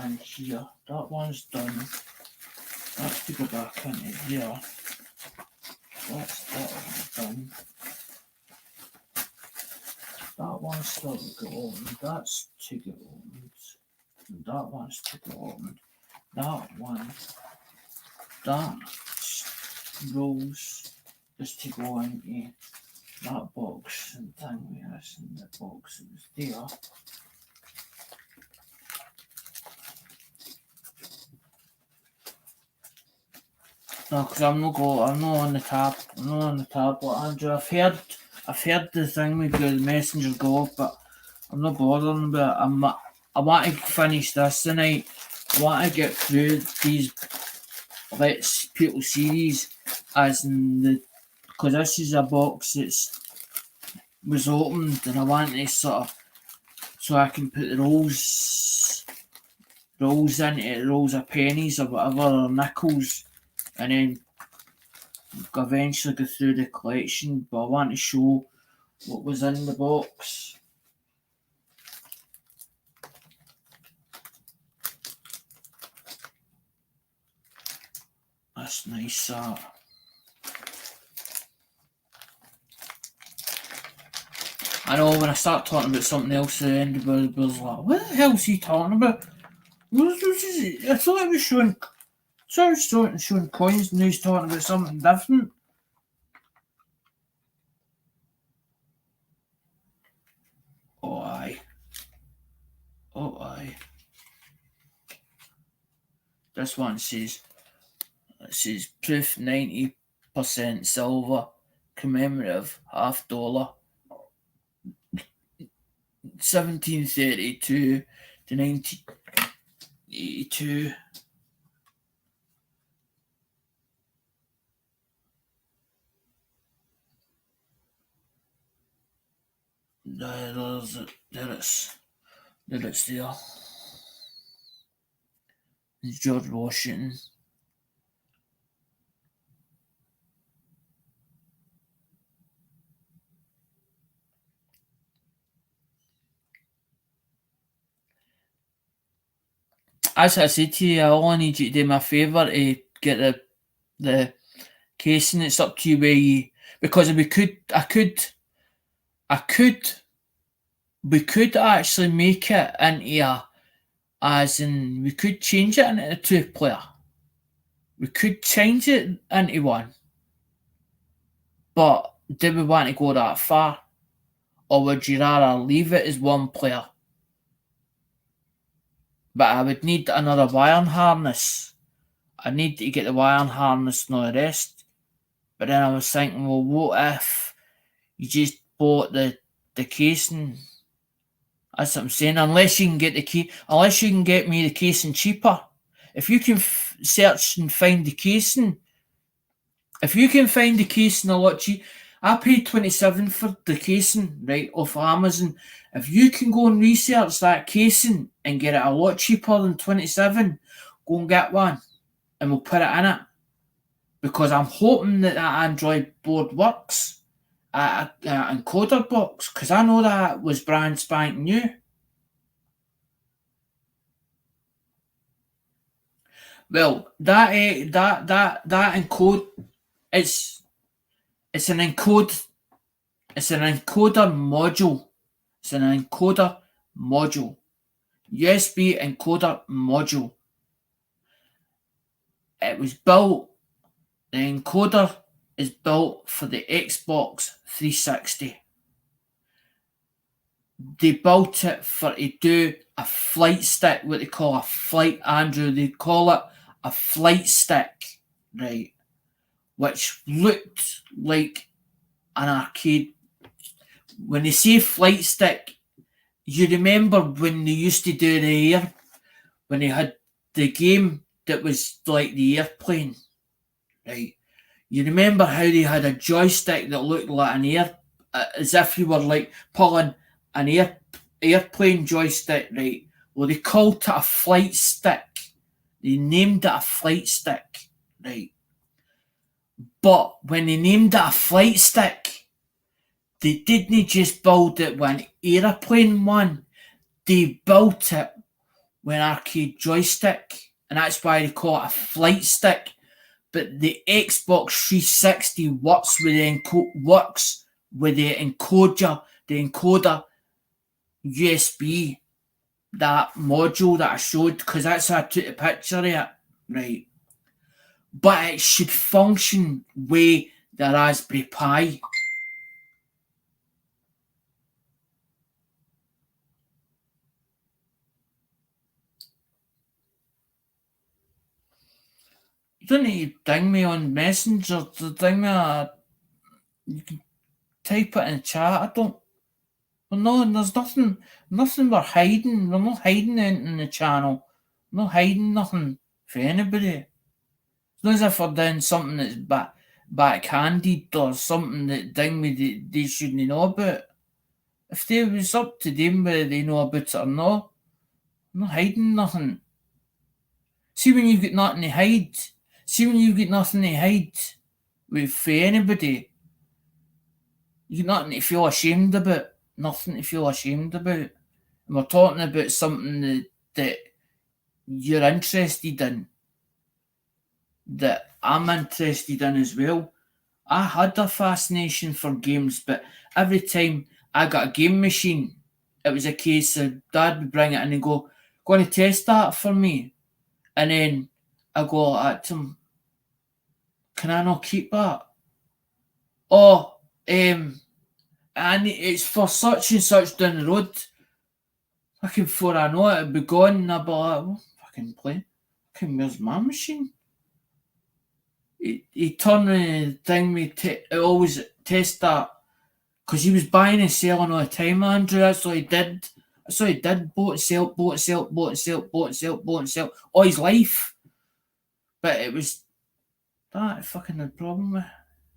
in here. That one's done. That's to go back into here. That's that one done. That one's still to go opened. That's to get opened. That one's to go opened. That one. That rolls is to go into that box and thing with us in the box that was there. No, because I'm not on the tab. I'm not on the tablet, Andrew. I've heard the thing with the messenger go off, but I'm not bothering about it. I want to finish this tonight. I want to get through these Let's People series, as in because this is a box that was opened, and I want to sort of, so I can put the rolls into it, rolls of pennies or whatever, or nickels, and then eventually go through the collection. But I want to show what was in the box. That's nice, I know when I start talking about something else at the end, everybody's like, what the hell is he talking about? What is it? I thought it was showing coins, and he's talking about something different. Oh aye. This one says, proof 90% silver, commemorative $50, 1732 to 1982. There it's there. It's George Washington. As I said to you, I only need you to do me a favour to get the casing. It's up to you where you, because we could actually make it into we could change it into a 2-player. We could change it into one. But do we want to go that far? Or would you rather leave it as 1 player? But I would need another wiring harness. I need to get the wiring harness and all the rest. But then I was thinking, well, what if you just bought the casing? That's what I'm saying. Unless you can get me the casing cheaper. If you can search and find the casing, if you can find the casing a lot cheaper, I paid $27 for the casing, right, off Amazon. If you can go and research that casing and get it a lot cheaper than $27, go and get one, and we'll put it in it. Because I'm hoping that Android board works, an encoder box, because I know that was brand spanking new. Well, that encode, it's an encoder module. It's an encoder module. USB encoder module. It was built, the encoder is built for the Xbox 360. They built it to do a flight stick, what they call a flight, Andrew, they call it a flight stick, right? Which looked like an arcade. When they say flight stick, you remember when they used to do when they had the game that was like the airplane, right? You remember how they had a joystick that looked like an as if you were like pulling an airplane joystick, right? Well, they called it a flight stick. They named it a flight stick, right? But when they named it a flight stick, they didn't just build it with an airplane one. They built it with an arcade joystick, and that's why they call it a flight stick. But the Xbox 360 works with the encoder USB, that module that I showed, because that's how I took a picture of it, right? But it should function with the Raspberry Pi. You don't need to ding me on Messenger to ding me. You can type it in chat. I don't. Well, no, there's nothing we're hiding. We're not hiding anything in the channel. We're not hiding nothing for anybody. It's not as if we're doing something that's backhanded or something that ding me they shouldn't know about. If they was up to them whether they know about it or not, I'm not hiding nothing. See when you've got nothing to hide. For anybody, you've nothing to feel ashamed about. Nothing to feel ashamed about. And we're talking about something that you're interested in, that I'm interested in as well. I had a fascination for games, but every time I got a game machine, it was a case of Dad would bring it in and go to test that for me. And then I go at him, can I not keep that? Oh, and it's for such and such down the road. Fucking before I know it, it'd be gone, and I'd be like, well, fucking play. Fucking, where's my machine? He turned the thing, always test that, because he was buying and selling all the time, Andrew. That's what he did. Bought and sell, all his life. But it was that fucking the problem with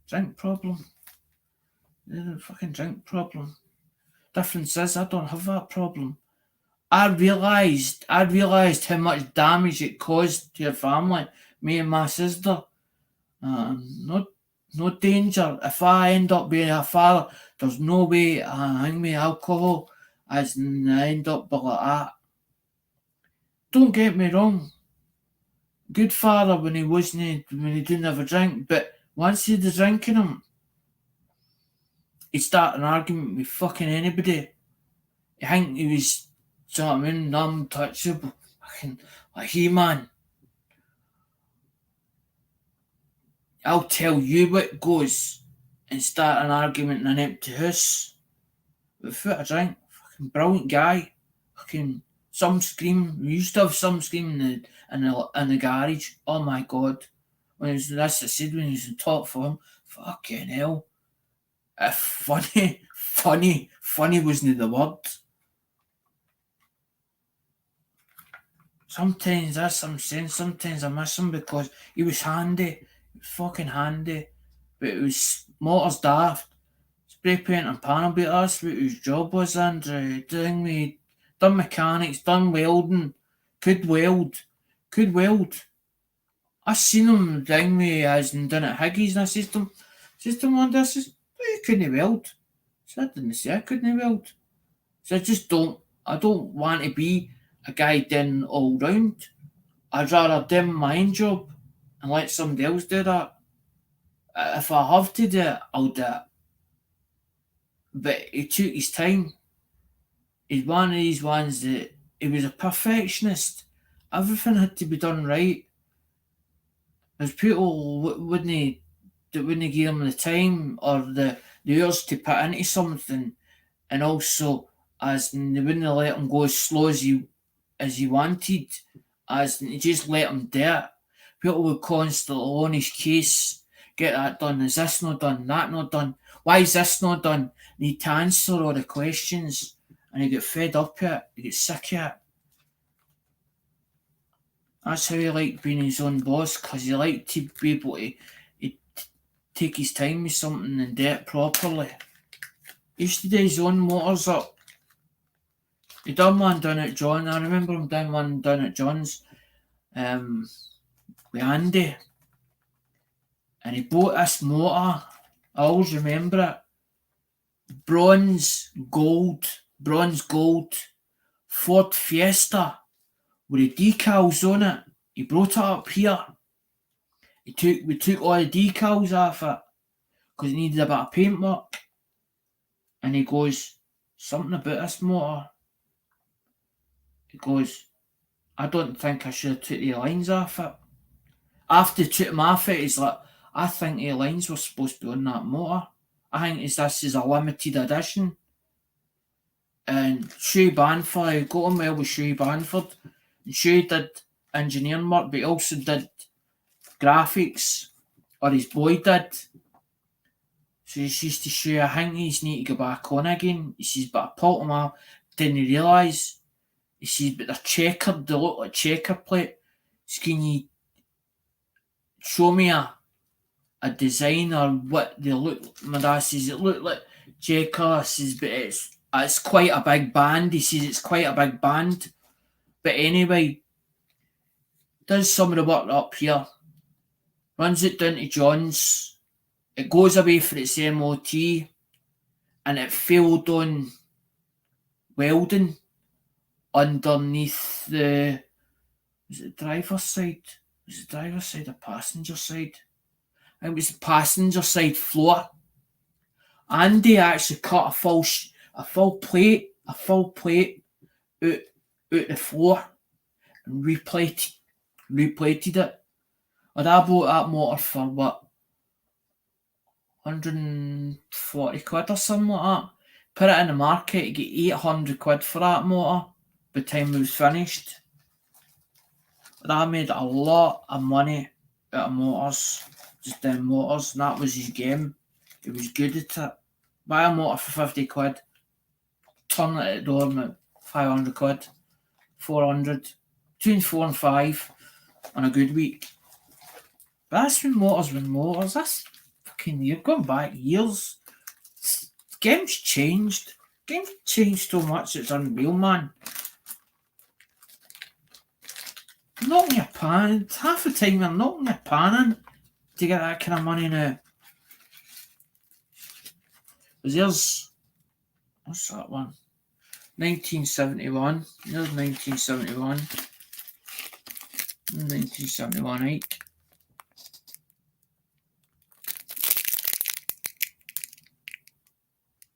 drink problem. The fucking drink problem. Difference is I don't have that problem. I realised how much damage it caused to your family, me and my sister. No danger. If I end up being a father, there's no way I hang me alcohol as in I end up like that. Don't get me wrong. Good father when he didn't have a drink, but once he had the drink in him, he'd start an argument with fucking anybody. I think he was, do you know what I mean, untouchable. Fucking like He-Man. I'll tell you what goes and start an argument in an empty house without a drink. Fucking brilliant guy. Fucking some scream. We used to have some screaming in the garage. Oh my god. When he was, that's I said when he was in top form. Fucking hell. Funny wasn't the word. Sometimes that's what I'm saying. Sometimes I miss him because he was handy. Fucking handy, but it was motors daft. Spray paint and panel beat us what his job was, Andrew. Done mechanics, done welding, could weld. I seen him down me as and done at Higgies and I says to him one day, I says, "Oh, you couldn't weld." So I didn't say I couldn't weld. So I don't want to be a guy doing all round. I'd rather do my own job and let somebody else do that. If I have to do it, I'll do it. But he took his time. He's one of these ones that he was a perfectionist. Everything had to be done right. There's people wouldn't give him the time or the years to put into something, and also as they wouldn't let him go as slow as he wanted, as they just let him do it. People would constantly on his case, get that done, is this not done, that not done, why is this not done? Need to answer all the questions, and he get fed up of it, he get sick of it. That's how he liked being his own boss, because he liked to be able to take his time with something and do it properly. He used to do his own motors up. He done one down at John. I remember him doing one down at John's with Andy. And he bought this motor. I always remember it. Bronze gold Ford Fiesta with the decals on it. He brought it up here. We took all the decals off it because it needed a bit of paintwork. And he goes, something about this motor. He goes, I don't think I should have took the lines off it. After he took them off it, he's like, I think the lines were supposed to be on that motor. I think this is a limited edition. And Shuey Banford, I got on well with Shuey Banford. And Shuey did engineering work, but he also did graphics, or his boy did. So he says to Shuey, I think he's need to go back on again. He says, but I pulled him off, didn't realise. He says, but they're checkered, they look like checker plate. So can you show me a design or what they look? My dad says, it looked like checker. He says, but it's quite a big band. He says, it's quite a big band. But anyway, does some of the work up here. Runs it down to John's. It goes away for its MOT. And it failed on welding underneath the, was it driver's side? Was it driver's side or passenger side? I think it was the passenger side floor. Andy actually cut a full plate out the floor and replated it. And I bought that motor for what, 140 quid or something like that. Put it in the market, you get 800 quid for that motor by the time it was finished. But I made a lot of money out of motors, just doing motors, and that was his game. He was good at it. Buy a motor for 50 quid, turn it at the door at 500 quid, 400, between 4 and 5 on a good week. But that's when motors. That's fucking, you're going back years. Game's changed. Game's changed so much, it's unreal, man. Knocking your pan, half the time you're knocking your pan in to get that kind of money now. Because there's, what's that one? 1971. There's 1971. 1971, right?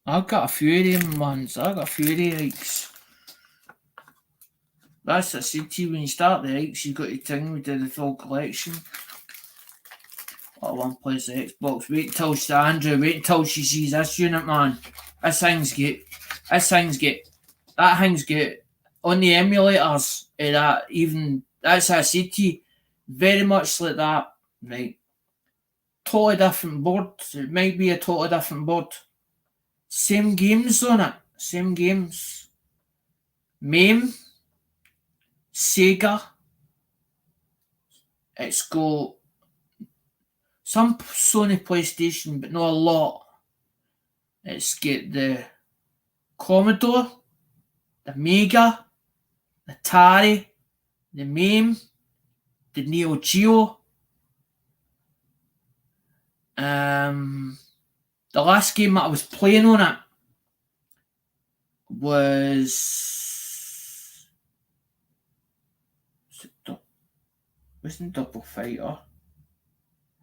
I've got a few of them ones. I've got a few of the hikes. That's what I said to you, when you start the hikes, you've got your thing, we did the full collection. One plays the Xbox. Wait until she sees this unit, man. That thing's get on the emulators. That's how I said to you, very much like that, right? Totally different board. It might be a totally different board. Same games on it. Same games. MAME. Sega. It's got some Sony PlayStation, but not a lot. It's got the Commodore, the Amiga, the Atari, the MAME, the Neo Geo. The last game that I was playing on it wasn't Double Fighter.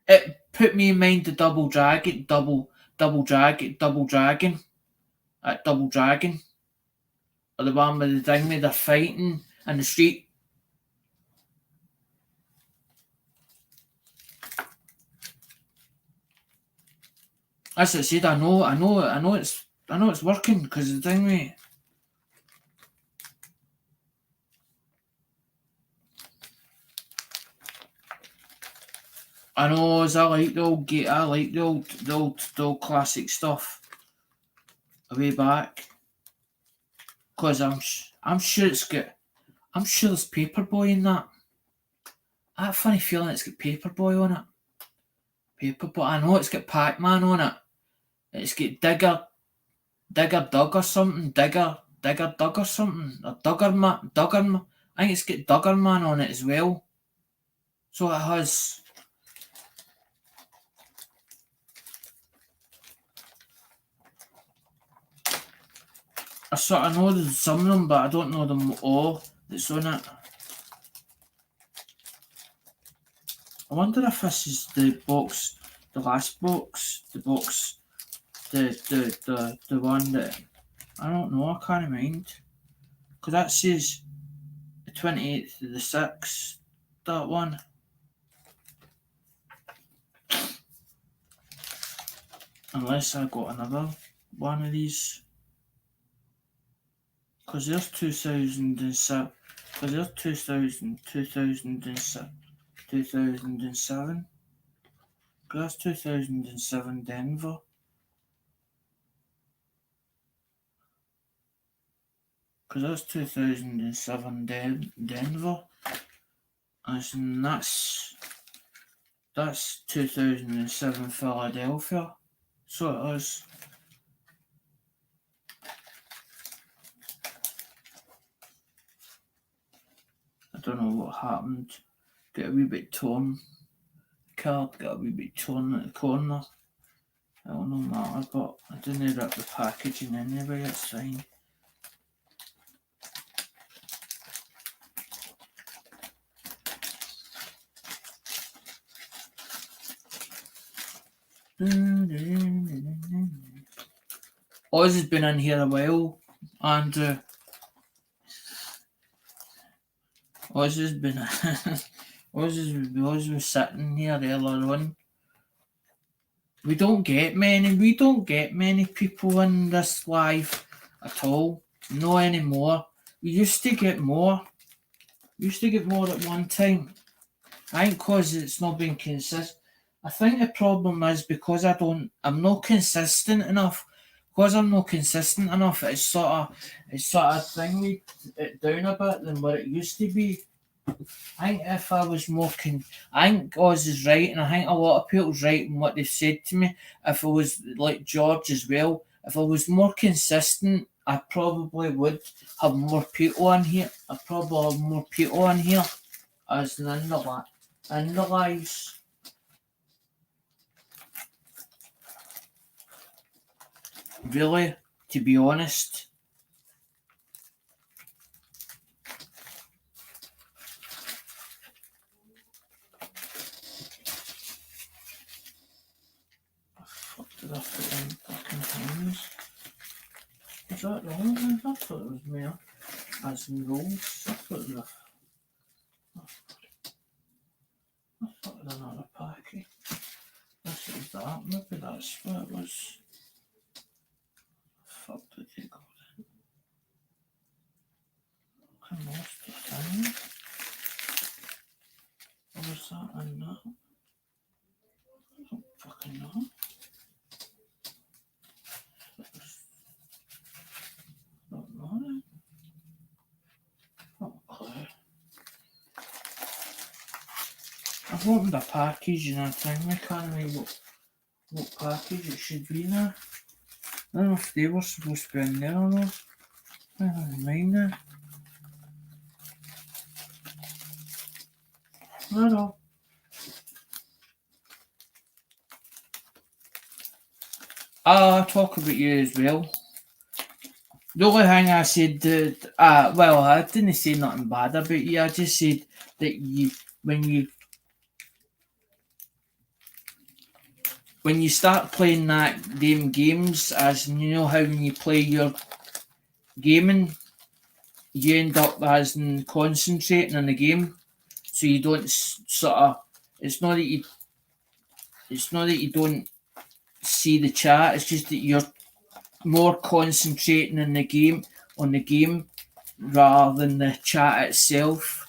It put me in mind the Double Dragon. Or the one with the thing where they're fighting in the street. As I said, I know it's working because the thing with I know, as I like the old classic stuff way back, because I'm sure there's Paperboy in that. I have a funny feeling it's got Paperboy on it. Paperboy, I know it's got Pac-Man on it. It's got Digger Doug or something. Digger Doug or something. Or Duggerman. I think it's got Duggerman on it as well. So it has. I sort of know some of them, but I don't know them all that's on it. I wonder if this is the last box, the one that, I don't know, I can't mind. Because that says the 28th of the 6th, that one. Unless I got another one of these. Because there's 2007. Because there's 2007. That's 2007 Denver. Because that's 2007 Denver. And that's 2007 Philadelphia. So it is. I don't know what happened. Got a wee bit torn. The card got a wee bit torn at the corner. It will no matter, but I didn't rip the packaging anyway, it's fine. Oz has been in here a while, and Oz has been Oz was sitting here earlier on. We don't get many people in this live at all. No anymore. We used to get more. At one time. I think because it's not been consistent. I think the problem is because I'm not consistent enough. Because I'm not consistent enough, it's sort of thing it down a bit than what it used to be. I think if I was more I think Oz is right, and I think a lot of people's right in what they've said to me. If I was like George as well, if I was more consistent I probably would have more people on here. I probably have more people on here as in the lives. Really, to be honest. What did I put in fucking things? Is that wrong? I thought it was more as in rolls. I thought it was another packet. This is that. Maybe that's what it was. Fuck did you go then? I lost the thing. Or was that in that? I don't fucking know. I don't know then. Not a clue. I've opened a package and I think I can't remember what package it should be now. I don't know if they were supposed to be in there or not. I don't mind now. I don't know. I'll talk about you as well. The only thing I said well, I didn't say nothing bad about you. I just said that when you start playing them games, as you know how when you play your gaming, you end up as in concentrating on the game, so you don't sort of. It's not that you don't see the chat. It's just that you're more concentrating on the game rather than the chat itself.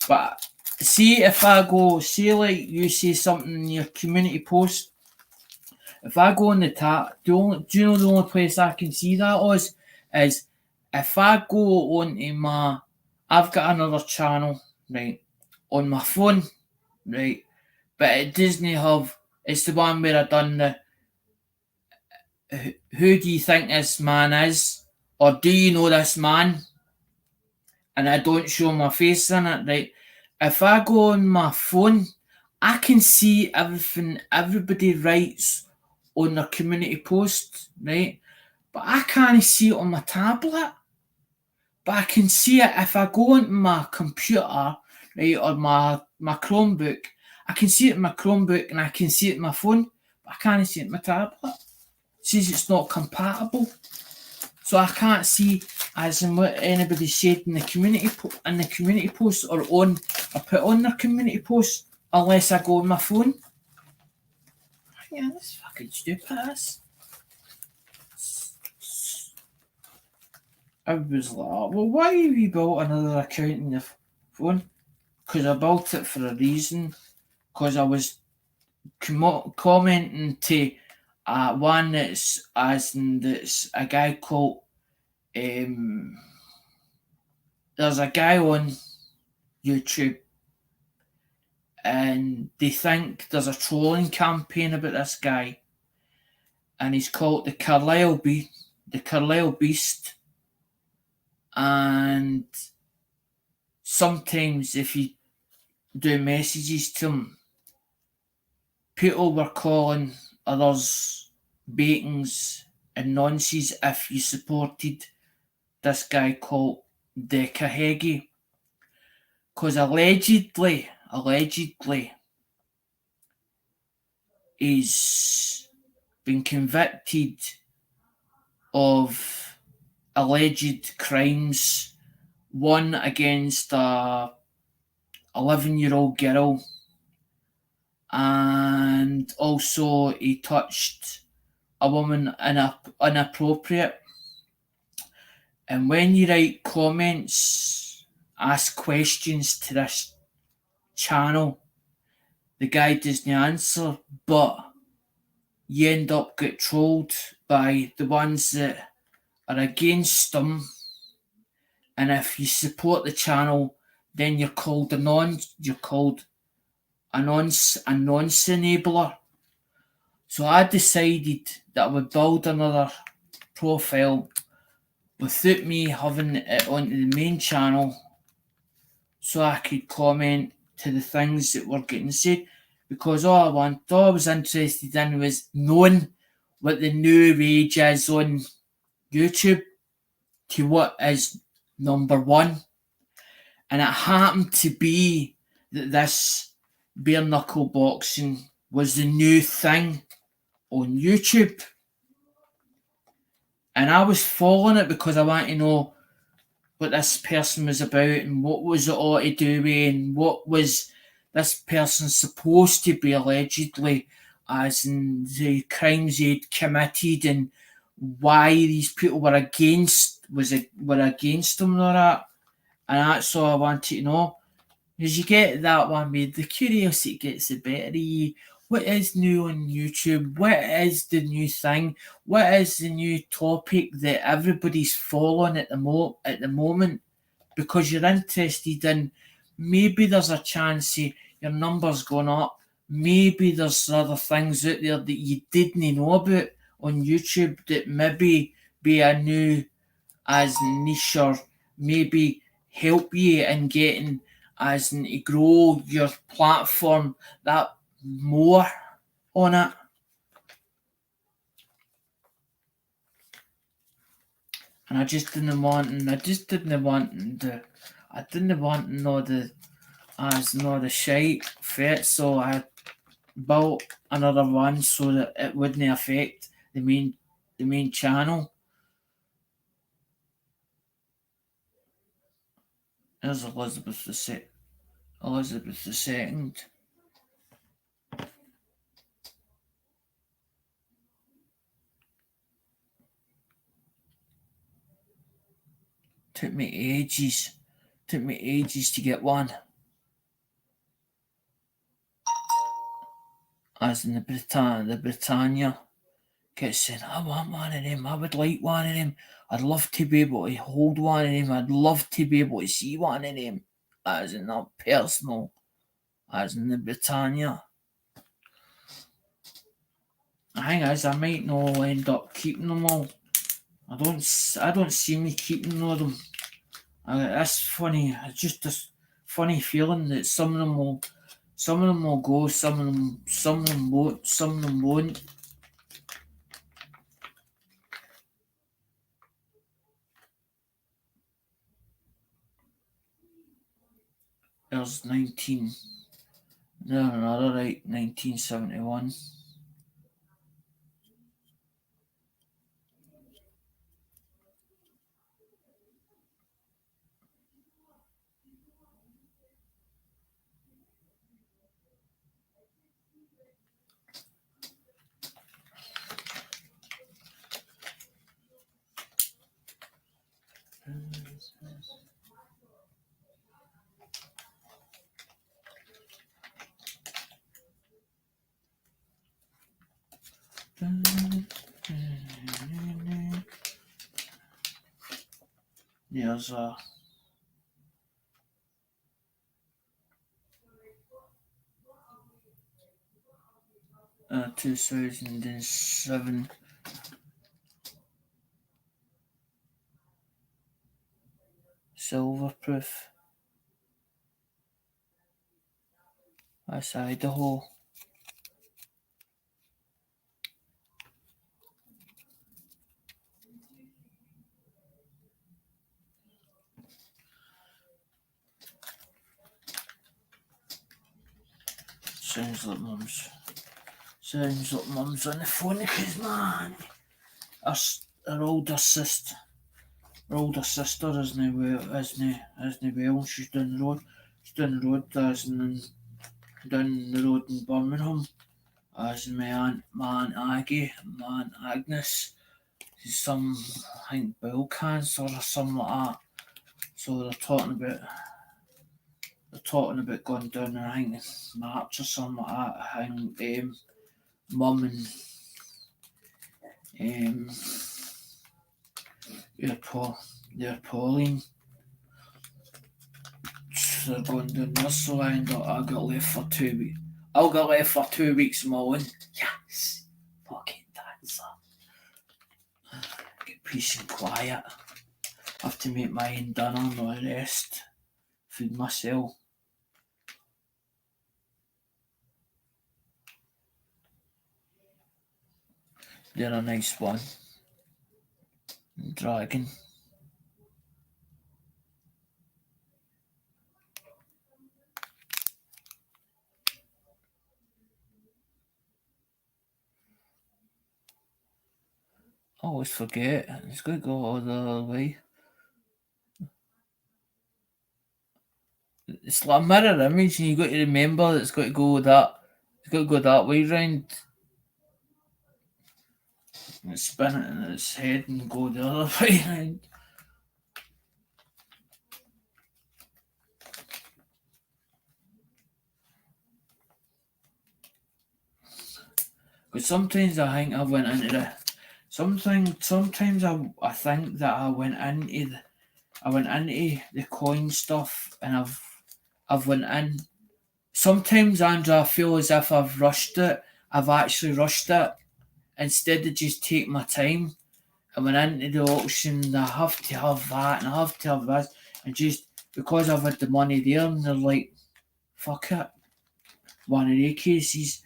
But see, if I go, say like you say something in your community post, if I go on the tab, do you know the only place I can see that is if I go onto I've got another channel, right, on my phone, right, but it doesn't have, it's the one where I done the who do you think this man is, or do you know this man, and I don't show my face in it, right. If I go on my phone, I can see everything everybody writes on their community post, right? But I can't see it on my tablet. But I can see it if I go onto my computer, right, or my Chromebook. I can see it in my Chromebook and I can see it in my phone, but I can't see it in my tablet. It says it's not compatible. So I can't see as in what anybody said in the community post or put on their community post unless I go on my phone. Yeah, that's fucking stupid. I was like, well, why have you built another account in your phone? Because I built it for a reason. Because I was commenting to one that's a guy called there's a guy on YouTube and they think there's a trolling campaign about this guy and he's called the Carlisle Beast, and sometimes if you do messages to him, people were calling others baitings and nonsense if you supported this guy called the Kahegi, because allegedly he's been convicted of alleged crimes, one against a 11-year-old girl, and also he touched a woman inappropriate. And when you write comments, ask questions to this channel, the guy doesn't answer, but you end up get trolled by the ones that are against him. And if you support the channel, then you're called a nonce enabler. So I decided that I would build another profile without me having it onto the main channel, so I could comment to the things that were getting said, because all I was interested in was knowing what the new age is on YouTube to what is number one. And it happened to be that this bare knuckle boxing was the new thing on YouTube. And I was following it because I want to know what this person was about and what was it all to do with, and what was this person supposed to be allegedly, as in the crimes he'd committed, and why these people were against him and all that. And that's all I wanted to know. As you get that one made, the curiosity gets the better of you. What is new on YouTube? What is the new thing? What is the new topic that everybody's following at the moment? Because you're interested in, maybe there's a chance of your numbers going up. Maybe there's other things out there that you didn't know about on YouTube that maybe be a new as niche, or maybe help you in getting as in to grow your platform that more on it. And I didn't want no the shite for it, so I built another one so that it wouldn't affect the main channel. There's Elizabeth II. Took me ages to get one. As in the Britannia kept saying, I want one of them, I would like one of them, I'd love to be able to hold one of them, I'd love to be able to see one of them. As in not personal, as in the Britannia. The thing is, I might not end up keeping them all. I don't see me keeping all of them. That's funny. It's just a funny feeling that some of them will go, some of them won't. There's 1971. There's a 2007 Silverproof. That's Idaho. Sounds like mum's on the phone, because man, her older sister isn't well. She's down the road. Down the road in Birmingham. As in my aunt Agnes, she's I think bowel cancer or something like that. So they're talking about going down there, I think in March or something like that. I think mum and Pauline, they're going down there, so I got left for 2 weeks. I'll get left for 2 weeks of my own. Yes! Fucking dancer. Get peace and quiet. Have to make my own dinner, no rest. Feed myself. They're a nice one. Dragon. I always forget. It's got to go all the other way. It's like a mirror image, and you got to remember that it's got to go that. It's got to go that way round. And spin it in its head and go the other way round. But sometimes I think I went into the. Sometimes I think that I went into the coin stuff, and I've went in. Sometimes, Andrew, I feel as if I've rushed it. I've actually rushed it instead of just take my time. I went into the auction and I have to have that and I have to have this, and just because I've had the money there, and they're like, fuck it, one of the cases,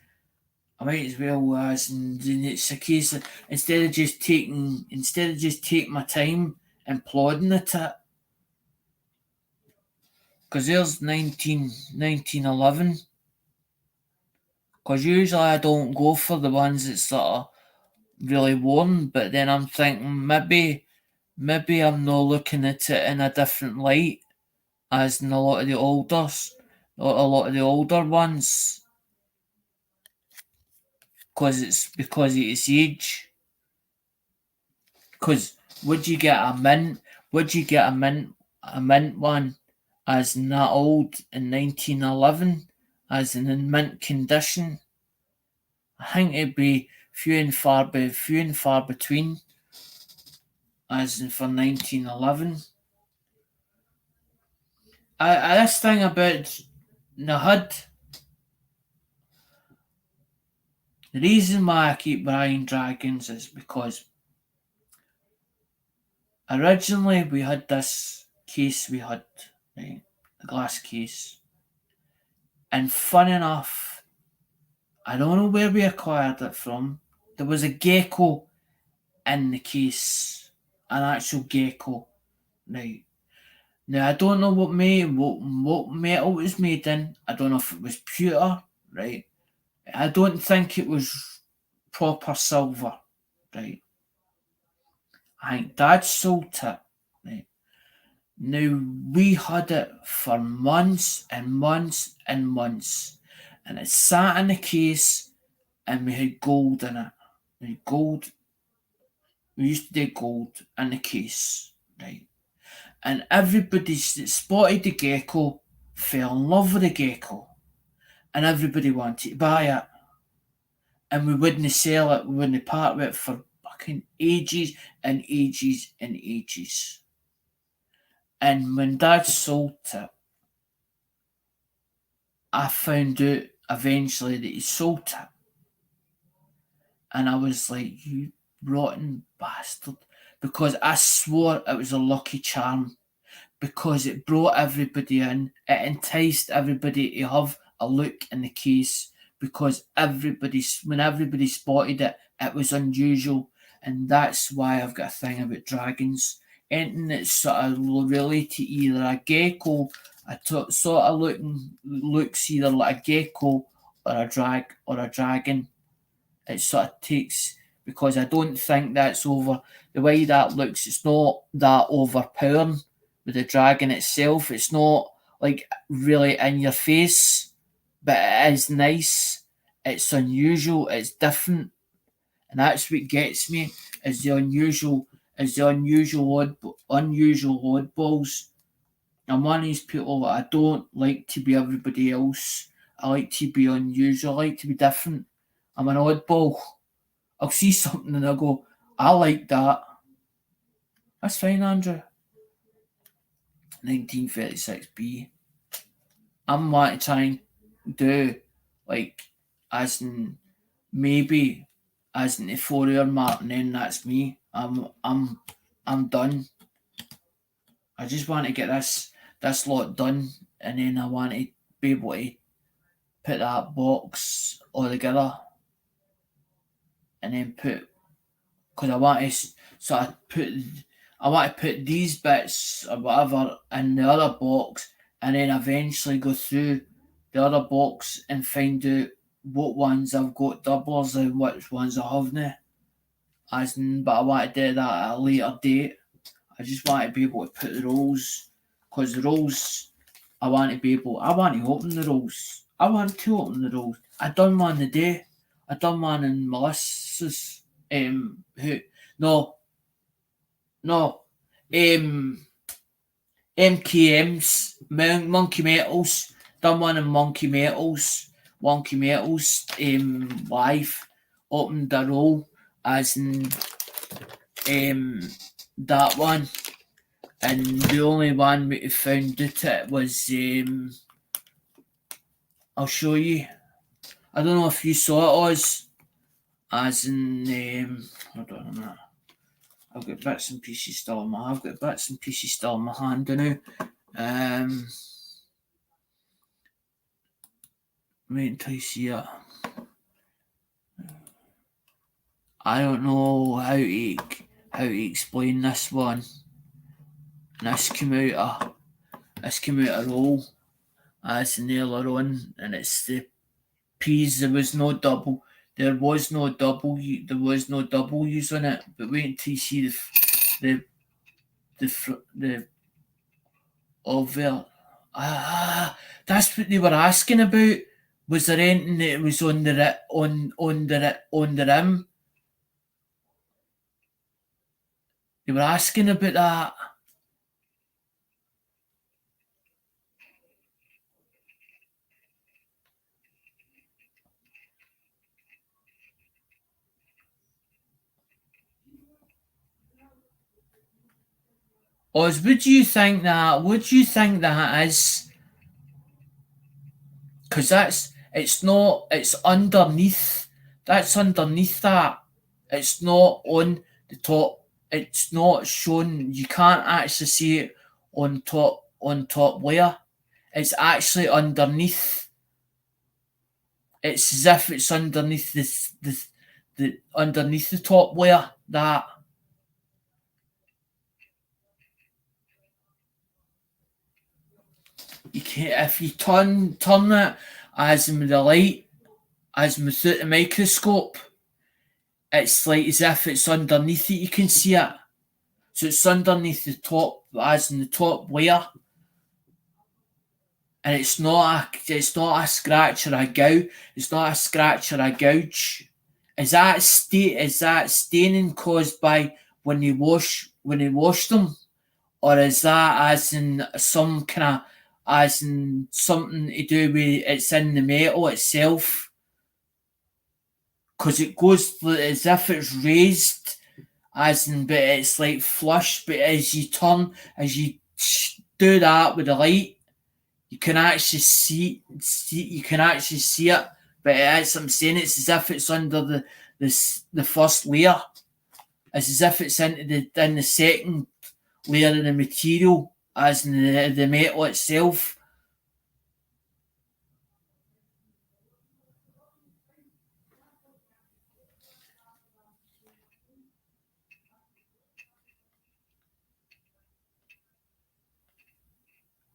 I might as well and then it's a case of instead of just taking my time and plodding at it. Because there's 1911. Because usually I don't go for the ones that sort of really worn, but then I'm thinking maybe I'm not looking at it in a different light as in a lot of the older ones. Because of its age. Because would you get a mint one as in that old in 1911 as in mint condition? I think it'd be few and far between as in for 1911. This thing about the hood, the reason why I keep buying dragons is because originally we had this case right, a glass case, and fun enough, I don't know where we acquired it from. There was a gecko in the case, an actual gecko, right? Now I don't know what metal it was made in. I don't know if it was pewter, right? I don't think it was proper silver, right? I think Dad sold it, right? Now we had it for months and months and months, and it sat in the case, and we had gold in it. We had gold. We used to do gold in the case, right? And everybody that spotted the gecko fell in love with the gecko, and everybody wanted to buy it. And we wouldn't sell it, we wouldn't part with it for fucking ages and ages and ages. And when Dad sold it, I found out eventually that he sold it. And I was like, you rotten bastard. Because I swore it was a lucky charm. Because it brought everybody in. It enticed everybody to have a look in the case. Because when everybody spotted it, it was unusual. And that's why I've got a thing about dragons. Anything that's sort of related to either a gecko, sort of looks either like a gecko or a dragon. It sort of takes, because I don't think that's over the way that looks. It's not that overpowering with the dragon itself. It's not like really in your face, but it is nice. It's unusual. It's different, and that's what gets me. Is the unusual oddballs. I'm one of these people that I don't like to be everybody else. I like to be unusual. I like to be different. I'm an oddball. I'll see something and I'll go, I like that. That's fine, Andrew. 1936B. I'm wanting to try and do like as in maybe as in the 4 hour mark, and then that's me. I'm done. I just want to get this lot done, and then I want to be able to put that box all together, and then put because I want to sort of put these bits or whatever in the other box, and then eventually go through the other box and find out what ones I've got doublers and which ones I haven't. But I want to do that at a later date. I just want to be able to put the rolls, because the rolls, I want to open the rolls. I want to open the rolls. I done one the day. I done one in Melissa's, MKM's, Monkey Metals. Done one in Monkey Metals, live. Opened the roll, as in, that one. And the only one we found it was, I'll show you. I don't know if you saw it, as in, hold on a minute. I've got bits and pieces still in my hand now. Wait until you see it. I don't know how to explain this one. This came out a roll as in earlier on, and it's the P's. There was no double U's on it. But wait until you see the over. That's what they were asking about. Was there anything that was on the rim? They were asking about that. Oz, would you think that is? Because it's underneath. That's underneath that. It's not on the top. It's not shown. You can't actually see it on top layer. It's actually underneath. It's as if it's underneath underneath the top layer. That. You can, if you turn it as with the light, as without the microscope, it's like as if it's underneath it. You can see it, so it's underneath the top, as in the top layer, and it's not a scratch or a gouge. It's not a scratch or a gouge. Is that staining caused by when they wash them, or is that as in some kind of as in something to do with it's in the metal itself? Because it goes as if it's raised, as in, but it's like flush. But as you do that with the light, you can actually see it. But as I'm saying, it's as if it's under the first layer. It's as if it's in the second layer of the material, as in the metal itself.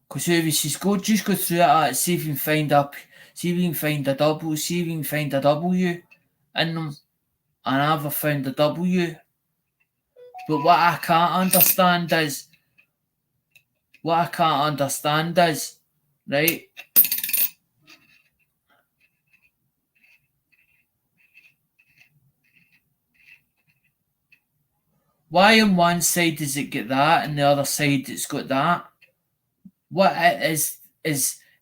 Because if you just go through it, see if you can find a double, see if you can find a W in them. And I never found a W. But what I can't understand is, right? Why on one side does it get that, and the other side it's got that? What is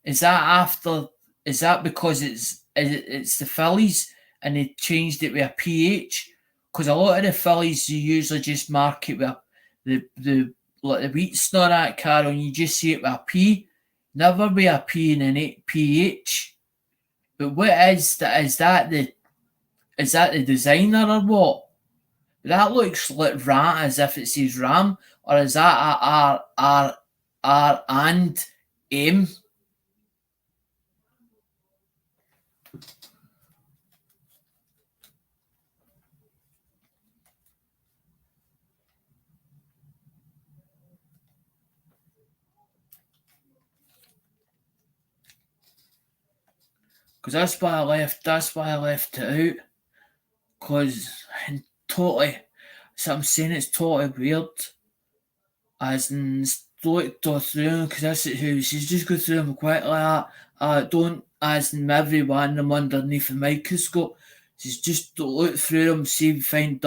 that after? Is that because it's the fillies and they changed it with a pH? Because a lot of the fillies you usually just mark it with the wheats and all that, Carol, and you just see it with a P. Never be a P and an PH. But what is that? Is that the designer or what? That looks like ram, as if it says ram, or is that a R and M? Because that's why I left. That's why I left it out. Because totally, so I'm saying it's totally weird. As in, look through them because this is who she's just go through them quickly. Don't as in every one of them underneath the microscope. She's just look through them, see if we find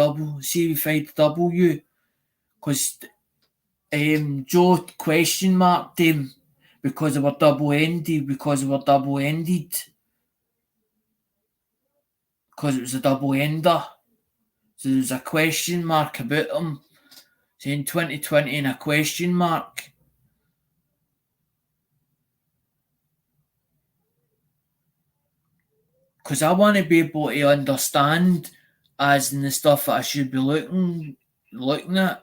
W, because Joe question marked them because they were double ended, because it was a double ender. So there's a question mark about them, saying 2020 and a question mark. Because I want to be able to understand as in the stuff that I should be looking at.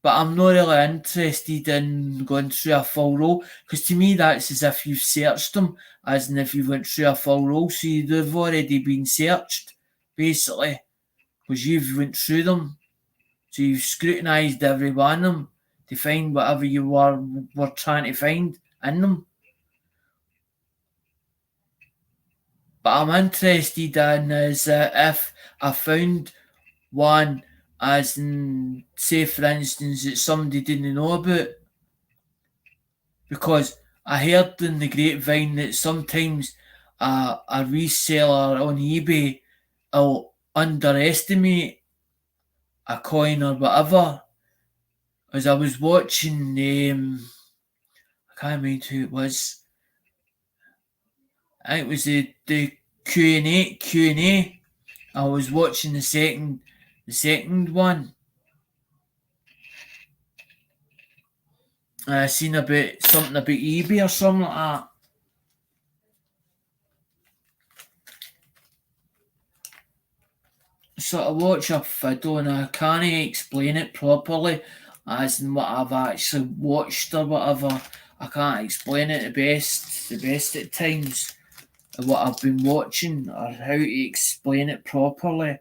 But I'm not really interested in going through a full row, because to me that's as if you've searched them, as in if you went through a full row, so they've already been searched, basically, because you've went through them. So you've scrutinised every one of them to find whatever you were trying to find in them. But I'm interested in is if I found one, as in, say for instance, that somebody didn't know about, because I heard in the grapevine that sometimes a reseller on eBay will underestimate a coin or whatever. As I was watching, I can't remember who it was. I think it was the Q&A. I was watching the second one. I seen something about eBay or something like that. So I watch a video and I can't explain it properly, as in what I've actually watched or whatever. I can't explain it the best at times, what I've been watching or how to explain it properly.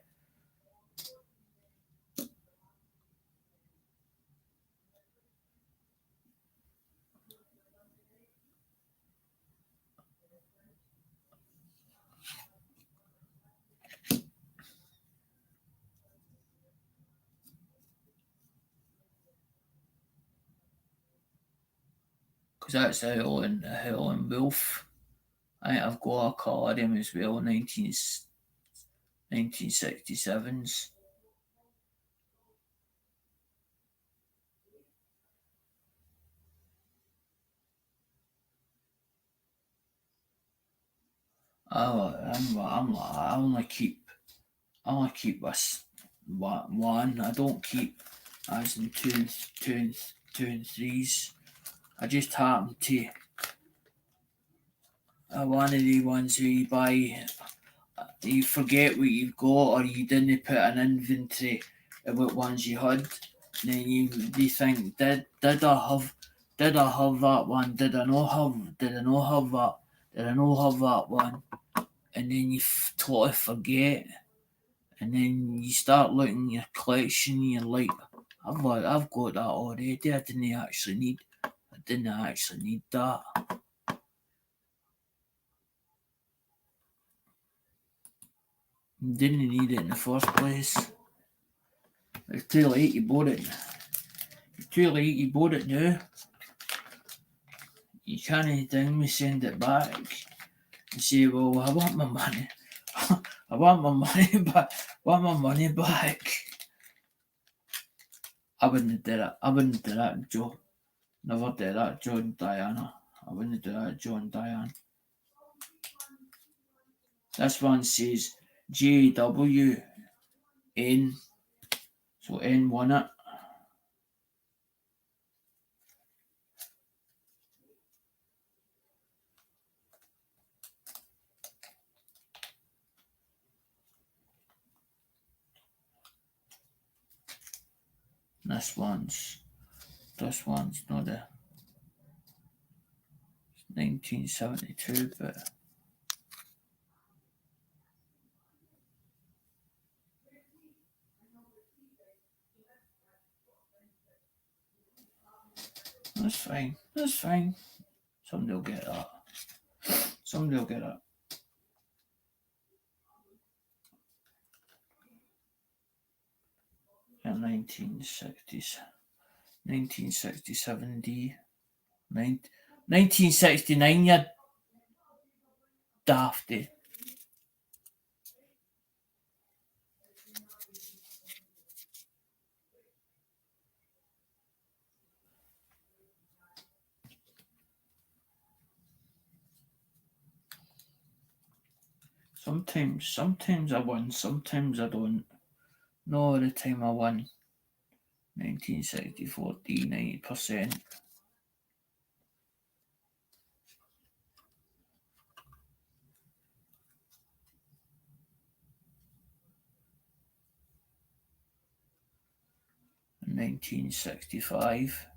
Because that's Howlin' Wolf. I think I've got a colour of him as well, 1967s. I only keep this one. I don't keep as in two and threes. I just happen to one of the ones where you buy, you forget what you've got, or you didn't put an inventory of what ones you had. And then you think, did I have that one? Did I not have that? Did I not have that one? And then you totally forget. And then you start looking at your collection and you're like, I've got that already. I didn't actually need that. Didn't need it in the first place. It's too late, you bought it. Now. You can't then me send it back and say, well, I want my money. I want my money back. I wouldn't do that, Joe. Never did that, Joe and Diana. I wouldn't do that, Joe and Diane. This one says JWN, so N won it. this one's not the 1972, but that's fine. Somebody will get that. Yeah, 1960s. 1967 D. 1969, you dafty. Sometimes I win, sometimes I don't. No, all the time I won. 1964 D, 90%. In 1965.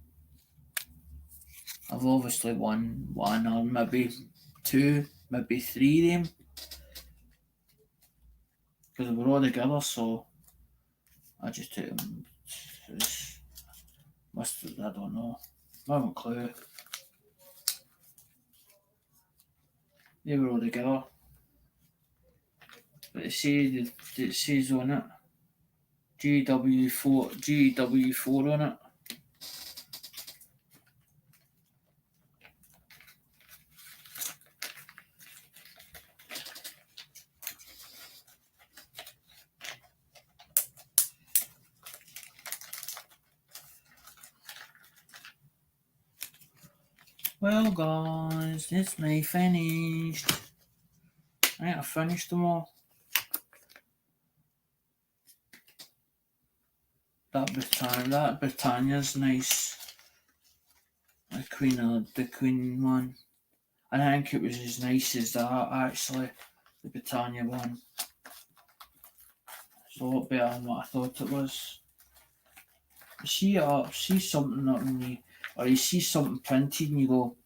I've obviously won one or maybe two, maybe three of them. Because we're all together, so I just took them. I don't know. I haven't a clue. They were all together. But it says on it GW4 on it. Well, guys, it's me finished. I think I finished them all. That Britannia's nice. The Queen one. I think it was as nice as that, actually. The Britannia one. It's a lot better than what I thought it was. You see something up and you see something printed and you go,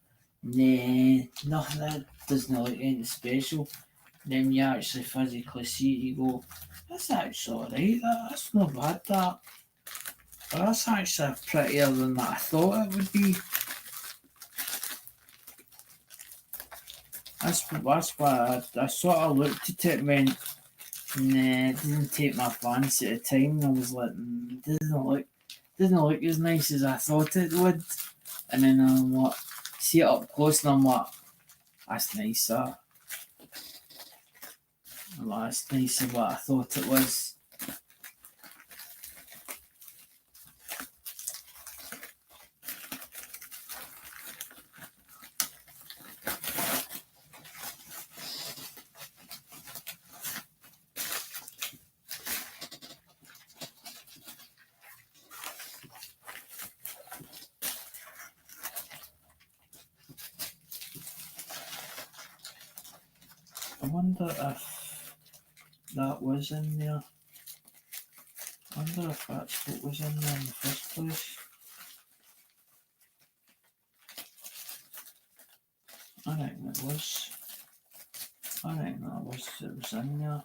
nah, nothing, that doesn't look anything special. Then you actually physically see it, you go, that's actually alright, that's not bad, that. But that's actually prettier than I thought it would be. That's why I sort of looked at it and went, nah, it didn't take my fancy at the time. I was like, it doesn't look as nice as I thought it would. And then I'm like, see it up close and I'm like, that's nice, that. I'm like, that's nicer than what I thought it was. I wonder if that was in there. I wonder if that's what was in there in the first place. I think it was. I think that was it was in there.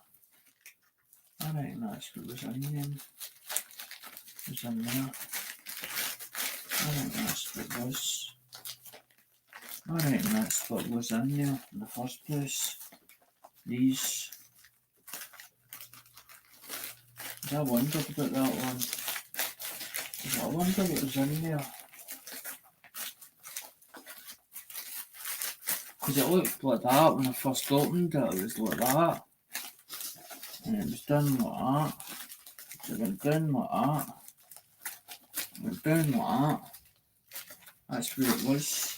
I think that's what was in there. It was in there. I think that's what it was. I think that's what was in there in the first place. These. I wondered about that one. I wonder what was in there. Because it looked like that when I first opened it, it was like that. And it was done like that. It went down like that. It went down like that. That's where it was.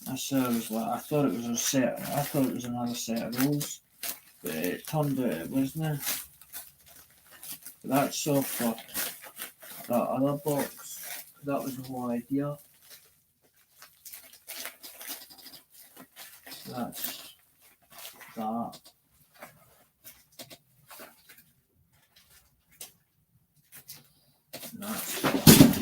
I thought it was another set of rolls. But it turned out it wasn't. But that's all for that other box. That was the whole idea. That's that. That's that.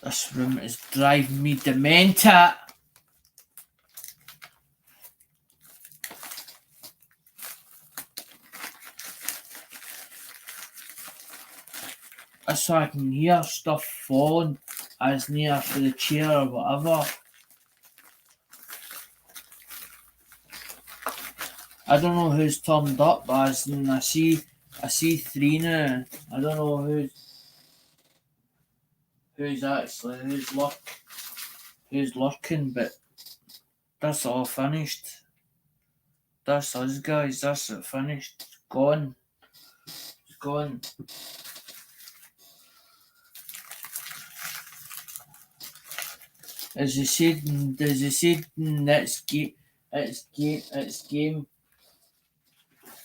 This room is driving me demented. So I can hear stuff falling as near for the chair or whatever. I don't know who's turned up, as in I see 3 now. I don't know who's lurking, but that's all finished. That's us, guys. That's it finished. It's gone. It's gone. As you said it's game.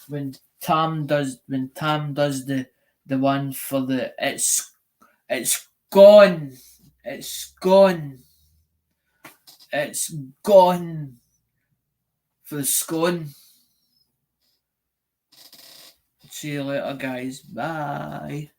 When Tam does the one for the it's gone. It's gone. It's gone for the scone. See you later, guys. Bye.